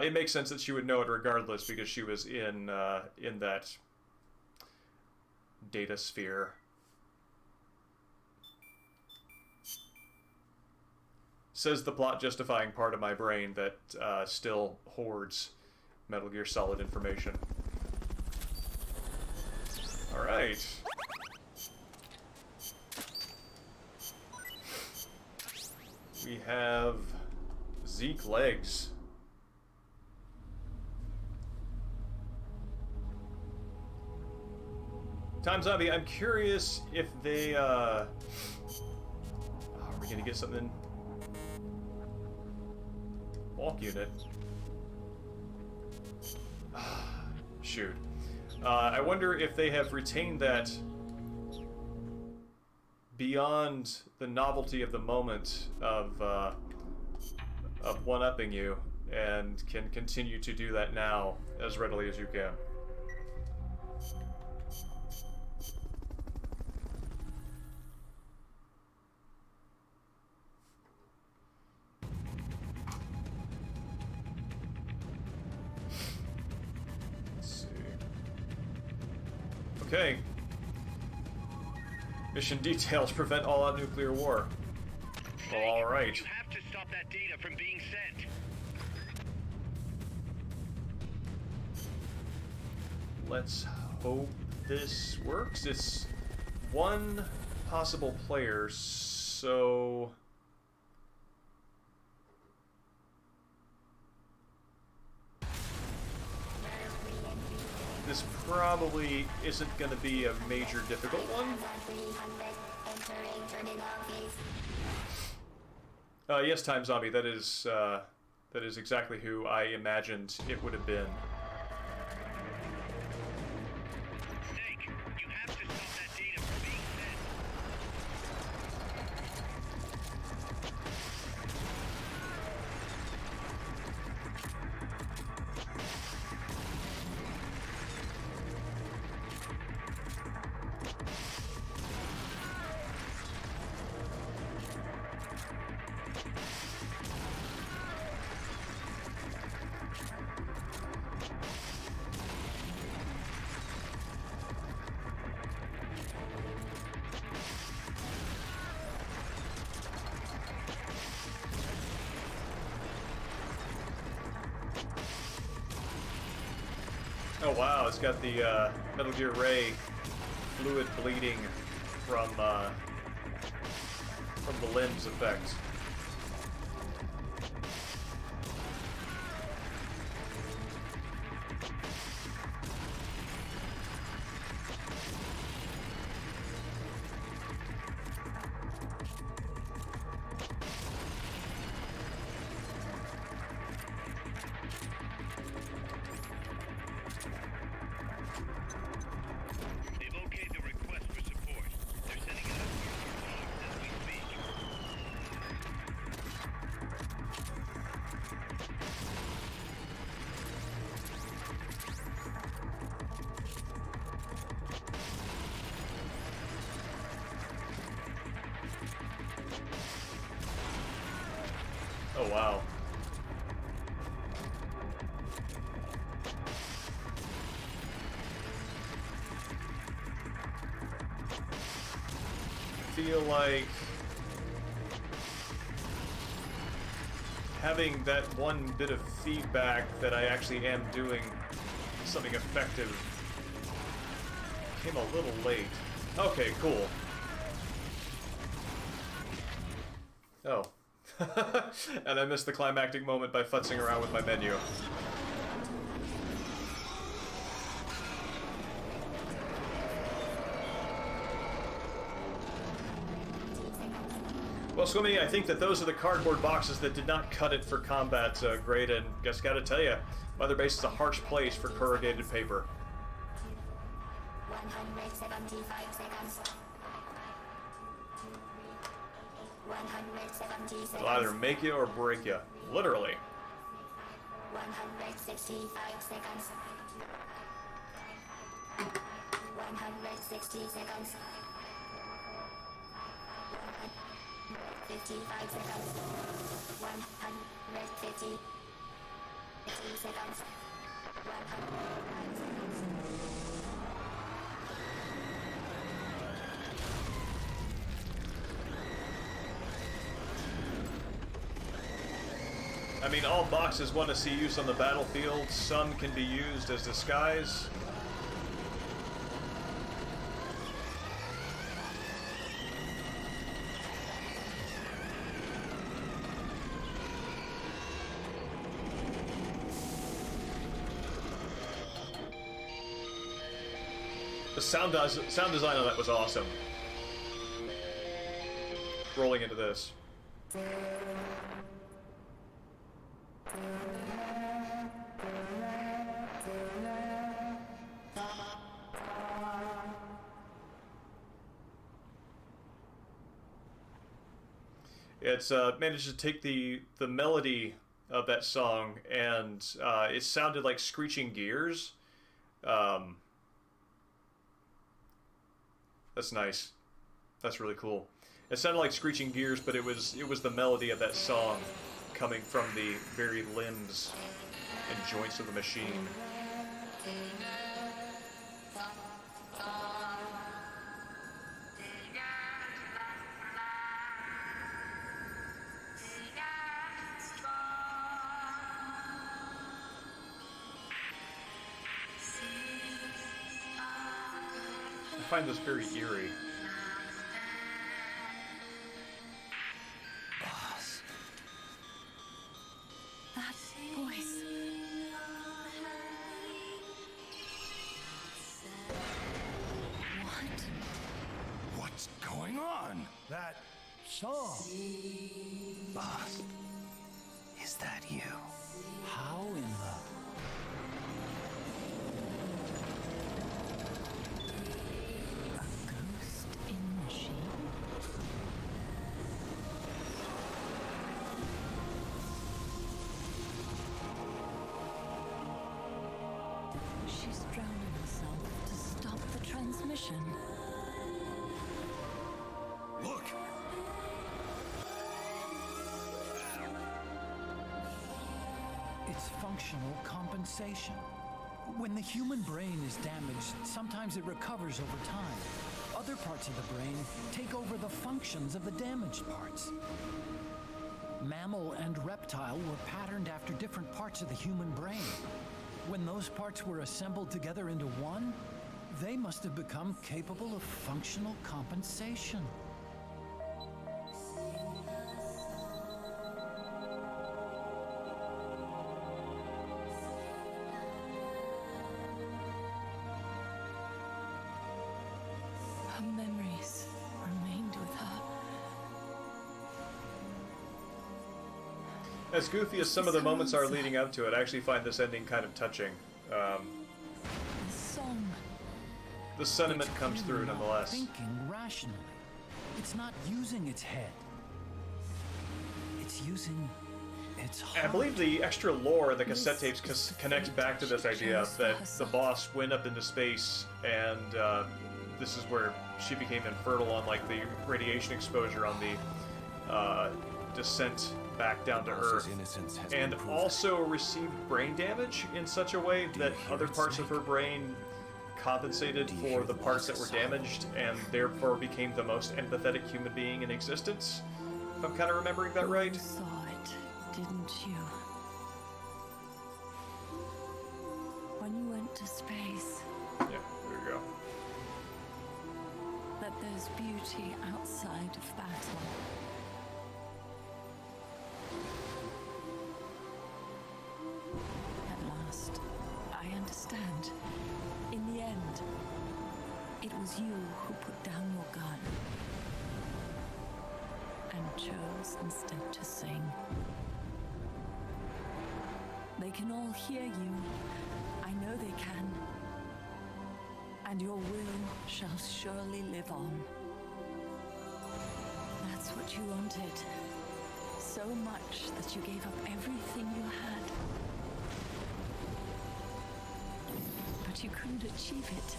It makes sense that she would know it regardless because she was in that data sphere. Says the plot justifying part of my brain that still hoards Metal Gear Solid information. Alright. We have Zeke legs. Time Zombie, I'm curious if they, are we gonna get something? Walk unit. Shoot. I wonder if they have retained that beyond the novelty of the moment of one-upping you, and can continue to do that now as readily as you can. Okay. Mission details: prevent all-out nuclear war. Well, all right. You have to stop that data from being sent. Let's hope this works. It's one possible player, so... this probably isn't going to be a major difficult one. Yes, Time Zombie, that is exactly who I imagined it would have been. Oh wow, it's got the Metal Gear Ray fluid bleeding from the limbs effect. Oh wow. I feel like having that one bit of feedback that I actually am doing something effective came a little late. Okay, cool. Oh. And I missed the climactic moment by futzing around with my menu. Well, Swimmy, I think that those are the cardboard boxes that did not cut it for combat grade, and just gotta tell you, Mother Base is a harsh place for corrugated paper. 175 seconds. 170 seconds. It'll either make you or break you. Literally. 165 seconds. 160 seconds. 155 seconds. 150. 60 seconds. 100 seconds. I mean, all boxes want to see use on the battlefield. Some can be used as disguise. The sound design on that was awesome. Rolling into this. It's managed to take the melody of that song, and it sounded like screeching gears. That's nice. That's really cool. It sounded like screeching gears, but it was the melody of that song coming from the very limbs and joints of the machine. I find this very eerie. Boss. That voice. What? What's going on? That song. Boss. Is that you? How in the... She's drowning herself to stop the transmission. Look! It's functional compensation. When the human brain is damaged, sometimes it recovers over time. Other parts of the brain take over the functions of the damaged parts. Mammal and reptile were patterned after different parts of the human brain. When those parts were assembled together into one, they must have become capable of functional compensation. Her memories remained with her. As goofy as some of the moments are leading up to it, I actually find this ending kind of touching. The song. The sentiment comes through nonetheless. Thinking rationally. It's not using its head. It's using its heart. I believe the extra lore in the cassette tapes connects back to this idea that the boss went up into space, and this is where she became infertile on like the radiation exposure on the descent back down to Earth, and also received brain damage in such a way that other parts of her brain compensated for the parts that were damaged, and therefore became the most empathetic human being in existence. If I'm kind of remembering that right. You saw it, didn't you? When you went to space. Yeah, there you go. That there's beauty outside of battle. At last, I understand. In the end, it was you who put down your gun and chose instead to sing. They can all hear you. I know they can. And your will shall surely live on. That's what you wanted. So much that you gave up everything you had. But you couldn't achieve it.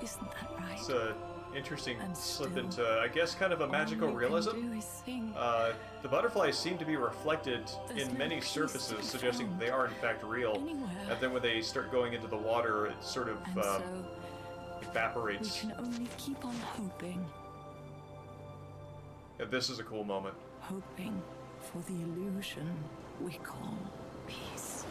Isn't that right? It's a interesting slip into, I guess, kind of a magical realism. The butterflies seem to be reflected in many surfaces, suggesting that they are in fact real. And then when they start going into the water, it sort of evaporates. We can only keep on hoping. Yeah, this is a cool moment. Hoping for the illusion we call peace.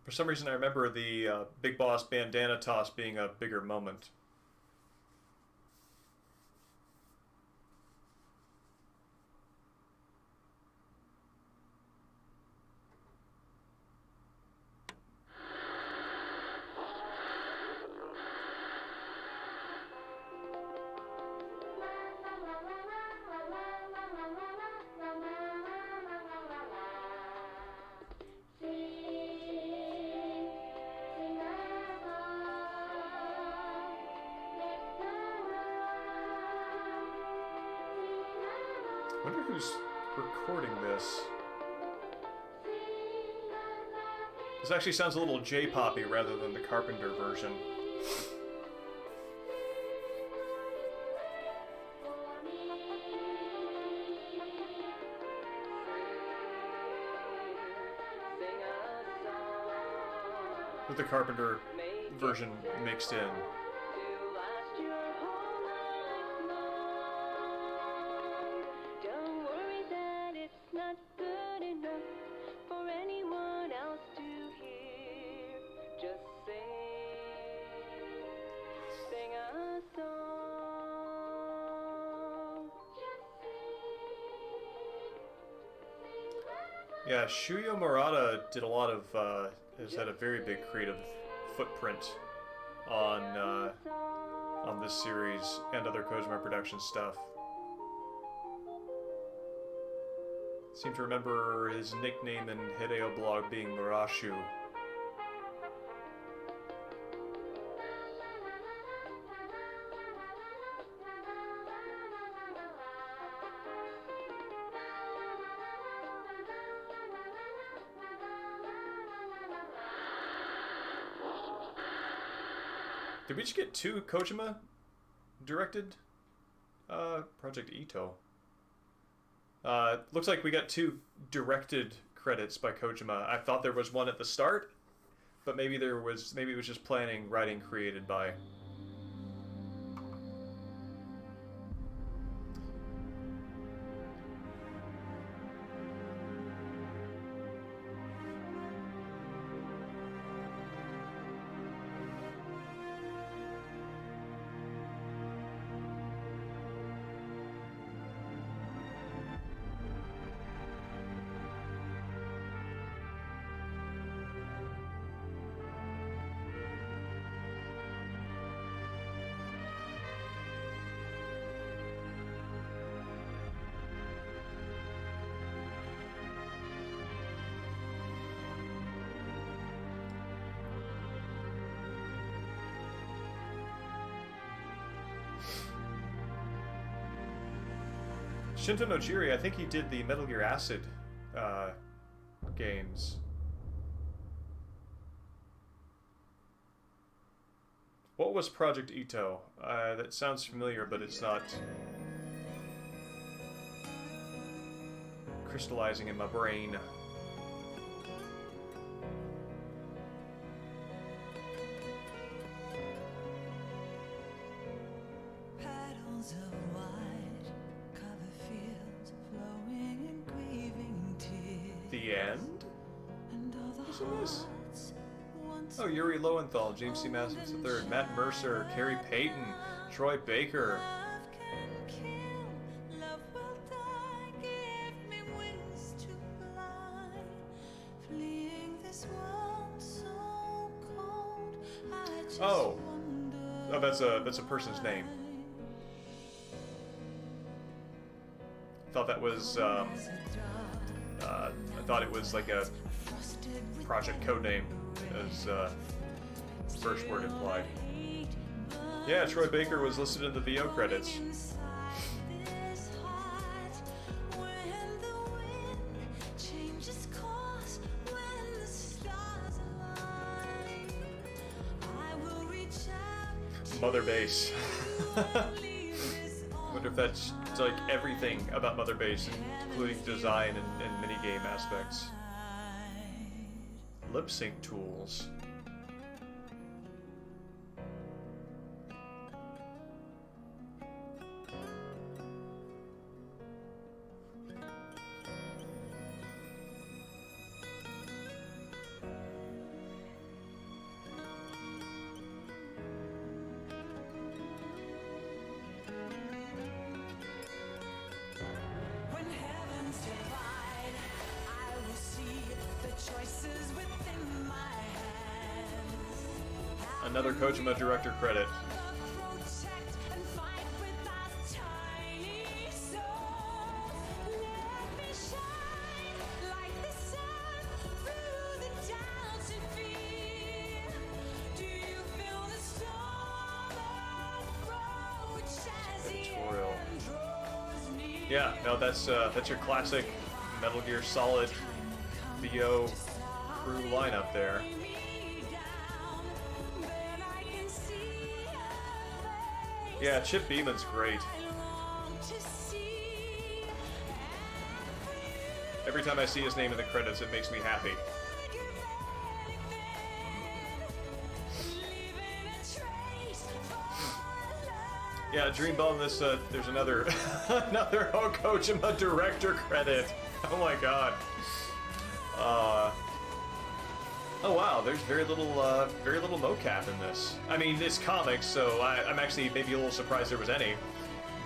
For some reason, I remember the Big Boss bandana toss being a bigger moment. I wonder who's recording this. This actually sounds a little J-poppy rather than the Carpenter version. With the Carpenter version mixed in. Yeah, Shuyo Murata did a lot of, has had a very big creative footprint on this series and other Kojima Productions stuff. Seem to remember his nickname in Hideo blog being Murashu. Did we just get 2 Kojima directed? Project Ito. Looks like we got 2 directed credits by Kojima. I thought there was one at the start, but maybe it was just planning, writing, created by. Shinto Nojiri, I think he did the Metal Gear Acid games. What was Project Ito? That sounds familiar, but it's not crystallizing in my brain. Petals of white cover fields flowing and grieving tears. The end? And all the What's this? hearts once Oh, Yuri Lowenthal, James C. Masters III, Matt Mercer, Carrie Payton, Troy Baker. love will die, give me wings to fly, fleeing this world so cold. I just Oh, that's a person's name. I thought that was I thought it was like a project code name, as first word implied. Yeah, Troy Baker was listed in the VO credits. Mother Base. Wonder if that's like everything about Mother Base, including design and minigame aspects. Lip sync tools. Another Kojima director credit. Tutorial. Yeah, no, that's your classic Metal Gear Solid VO crew lineup there. Yeah, Chip Beeman's great. Every time I see his name in the credits, it makes me happy. Yeah, Dream Bomb. This there's another another Kojima director credit. Oh my god. Oh wow, there's very little mocap in this. I mean, it's comics, so I'm actually maybe a little surprised there was any,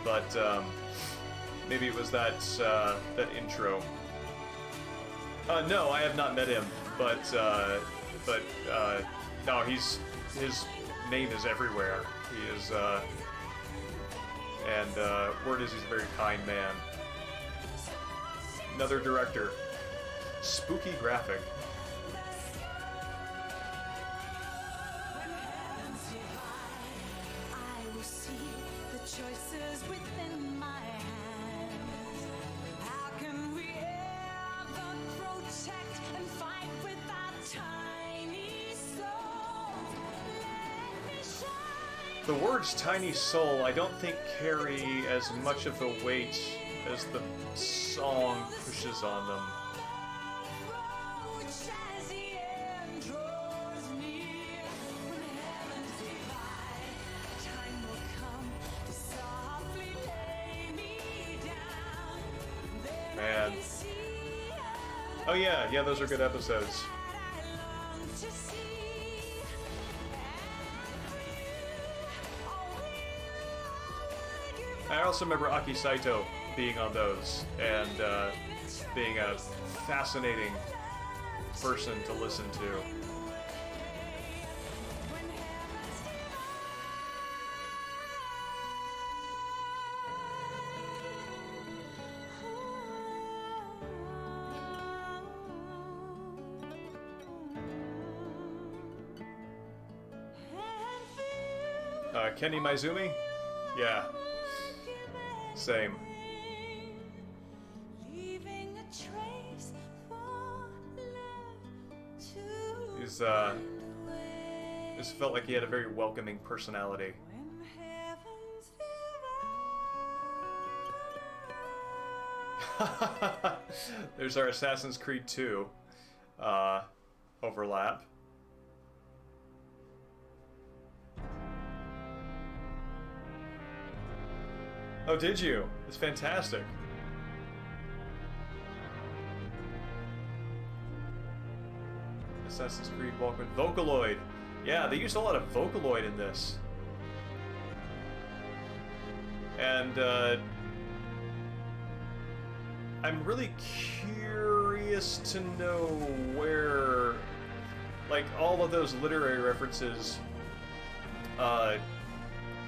but maybe it was that that intro. No, I have not met him, but no, his name is everywhere. He is, and word is he's a very kind man. Another director, Spooky Graphic. The words "tiny soul" I don't think carry as much of the weight as the song pushes on them. Man. Oh yeah, those are good episodes. I also remember Aki Saito being on those and being a fascinating person to listen to. Kenny Maizumi? Yeah. Same. He's this felt like he had a very welcoming personality. There's our Assassin's Creed 2 overlap. Oh, did you? It's fantastic. Assassin's Creed Walkman. Vocaloid. Yeah, they used a lot of Vocaloid in this. And, I'm really curious to know where, like, all of those literary references,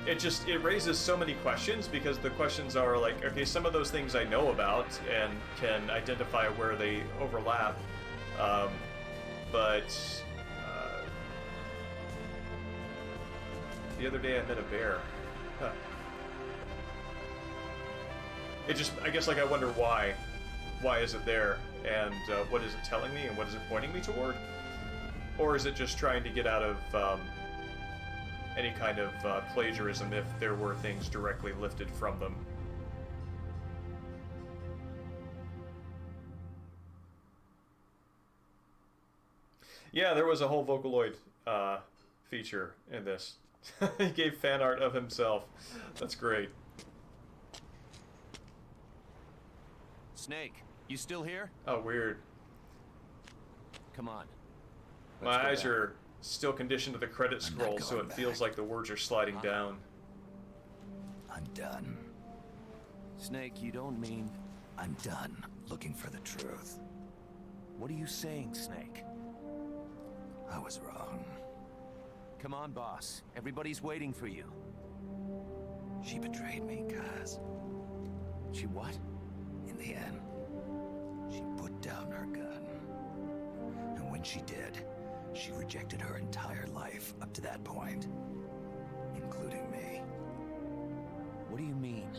it raises so many questions, because the questions are like, okay, some of those things I know about and can identify where they overlap, but the other day I met a bear. Huh. I guess, like, I wonder why is it there, and what is it telling me, and what is it pointing me toward? Or is it just trying to get out of any kind of plagiarism if there were things directly lifted from them? Yeah, there was a whole Vocaloid feature in this. He gave fan art of himself. That's great. Snake, you still here? Oh, weird. Come on. My eyes are still conditioned to the credit scroll, so it feels like the words are sliding down. I'm done. Snake, you don't mean... I'm done looking for the truth. What are you saying, Snake? I was wrong. Come on, boss. Everybody's waiting for you. She betrayed me, Kaz. She what? In the end, she put down her gun. And when she did, she rejected her entire life up to that point, including me. What do you mean?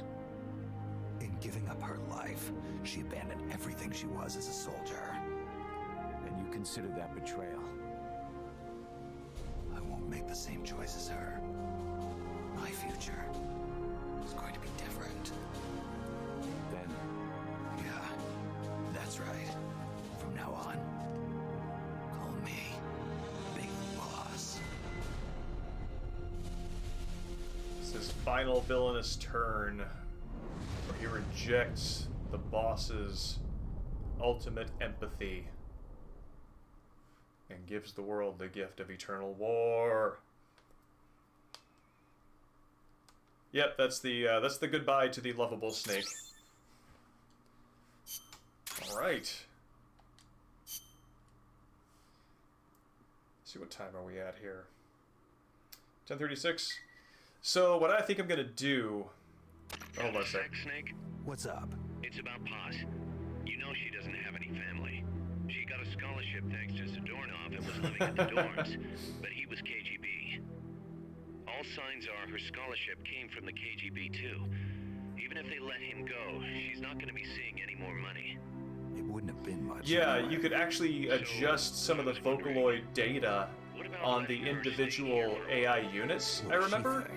In giving up her life, she abandoned everything she was as a soldier. And you consider that betrayal? I won't make the same choice as her. My future is going to be different. Then? Yeah, that's right. From now on, call me Big Boss. It's his final villainous turn, where he rejects the boss's ultimate empathy and gives the world the gift of eternal war. Yep, that's the goodbye to the lovable Snake. All right. Let's see, what time are we at here? 10:36. So what I think I'm gonna do. Hold on a sec. Snake? What's up? It's about Paz. You know she doesn't have any family. She got a scholarship thanks to Zadornov and was living in the dorms, but he was KGB. All signs are her scholarship came from the KGB too. Even if they let him go, she's not going to be seeing any more money. It wouldn't have been much. Yeah, you could actually adjust some of the Vocaloid data on the individual AI units, I remember.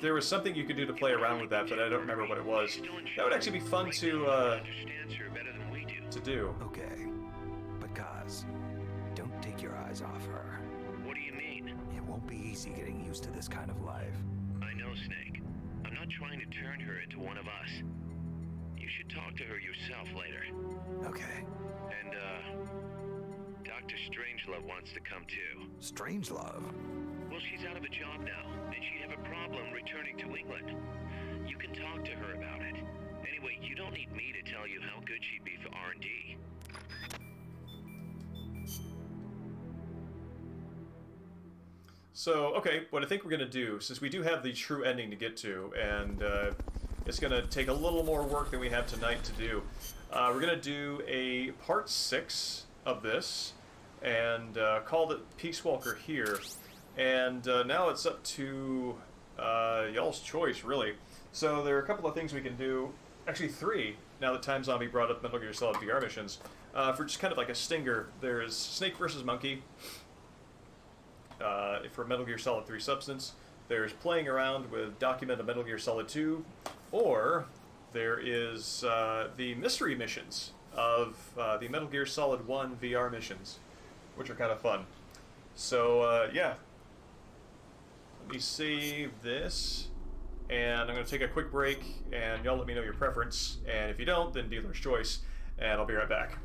There was something you could do to play around with that, but I don't remember what it was. That would actually be fun to do. Okay, but Kaz, don't take your eyes off her. What do you mean? It won't be easy getting used to this kind of life. I know, Snake. I'm not trying to turn her into one of us. You should talk to her yourself later. Okay. And, Dr. Strangelove wants to come too. Strangelove? Well, she's out of a job now, and she'd have a problem returning to England. You can talk to her about it. Anyway, you don't need me to tell you how good she'd be for R&D. So, okay, what I think we're going to do, since we do have the true ending to get to, and it's going to take a little more work than we have tonight to do, we're going to do a part 6 of this, and call it Peace Walker here. And now it's up to y'all's choice, really. So there are a couple of things we can do, actually 3, now that Time Zombie brought up Metal Gear Solid VR missions. For just kind of like a stinger, there's Snake versus Monkey. For Metal Gear Solid 3 Substance, there's playing around with Document of Metal Gear Solid 2, or there is the mystery missions of the Metal Gear Solid 1 VR missions, which are kind of fun. So, yeah. Let me save this, and I'm going to take a quick break, and y'all let me know your preference, and if you don't, then dealer's choice, and I'll be right back.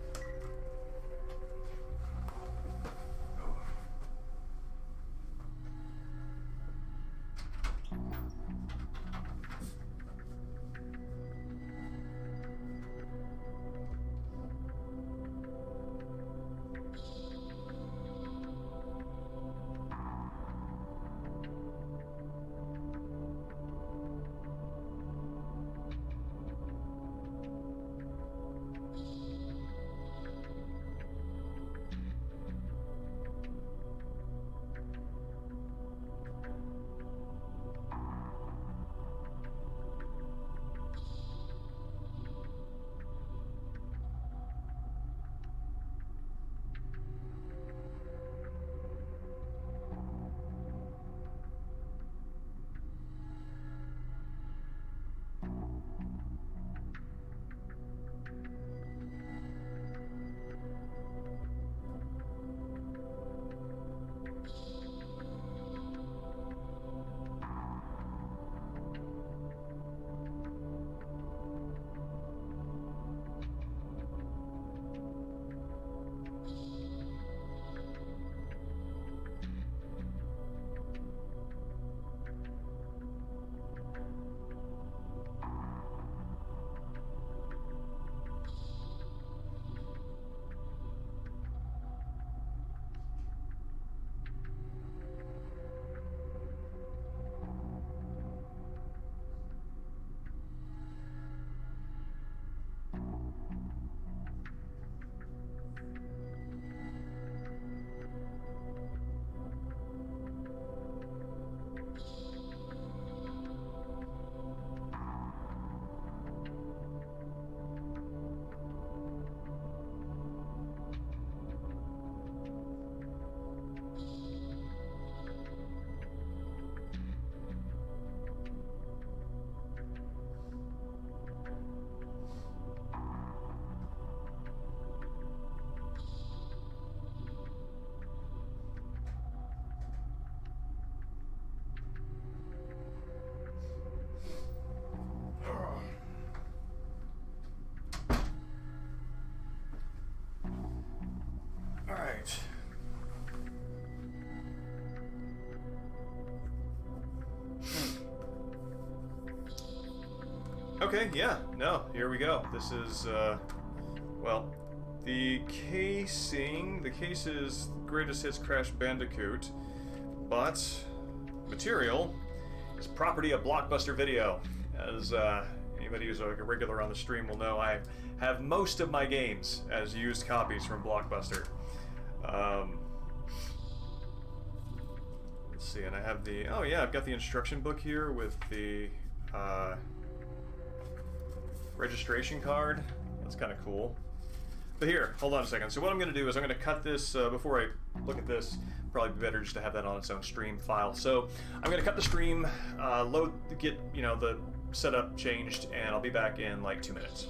Okay, yeah, no, here we go. This is, well, the casing. The case is Greatest Hits Crash Bandicoot, but material is property of Blockbuster Video. As anybody who's like a regular on the stream will know, I have most of my games as used copies from Blockbuster. Let's see, and I have the, oh yeah, I've got the instruction book here with the registration card. That's kind of cool. But here, hold on a second. So what I'm going to do is I'm going to cut this, before I look at this, probably be better just to have that on its own stream file. So I'm going to cut the stream, get, you know, the setup changed, and I'll be back in like 2 minutes.